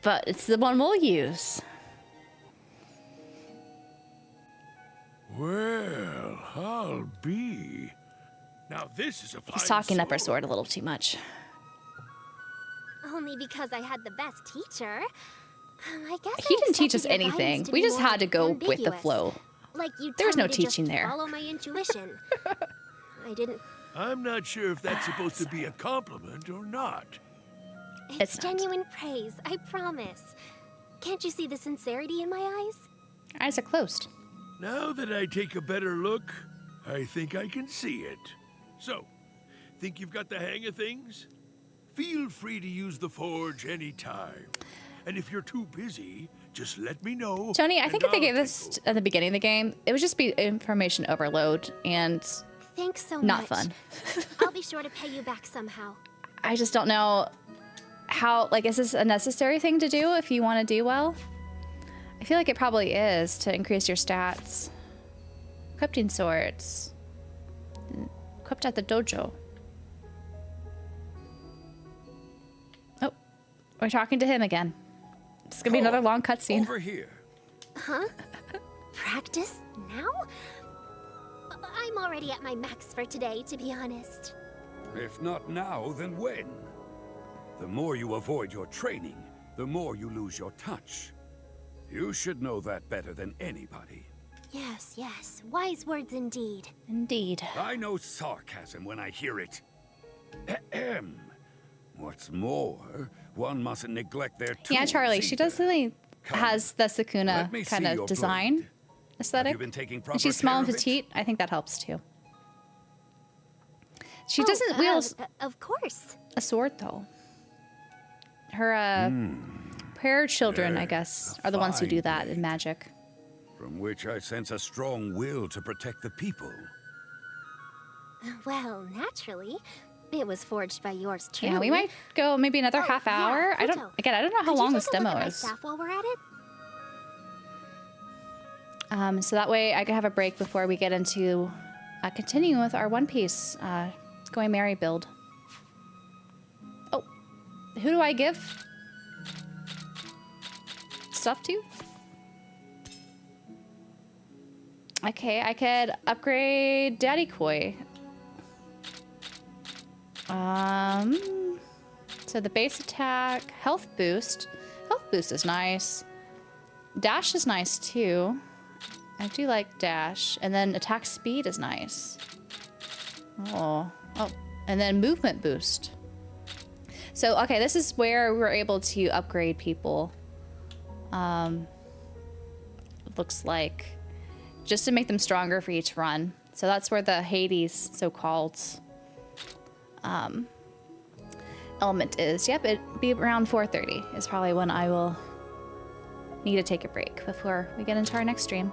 But it's the one we'll use. Well, I'll be. Now this is a fine He's talking up our sword. sword a little too much. only because I had the best teacher. I guess He I didn't teach us expected your guidance anything. to We be just more had to go with the ambiguous. flow. Like you There was tell no me to just teaching there. Follow my intuition. I didn't. I'm not sure if that's supposed to be a compliment or not. It's genuine praise, I promise. Can't you see the sincerity in my eyes? Eyes are closed. Now that I take a better look, I think I can see it. So, think you've got the hang of things? Feel free to use the forge anytime. And if you're too busy, just let me know. Tony, I think if they gave this at the beginning of the game, it would just be information overload and Thanks so not much. fun. I'll be sure to pay you back somehow. I just don't know how, like, is this a necessary thing to do if you want to do well? I feel like it probably is to increase your stats. Equipping swords. Equipped at the dojo. Oh, we're talking to him again. It's gonna be another long cutscene. Over here. Huh? Practice now? I'm already at my max for today, to be honest. If not now, then when? The more you avoid your training, the more you lose your touch. You should know that better than anybody. Yes, yes. Wise words indeed. Indeed. I know sarcasm when I hear it. Ahem. What's more, one mustn't neglect their tools. Yeah, Charlie, she definitely has the Sukuna Let me kind see of your design blade. aesthetic. Have you been taking And proper she's small and care of it? petite. I think that helps too. She Oh, doesn't wield Of course. a sword though. Her prayer children, I guess, are the ones who do that in magic. From which I sense a strong will to protect the people. Well, naturally. It was forged by yours truly. Yeah, we might go maybe another half hour. I don't know how Could long you this take a look demo at my is. staff while we're at it? So that way I could have a break before we get into continuing with our One Piece Going Merry build. Oh, who do I give stuff to? Okay, I could upgrade Daddy Koi. So the base attack, health boost. Health boost is nice. Dash is nice too. I do like dash. And then attack speed is nice. Oh. And then movement boost. So, okay, this is where we're able to upgrade people. Looks like. Just to make them stronger for each run. So that's where the Hades so-called element is. Yep, it'd be around 4:30 is probably when I will need to take a break before we get into our next stream.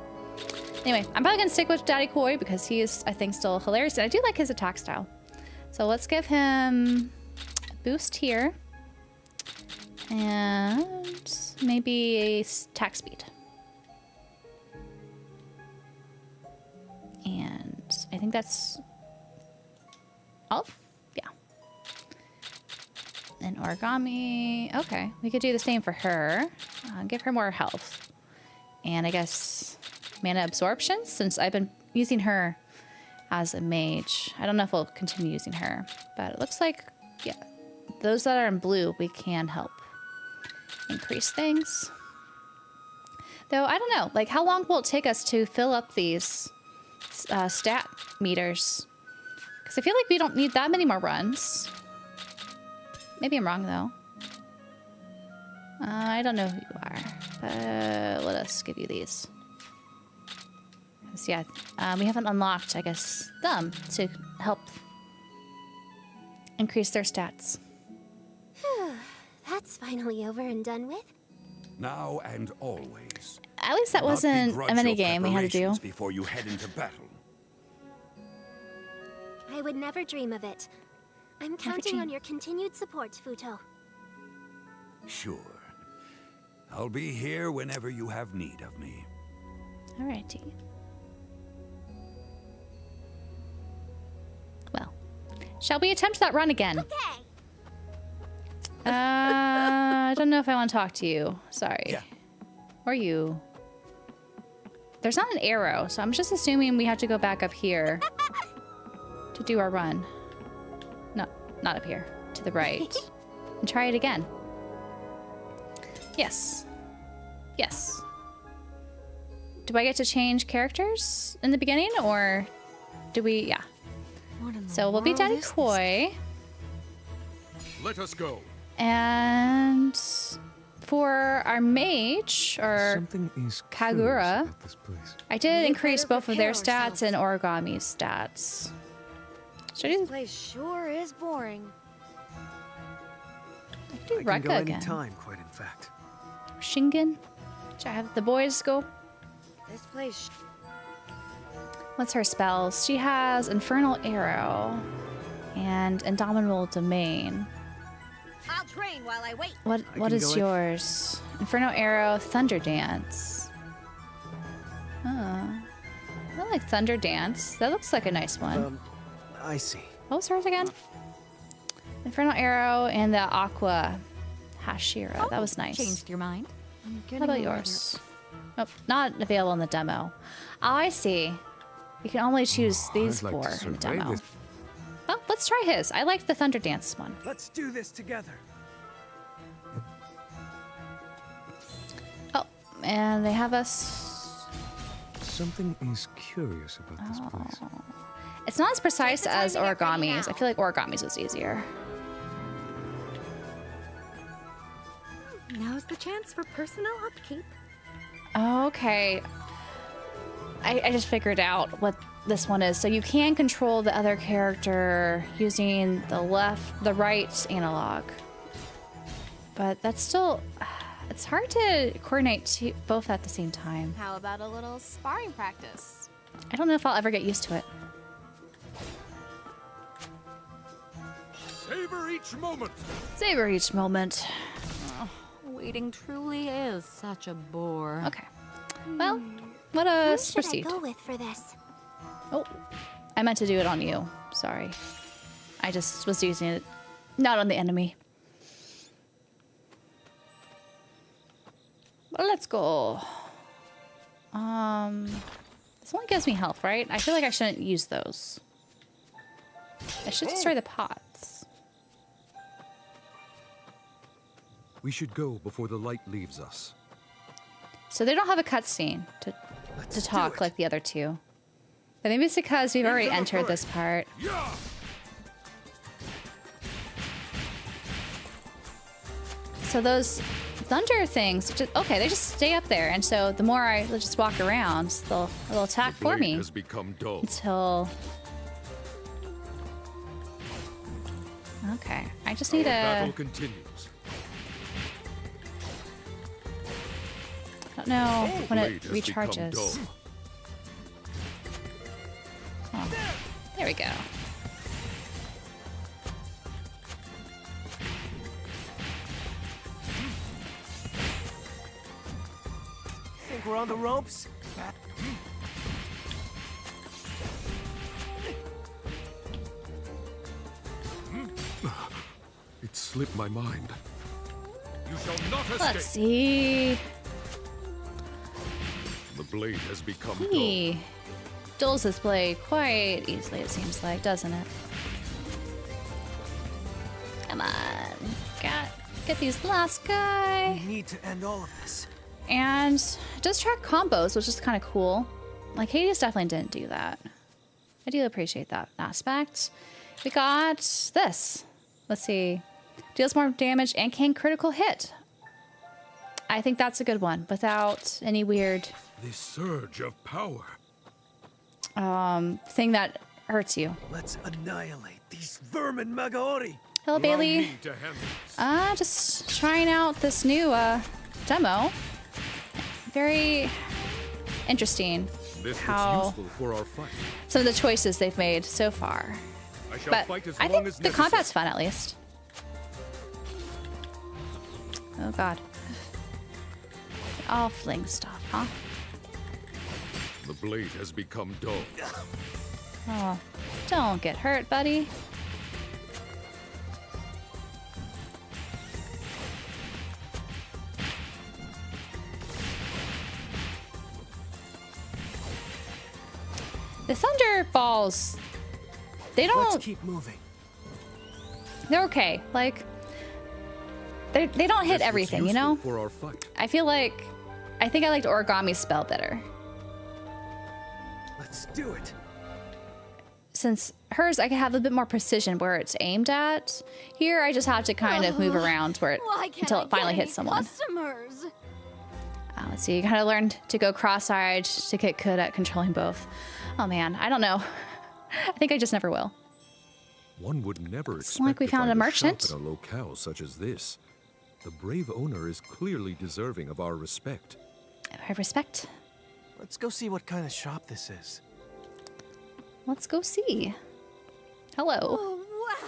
Anyway, I'm probably gonna stick with Daddy Koi because he is, I think, still hilarious, and I do like his attack style. So let's give him a boost here, and maybe a attack speed. And I think that's all. Yeah. And origami. Okay, we could do the same for her. Give her more health. And I guess mana absorption, since I've been using her as a mage. I don't know if we'll continue using her, but it looks like, yeah, those that are in blue, we can help increase things. Though, I don't know, like, how long will it take us to fill up these stat meters? Because I feel like we don't need that many more runs. Maybe I'm wrong, though. I don't know who you are, but let us give you these. So yeah, we haven't unlocked, I guess, them to help increase their stats. That's finally over and done with. Now and always. At least that Do not wasn't begrudge a mini your game we had to do. preparations before you head into battle. I would never dream of it. I'm counting on your continued support, Futo. Sure. I'll be here whenever you have need of me. Alrighty. Well, shall we attempt that run again? Okay. I don't know if I want to talk to you. Sorry. Yeah. Or you. There's not an arrow, so I'm just assuming we have to go back up here to do our run. No, not up here. To the right. And try it again. Yes. Yes. Do I get to change characters in the beginning, or do we? Yeah. So we'll be Daddy Koi. Let us go. And for our mage, or Something is Kagura, about this place. I did increase better both of their prepare stats and Origami's stats. Should I do, This place sure is boring. I do I can go Rekka any again? time, quite in fact. Shingen? Should I have the boys go? This place. What's her spells? She has Infernal Arrow and Indomitable Domain. I'll train while I wait. What can is go in. yours? Inferno Arrow, Thunder Dance. Oh. I like Thunder Dance. That looks like a nice one. I see. What was hers again? Infernal Arrow and the Aqua Hashira. That was nice. Changed your mind? How about yours? Oh, not available in the demo. Oh, I see. You can only choose these I'd like to four in the survey demo. this. Oh, let's try his. I like the Thunder Dance one. Let's do this together. Oh, and they have us. Something is curious about this place. It's not as precise Take the time as to get ready Origami's. I now. feel like Origami's was easier. Now's the chance for personal upkeep. Okay. I just figured out what this one is. So you can control the other character using the right analog. But that's still, it's hard to coordinate both at the same time. How about a little sparring practice? I don't know if I'll ever get used to it. Savor each moment. Savor each moment. Waiting truly is such a bore. Okay. Well, let Who us should proceed. I go with for this? Oh, I meant to do it on you. Sorry. I just was using it, not on the enemy. Well, let's go. This only gives me health, right? I feel like I shouldn't use those. I should destroy the pots. We should go before the light leaves us. So they don't have a cutscene to talk like the other two. But maybe it's because we've already entered this part. Yeah. So those thunder things, okay, they just stay up there, and so the more I just walk around, they'll attack The for blade me has become dull. until. Okay, I just need Our a. battle continues. I don't know when it Blade has become recharges. dull. Oh, there we go. Think we're on the ropes? It slipped my mind. You shall not escape. Let's see. The blade has become He dulls his blade quite easily, it seems like, doesn't it? Come on. Get these last guy. We need to end all of this. And it does track combos, which is kind of cool. Like, Hades definitely didn't do that. I do appreciate that aspect. We got this. Let's see. Deals more damage and can critical hit. I think that's a good one, without any weird This surge of power. thing that hurts you. Let's annihilate these vermin Magaori. Hello, Allow Bailey. me to handle this. Just trying out this new demo. Very interesting. This How looks useful for our fight. some of the choices they've made so far. I shall But fight as I long think as the necessary. combat's fun, at least. Oh god. All fling stuff, huh? The blade has become dull. Oh, don't get hurt, buddy. The thunder balls, they Let's don't. keep moving. They're okay. Like, They don't hit everything, you know? For our fight. I think I liked Origami's spell better. Let's do it. Since hers, I can have a bit more precision where it's aimed at. Here, I just have to kind of move around where it, until it finally hits someone. Let's see, you gotta learn to go cross-eyed to get good at controlling both. Oh man, I don't know. I think I just never will. One would never It's expect like we to found find a merchant. shop in a locale such as this. The brave owner is clearly deserving of our respect. I respect. Let's go see what kind of shop this is. Let's go see. Hello. Oh,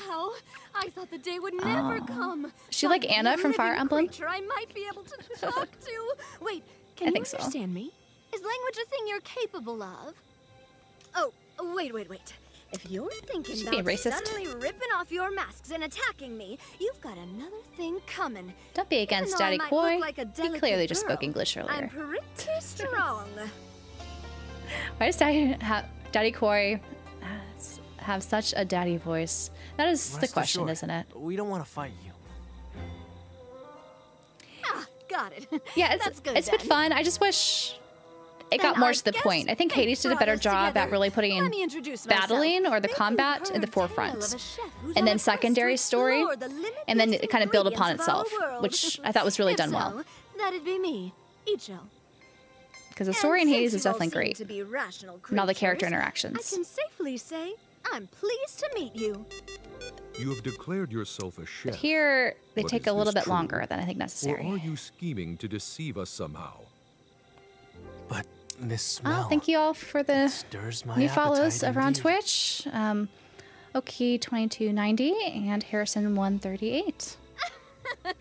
wow. I thought the day would never come. Is she like Anna from Fire Emblem? I might be able to talk to. Wait, can I you think so. understand me? Is language a thing you're capable of? Oh, wait. If you're thinking Should be about racist. suddenly ripping off your masks and attacking me, you've got another thing coming. Don't be against Even though I Daddy might Koi. look like a He delicate clearly just girl, spoke English I'm earlier. pretty strong. Why does Daddy Koi have such a daddy voice? That is the Rest question, assured, isn't it? We don't want to fight you. Ah, got it. Yeah, That's good it's been then. fun. I just wish it Then got more I to the guess point. I think fate Hades did a brought better us job together. at really putting Let me introduce battling myself. or the Maybe combat you've in the heard tale forefront. of a chef who's And on then a quest secondary to story, explore the and then limitless it kind of build upon ingredients of our itself, world. which I thought was really If done so, well. That'd be me, Icho. Because the story in And Hades since is you all definitely seem great. to be rational And all the character creatures, interactions. I can safely say I'm pleased to meet you. You have declared yourself a chef. But here, they But take is a little this bit true? longer than I think Or necessary. are you scheming to deceive us somehow? But this smell. Oh, thank you all for the stirs my new follows appetite over on indeed. Twitch. Oki2290 and Harrison138.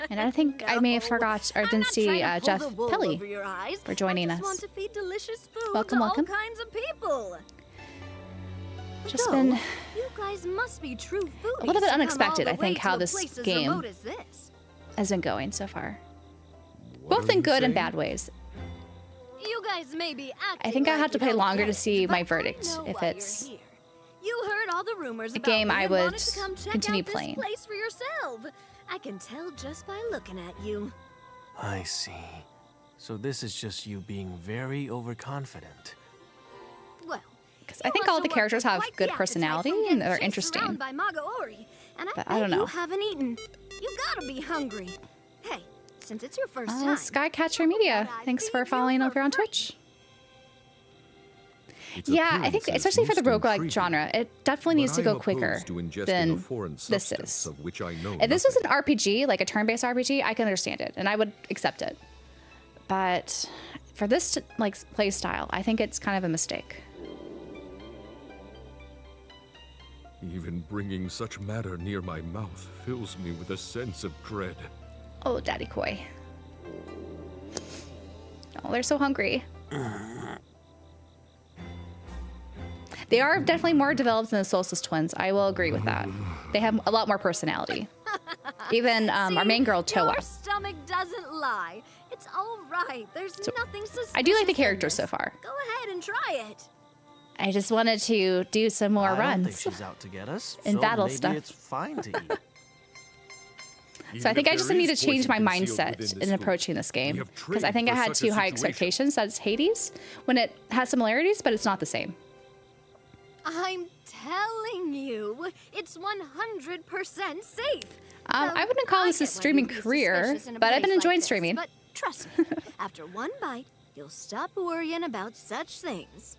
And I think I may have forgot or didn't see Jeff Pelly for joining I us. just want to feed delicious food Welcome, to welcome. all kinds of people. Just Though, been you guys must be true foodies a little bit to come all unexpected, the I think, way how to a this place as game remote as this. has been going so far. What Both are in you good and saying? bad ways. You guys may be acting I think I like have to you play don't longer get to it, see but my I verdict know if why you're it's here. You heard all the rumors a about game me I and would wanted to come check continue out this playing. place for yourself. I can tell just by looking at you. I see. So this is just you being very overconfident. Well, because I think all the characters have good personality and they're chased interesting. around by Magaori, and But I I don't bet know. you haven't eaten. You gotta be hungry. Hey, since it's your first time, Skycatcher Media, thanks for following over on Twitch. Its Yeah, I think appearance is especially for the most roguelike intriguing, genre, it definitely needs but to I go am quicker opposed to ingesting a than foreign this substance is. of which I know If this was nothing. an RPG, like a turn-based RPG, I can understand it and I would accept it. But for this like play style, I think it's kind of a mistake. Even bringing such matter near my mouth fills me with a sense of dread. Oh, Daddy Koi. Oh, they're so hungry. They are definitely more developed than the Solstice twins. I will agree with that. They have a lot more personality. Even our main girl, Towa. Your stomach doesn't lie. It's all right. There's nothing suspicious. I do like the in characters this. so far. Go ahead and try it. I just wanted to do some more I don't think runs she's out to get us. in so battle maybe stuff. it's fine to eat. So I think I just need to change my concealed mindset within in this food. approaching this game. We have Because I trained think I for had such a too high situation. expectations. That's Hades, when it has similarities, but it's not the same. I'm telling you, it's 100% safe. I wouldn't call this a streaming career, but I've been enjoying streaming. But trust me, after one bite, you'll stop worrying about such things.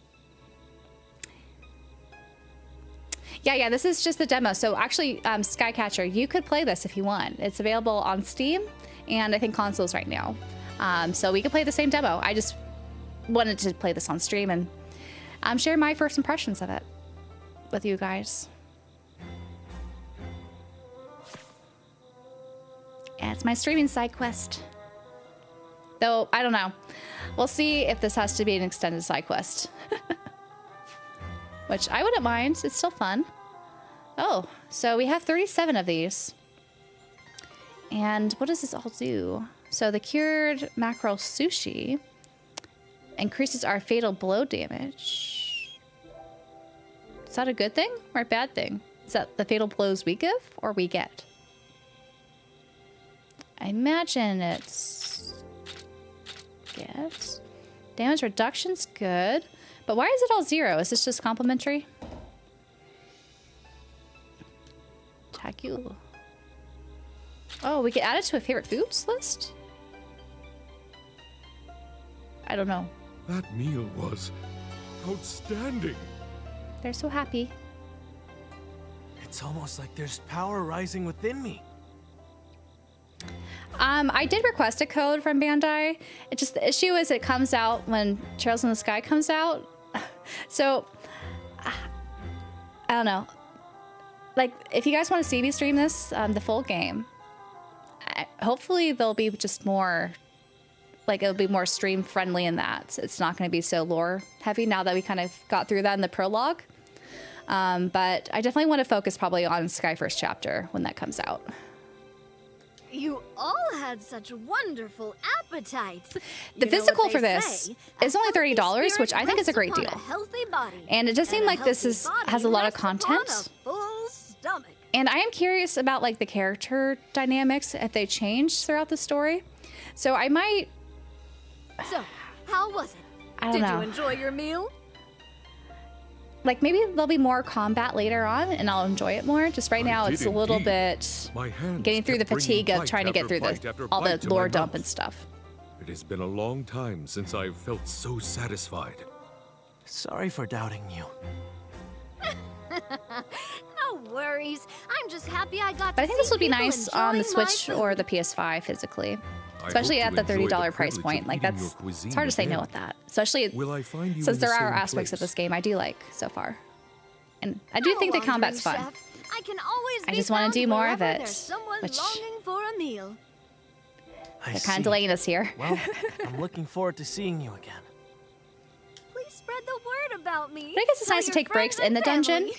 Yeah, this is just the demo. So actually, Skycatcher, you could play this if you want. It's available on Steam and I think consoles right now. So we could play the same demo. I just wanted to play this on stream and share my first impressions of it with you guys. Yeah, it's my streaming side quest. Though, I don't know. We'll see if this has to be an extended side quest. Which I wouldn't mind. It's still fun. Oh, so we have 37 of these. And what does this all do? So the cured mackerel sushi increases our fatal blow damage. Is that a good thing or a bad thing? Is that the fatal blows we give or we get? I imagine it's get damage reduction's good, but why is it all 0? Is this just complimentary? Attack you. Oh, we can add it to a favorite foods list? I don't know. That meal was outstanding. They're so happy. It's almost like there's power rising within me. I did request a code from Bandai. It just, the issue is it comes out when Trails in the Sky comes out. So, I don't know. Like, if you guys want to see me stream this, the full game, hopefully there'll be just more, like, it'll be more stream friendly in that. It's not going to be so lore heavy now that we kind of got through that in the prologue. But I definitely want to focus probably on Sky First Chapter when that comes out. You all had such wonderful appetites. The physical for this is only $30, which I think is a great deal. And it does seem like this has a lot of content. And I am curious about like the character dynamics if they change throughout the story. So I might. So, how was it? I don't know. Did you enjoy your meal? Like maybe there'll be more combat later on and I'll enjoy it more. Just right now it's a little bit getting through the fatigue of trying to get through all the lore dump and stuff. It has been a long time since I've felt so satisfied. Sorry for doubting you. No worries. I'm just happy I got But I think this would be nice on the Switch or the PS5 physically. Especially at the $30 price point. Like that's, it's hard to say no with that. Especially since there are aspects of this game I do like so far. And I do think the combat's fun. I just want to do more of it. Which for a meal. they're kind of delaying us here. Well, I'm looking forward to seeing you again. Please spread the word about me. But I guess it's nice to take breaks in the dungeon.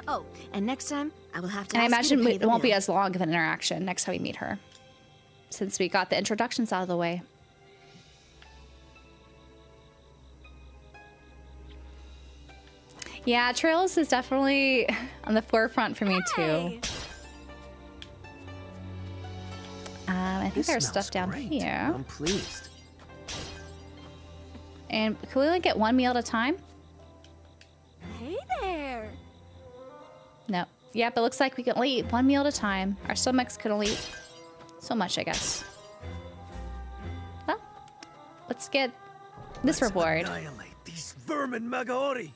Oh, and next time I will have to And I ask you to imagine pay it won't the be bill. as long of an interaction next time we meet her. Since we got the introductions out of the way. Yeah, Trails is definitely on the forefront for me too. I think there's stuff down here. I'm pleased. And can we only get one meal at a time? Hey there. No. Yep, it looks like we can only eat one meal at a time. Our stomachs can only eat so much, I guess. Well, let's get this reward. Annihilate these vermin Magaori.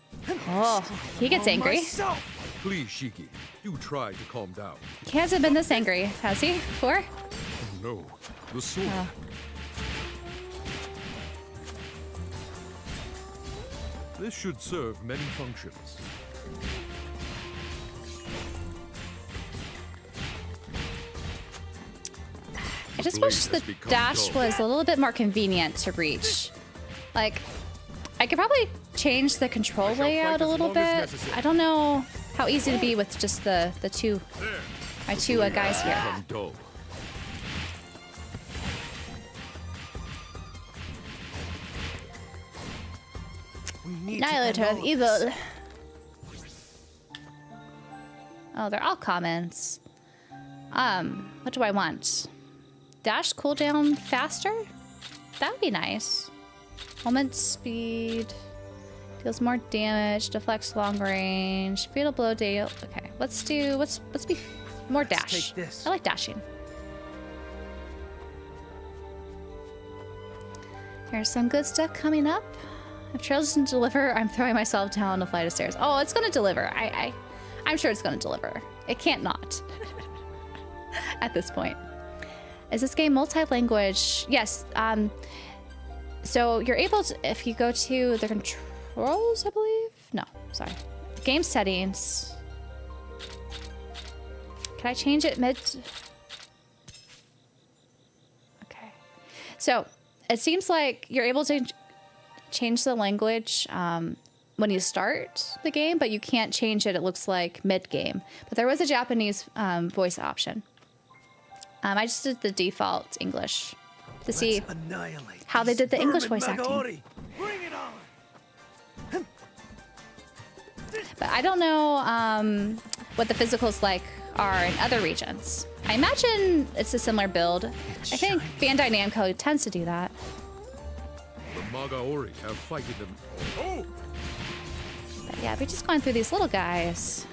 Oh, he gets angry. Please, Shiki, do try to calm down. He hasn't been this angry, has he, before? Oh no, the sword. Oh. This should serve many functions. I just wish the dash was a little bit more convenient to reach. Like, I could probably change the control layout a little bit. I don't know how easy it'd be with just my two guys here. Annihilator of evil. Oh, they're all comments. What do I want? Dash cooldown faster? That would be nice. Moment speed. Deals more damage. Deflects long range. Fatal blow deal. Okay, let's be more dash. Take this. I like dashing. There's some good stuff coming up. If Trails doesn't deliver, I'm throwing myself down a flight of stairs. Oh, it's gonna deliver. I'm sure it's gonna deliver. It can't not. At this point. Is this game multi-language? Yes. So you're able to, if you go to the controls, I believe? No, sorry. The game settings. Can I change it mid? Okay. So it seems like you're able to change the language when you start the game, but you can't change it, it looks like, mid-game. But there was a Japanese voice option. I just did the default English to see how they did the English voice acting. But I don't know what the physicals like are in other regions. I imagine it's a similar build. I think Bandai Namco tends to do that. The Magaori have fighted them. Oh! But yeah, we're just going through these little guys.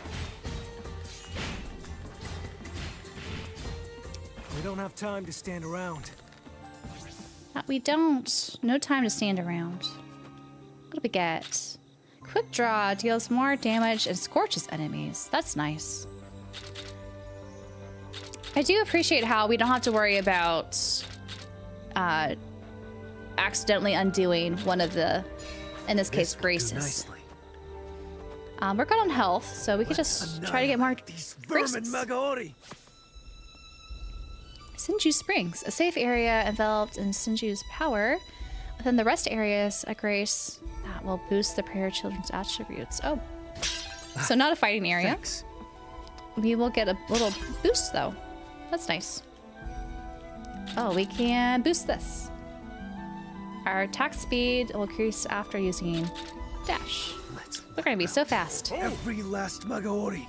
We don't have time to stand around. We don't. No time to stand around. What do we get? Quick draw deals more damage and scorches enemies. That's nice. I do appreciate how we don't have to worry about accidentally undoing one of the, in this case, braces. We're good on health, so we could just try to get more braces. Sinju Springs, a safe area enveloped in Sinju's power. Within the rest areas, a grace that will boost the prayer children's attributes. Oh, so not a fighting area. Thanks. We will get a little boost though. That's nice. Oh, we can boost this. Our attack speed will increase after using dash. We're gonna be so fast. Every last Magaori.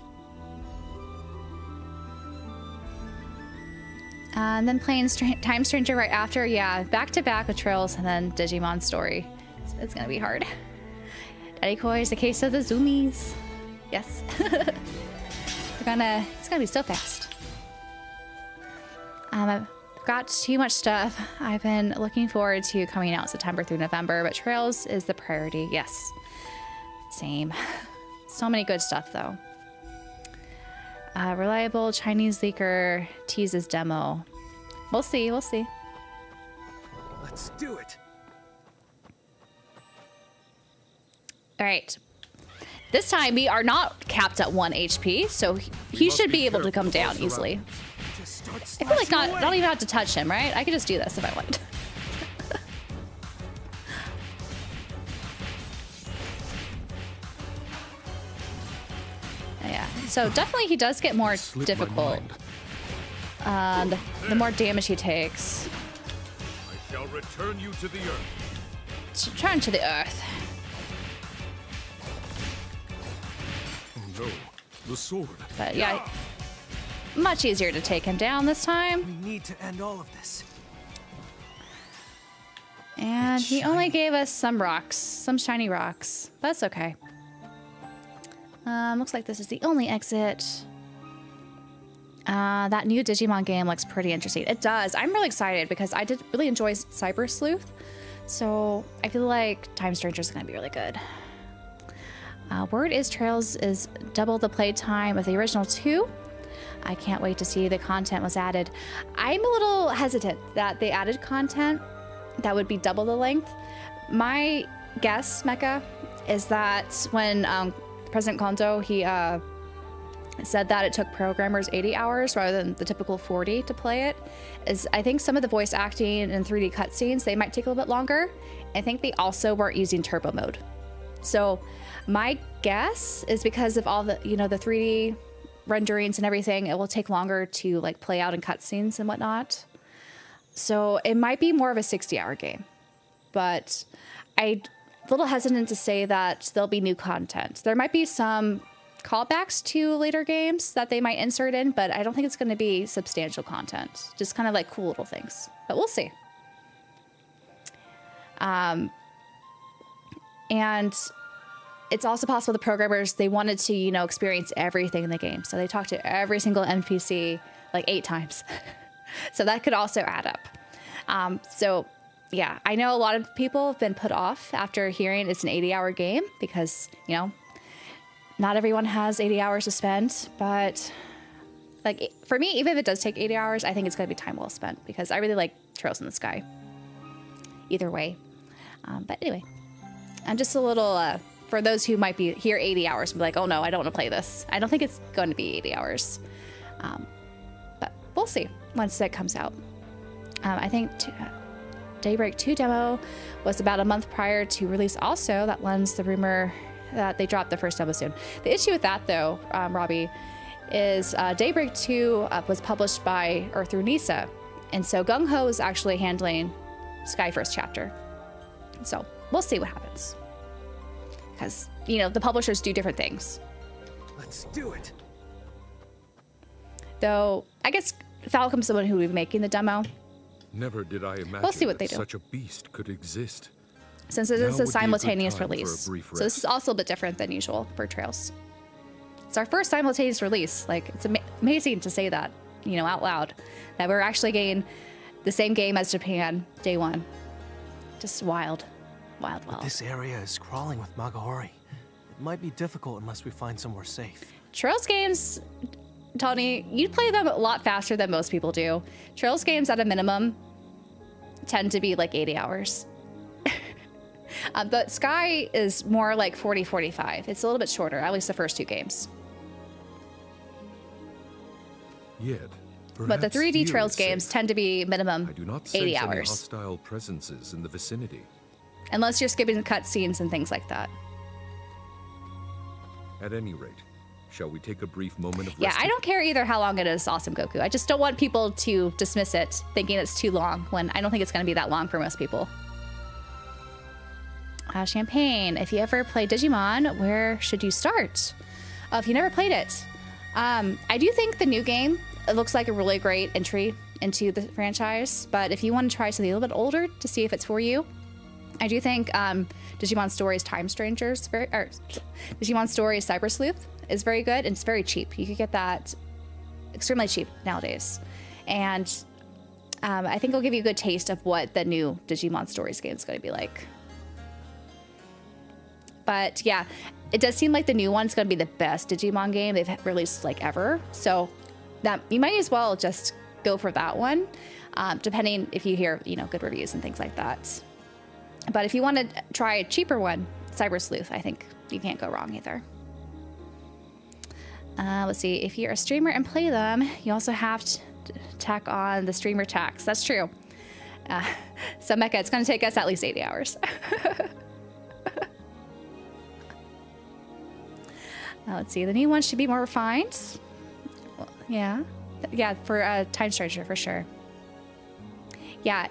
And then playing Time Stranger right after. Yeah, back to back with Trails and then Digimon Story. So it's gonna be hard. Daddy Koi is the case of the zoomies. Yes. it's gonna be so fast. I've got too much stuff. I've been looking forward to coming out September through November, but Trails is the priority. Yes. Same. So many good stuff though. Reliable Chinese leaker teases demo. We'll see, we'll see. Let's do it. All right. This time we are not capped at 1 HP, so he should be able to come down easily. I feel like I don't even have to touch him, right? I could just do this if I want. Yeah, so definitely he does get more difficult. The more damage he takes. I shall return you to the earth. Return to the earth. Oh no, the sword. But yeah, much easier to take him down this time. We need to end all of this. And he only gave us some rocks, some shiny rocks. That's okay. Looks like this is the only exit. That new Digimon game looks pretty interesting. It does. I'm really excited because I did really enjoy Cyber Sleuth. So I feel like Time Stranger is going to be really good. Word is Trails is double the playtime of the original 2. I can't wait to see the content was added. I'm a little hesitant that they added content that would be double the length. My guess, Mecha, is that when President Kanto, he said that it took programmers 80 hours rather than the typical 40 to play it. I think some of the voice acting and 3D cutscenes, they might take a little bit longer. I think they also weren't using turbo mode. So my guess is because of all the, the 3D renderings and everything, it will take longer to like play out in cutscenes and whatnot. So it might be more of a 60-hour game, but I'm a little hesitant to say that there'll be new content. There might be some callbacks to later games that they might insert in, but I don't think it's going to be substantial content. Just kind of like cool little things, but we'll see. And it's also possible the programmers, they wanted to, experience everything in the game. So they talked to every single NPC like 8 times. So that could also add up. So yeah, I know a lot of people have been put off after hearing it's an 80-hour game because, not everyone has 80 hours to spend. But like for me, even if it does take 80 hours, I think it's going to be time well spent because I really like Trails in the Sky. Either way. But anyway, I'm just a little, for those who might be here 80 hours and be like, oh no, I don't want to play this. I don't think it's going to be 80 hours. But we'll see once it comes out. I think Daybreak 2 demo was about a month prior to release also. That lends the rumor that they dropped the first demo soon. The issue with that though, Robbie, is Daybreak 2 was published by, or through NISA. And so Gung Ho is actually handling Sky First Chapter. So we'll see what happens. Because, the publishers do different things. Let's do it. Though, I guess Falcom's the one who will be making the demo. Never did I imagine We'll see what they that do. such a beast could exist. Since it Now is a would be a good simultaneous time for a release. brief So this is also a bit different than usual for Trails. It's our first simultaneous release. Like, it's amazing to say that, you know, out loud. That we're actually getting the same game as Japan, day one. Just wild. Wild, wild. This area is crawling with Magaori. It might be difficult unless we find somewhere safe. Trails games, Tony, you play them a lot faster than most people do. Trails games, at a minimum, tend to be like 80 hours. But Sky is more like 40, 45. It's a little bit shorter, at least the first 2 games. Yet, But the 3D Trails games tend to be minimum I do not 80 sense any hours. hostile presences in the vicinity. Unless you're skipping cutscenes and things like that. At any rate, shall we take a brief moment of Yeah, rest? I don't care either how long it is, Awesome Goku. I just don't want people to dismiss it thinking it's too long when I don't think it's going to be that long for most people. Champagne, if you ever play Digimon, where should you start? If you never played it, I do think the new game, it looks like a really great entry into the franchise, but if you want to try something a little bit older to see if it's for you, I do think Digimon Stories Time Strangers, Digimon Stories Cyber Sleuth is very good, and it's very cheap. You could get that extremely cheap nowadays. And I think it'll give you a good taste of what the new Digimon Stories game is going to be like. But yeah, it does seem like the new one's going to be the best Digimon game they've released like ever. So that you might as well just go for that one, depending if you hear, you know, good reviews and things like that. But if you want to try a cheaper one, Cyber Sleuth, I think you can't go wrong either. Let's see, if you're a streamer and play them, you also have to tack on the streamer tax. That's true. So Mecha, it's going to take us at least 80 hours. Let's see, the new one should be more refined. Well, yeah, for Time Stranger, for sure. Yeah,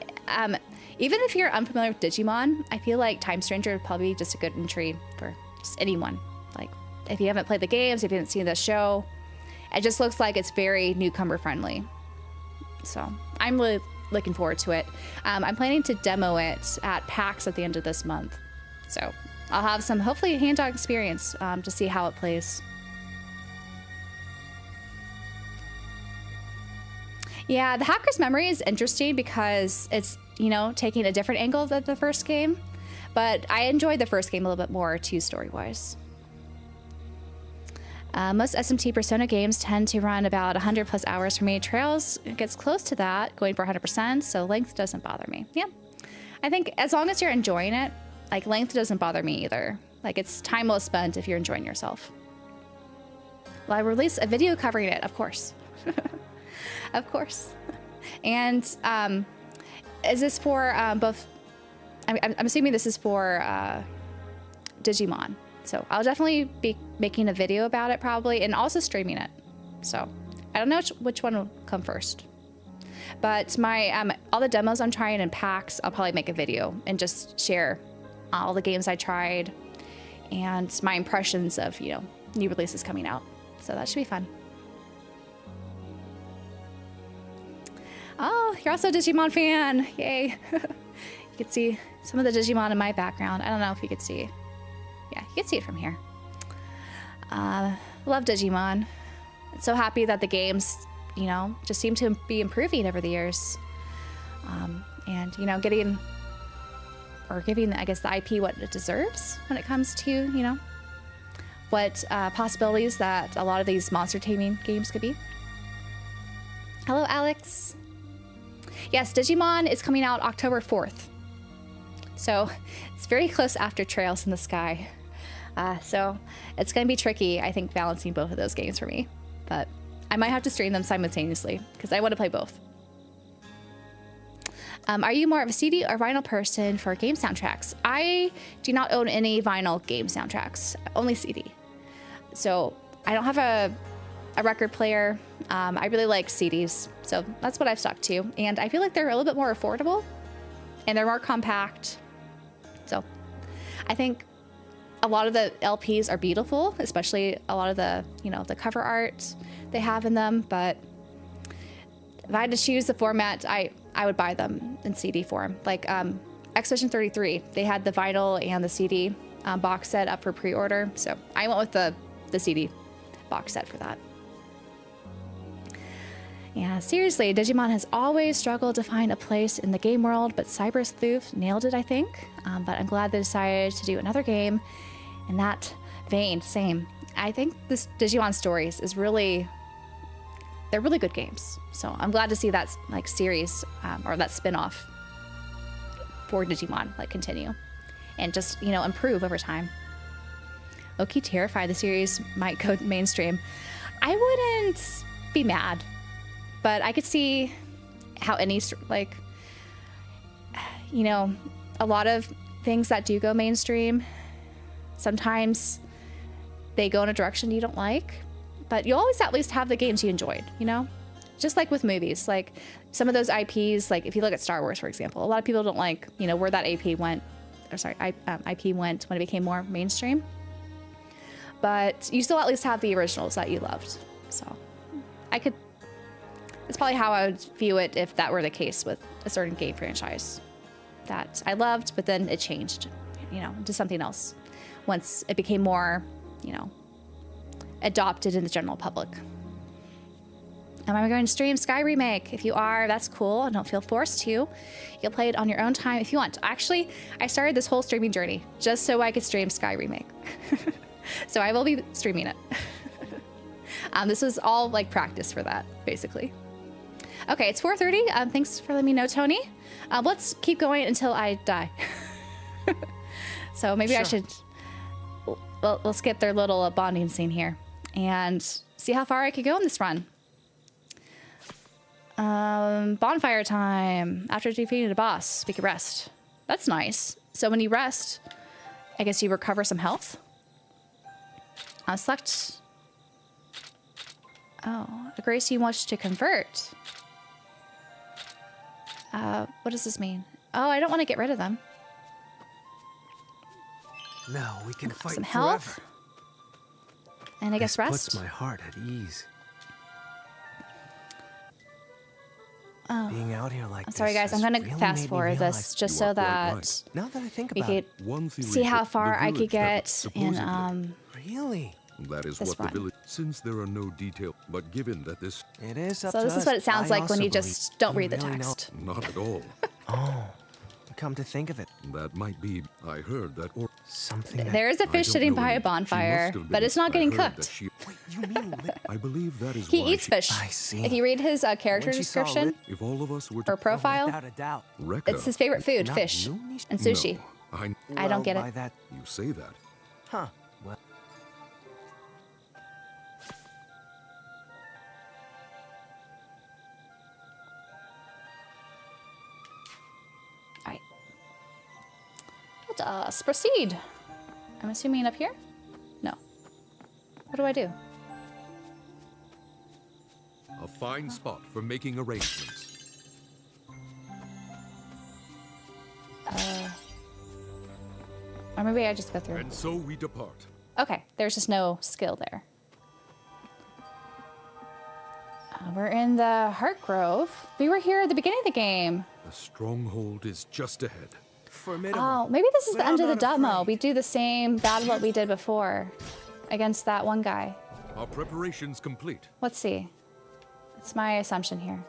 even if you're unfamiliar with Digimon, I feel like Time Stranger would probably be just a good entry for just anyone. Like, if you haven't played the games, if you haven't seen the show, it just looks like it's very newcomer friendly. So I'm really looking forward to it. I'm planning to demo it at PAX at the end of this month. So I'll have some, hopefully, hand-on experience to see how it plays. Yeah, the Hacker's Memory is interesting because it's, you know, taking a different angle than the first game. But I enjoyed the first game a little bit more, too, story-wise. Most SMT Persona games tend to run about 100 plus hours for me. Trails gets close to that, going for 100%, so length doesn't bother me. Yeah, I think as long as you're enjoying it, like, length doesn't bother me either. Like, it's time well spent if you're enjoying yourself. Well, I release a video covering it, of course. Of course. And is this for both? I'm assuming this is for Digimon. So I'll definitely be making a video about it probably, and also streaming it. So I don't know which one will come first. But my all the demos I'm trying in PAX, I'll probably make a video and just share all the games I tried and my impressions of, you know, new releases coming out. So that should be fun. Oh, you're also a Digimon fan. Yay. You can see some of the Digimon in my background. I don't know if you could see. Yeah, you can see it from here. Love Digimon. I'm so happy that the games, you know, just seem to be improving over the years. And, you know, giving, I guess, the IP what it deserves when it comes to, you know, what possibilities that a lot of these monster taming games could be. Hello, Alex. Yes, Digimon is coming out October 4th. So it's very close after Trails in the Sky. So it's going to be tricky, I think, balancing both of those games for me. But I might have to stream them simultaneously because I want to play both. Are you more of a CD or vinyl person for game soundtracks? I do not own any vinyl game soundtracks, only CD. So I don't have a record player. I really like CDs, so that's what I've stuck to. And I feel like they're a little bit more affordable and they're more compact. So I think a lot of the LPs are beautiful, especially a lot of the, you know, the cover art they have in them, but if I had to choose the format, I would buy them in CD form. Like Expedition 33, they had the vinyl and the CD box set up for pre-order. So I went with the CD box set for that. Yeah, seriously, Digimon has always struggled to find a place in the game world, but Cyber Sleuth nailed it, I think. But I'm glad they decided to do another game in that vein. Same. I think this Digimon Stories is they're really good games. So I'm glad to see that like series or that spin-off for Digimon like continue and just, you know, improve over time. Low-key terrified the series might go mainstream. I wouldn't be mad. But I could see how any, like, you know, a lot of things that do go mainstream, sometimes they go in a direction you don't like, but you always at least have the games you enjoyed, you know? Just like with movies, like some of those IPs, like if you look at Star Wars, for example, a lot of people don't like, you know, where that IP went when it became more mainstream. But you still at least have the originals that you loved. So it's probably how I would view it if that were the case with a certain game franchise that I loved, but then it changed, you know, to something else once it became more, you know, adopted in the general public. Am I going to stream Sky Remake? If you are, that's cool. Don't feel forced to. You'll play it on your own time if you want. Actually, I started this whole streaming journey just so I could stream Sky Remake. So I will be streaming it. This was all like practice for that, basically. Okay, it's 4:30. Thanks for letting me know, Tony. Let's keep going until I die. So maybe I should... We'll skip their little bonding scene here and see how far I could go in this run. Bonfire time. After defeating a boss, we can rest. That's nice. So when you rest, I guess you recover some health. Select... Oh, a grace you wish to convert. What does this mean? Oh, I don't want to get rid of them. No, we can fight some health. forever. And I guess This rest. puts my heart at ease. Oh. Being out here like I'm sorry, guys. I'm going to fast forward this just so that Now that I think we about could see how far I could get in Really? That is this what run. the village. Since there are no details, but given that this. It is up So to this is us. what it sounds I like when also you just don't read the really know- text. Not at all. Oh, come to think of it, That might be. I heard that. Or something. That There is a fish don't sitting know by a any- she bonfire, must have but been- it's not I getting heard that cooked. she- Wait, you mean I believe that is He why eats fish. I see. If you read his character When she saw description If all of us were to or profile, without a doubt. Rekka, it's his favorite food, Not fish Looney- and sushi. No, I I don't get by it. that, You say that. huh? Well, Alright. Let us proceed. I'm assuming up here? No. What do I do? A fine spot for making arrangements. Or maybe I just go through. And so we depart. Okay, there's just no skill there. We're in the Heart Grove. We were here at the beginning of the game. The stronghold is just ahead. formidable. Oh, maybe this is But the end I'm of the not demo. afraid. We do the same battle that we did before against that one guy. Our preparations complete. Let's see. It's my assumption here.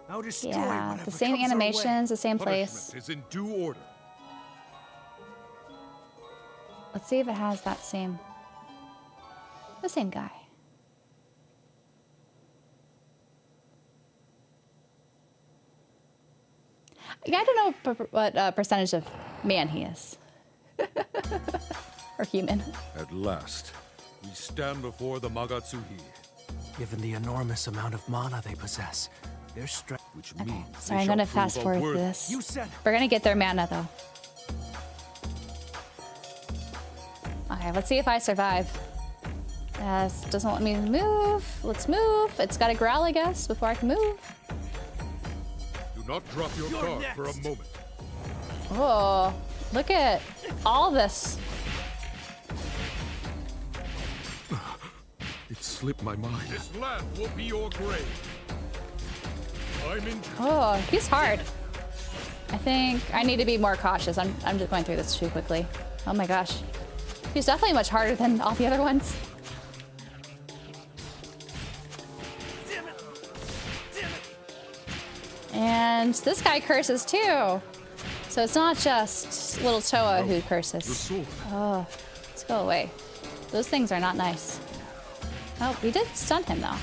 I'll destroy Yeah, whatever the same comes our way. animations, the same place. Punishment is in due order. Let's see if it has that same... The same guy. Yeah, I don't know what percentage of man he is. Or human. At last, we stand before the Magatsuhi, Given the enormous amount of mana they possess, their strength. which means Sorry, I'm gonna fast forward through this. You said We're gonna get their mana though. Okay, let's see if I survive. Yes, doesn't let me move. Let's move. It's gotta growl, I guess, before I can move. Do not drop your guard for a moment. Oh, look at all this. It's slipped my mind. This lamp will be your grave. I'm in. Oh, he's hard. I think I need to be more cautious. I'm just going through this too quickly. Oh my gosh. He's definitely much harder than all the other ones. Damn it! Damn it! And this guy curses too. So it's not just little Towa who curses. The sword. Oh, let's go away. Those things are not nice. Oh, we did stun him though.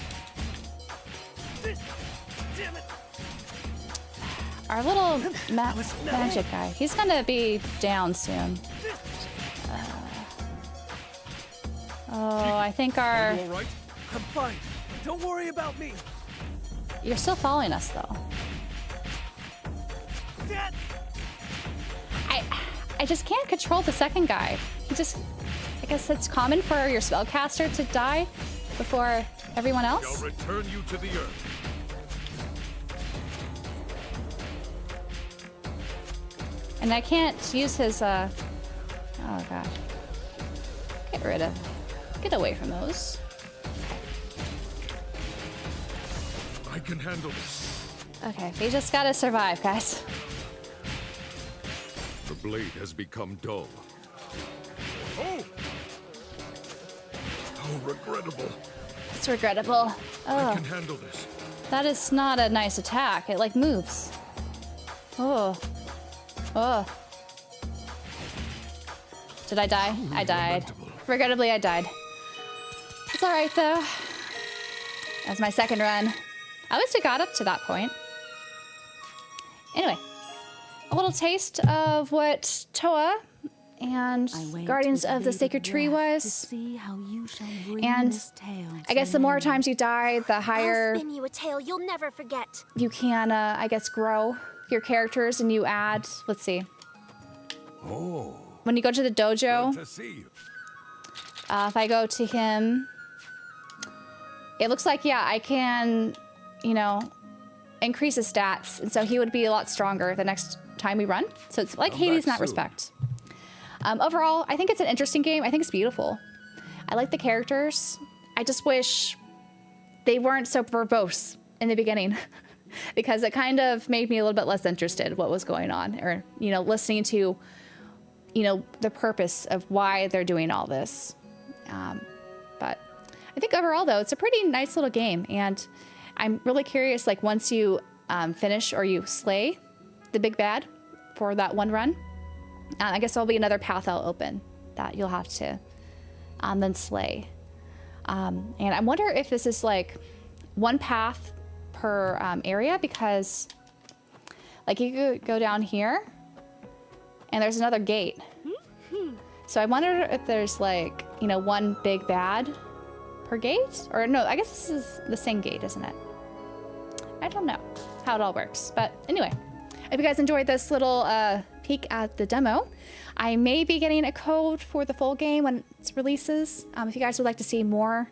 Damn it! Our little magic guy, he's gonna be down soon. Oh, I think our... Are you all right? I'm fine. Don't worry about me. You're still following us though. That. I just can't control the second guy. He just... I guess it's common for your spellcaster to die before everyone else. I'll return you to the earth. And I can't use his, oh god. Get away from those. I can handle this. Okay, we just gotta survive, guys. The blade has become dull. Oh! How regrettable. It's regrettable. I Oh, can handle this. that is not a nice attack. It like moves. Oh. Oh. Did I die? I died. Regrettably, I died. It's alright though. That's my second run. At least I got up to that point. Anyway, a little taste of what Towa and Guardians of the Sacred Tree was. And I guess the more times you die, the higher I'll spin you a tale you'll never forget. you can, I guess, grow your characters, and you add, let's see. Oh. When you go to the dojo, Good to see you. if I go to him, it looks like, yeah, I can, you know, increase his stats. And so he would be a lot stronger the next time we run. So it's like Hades in that respect. Overall, I think it's an interesting game. I think it's beautiful. I like the characters. I just wish they weren't so verbose in the beginning because it kind of made me a little bit less interested in what was going on, or, you know, listening to, you know, the purpose of why they're doing all this. But I think overall, though, it's a pretty nice little game. And I'm really curious, like, once you finish or you slay the big bad for that one run, I guess there'll be another path I'll open that you'll have to then slay. And I wonder if this is like one path per area, because like you could go down here and there's another gate. So I wonder if there's like, you know, one big bad per gate, or no, I guess this is the same gate, isn't it? I don't know how it all works, but anyway, if you guys enjoyed this little peek at the demo, I may be getting a code for the full game when it releases. If you guys would like to see more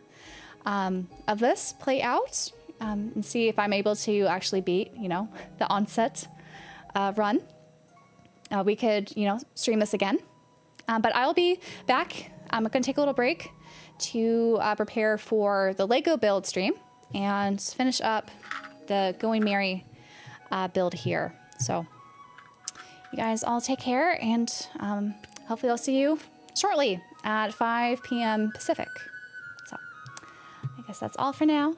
of this play out and see if I'm able to actually beat, you know, the onset run, we could, you know, stream this again. But I'll be back. I'm going to take a little break to prepare for the Lego build stream and finish up the Going Merry build here. So you guys all take care, and hopefully I'll see you shortly at 5 p.m. Pacific. So I guess that's all for now.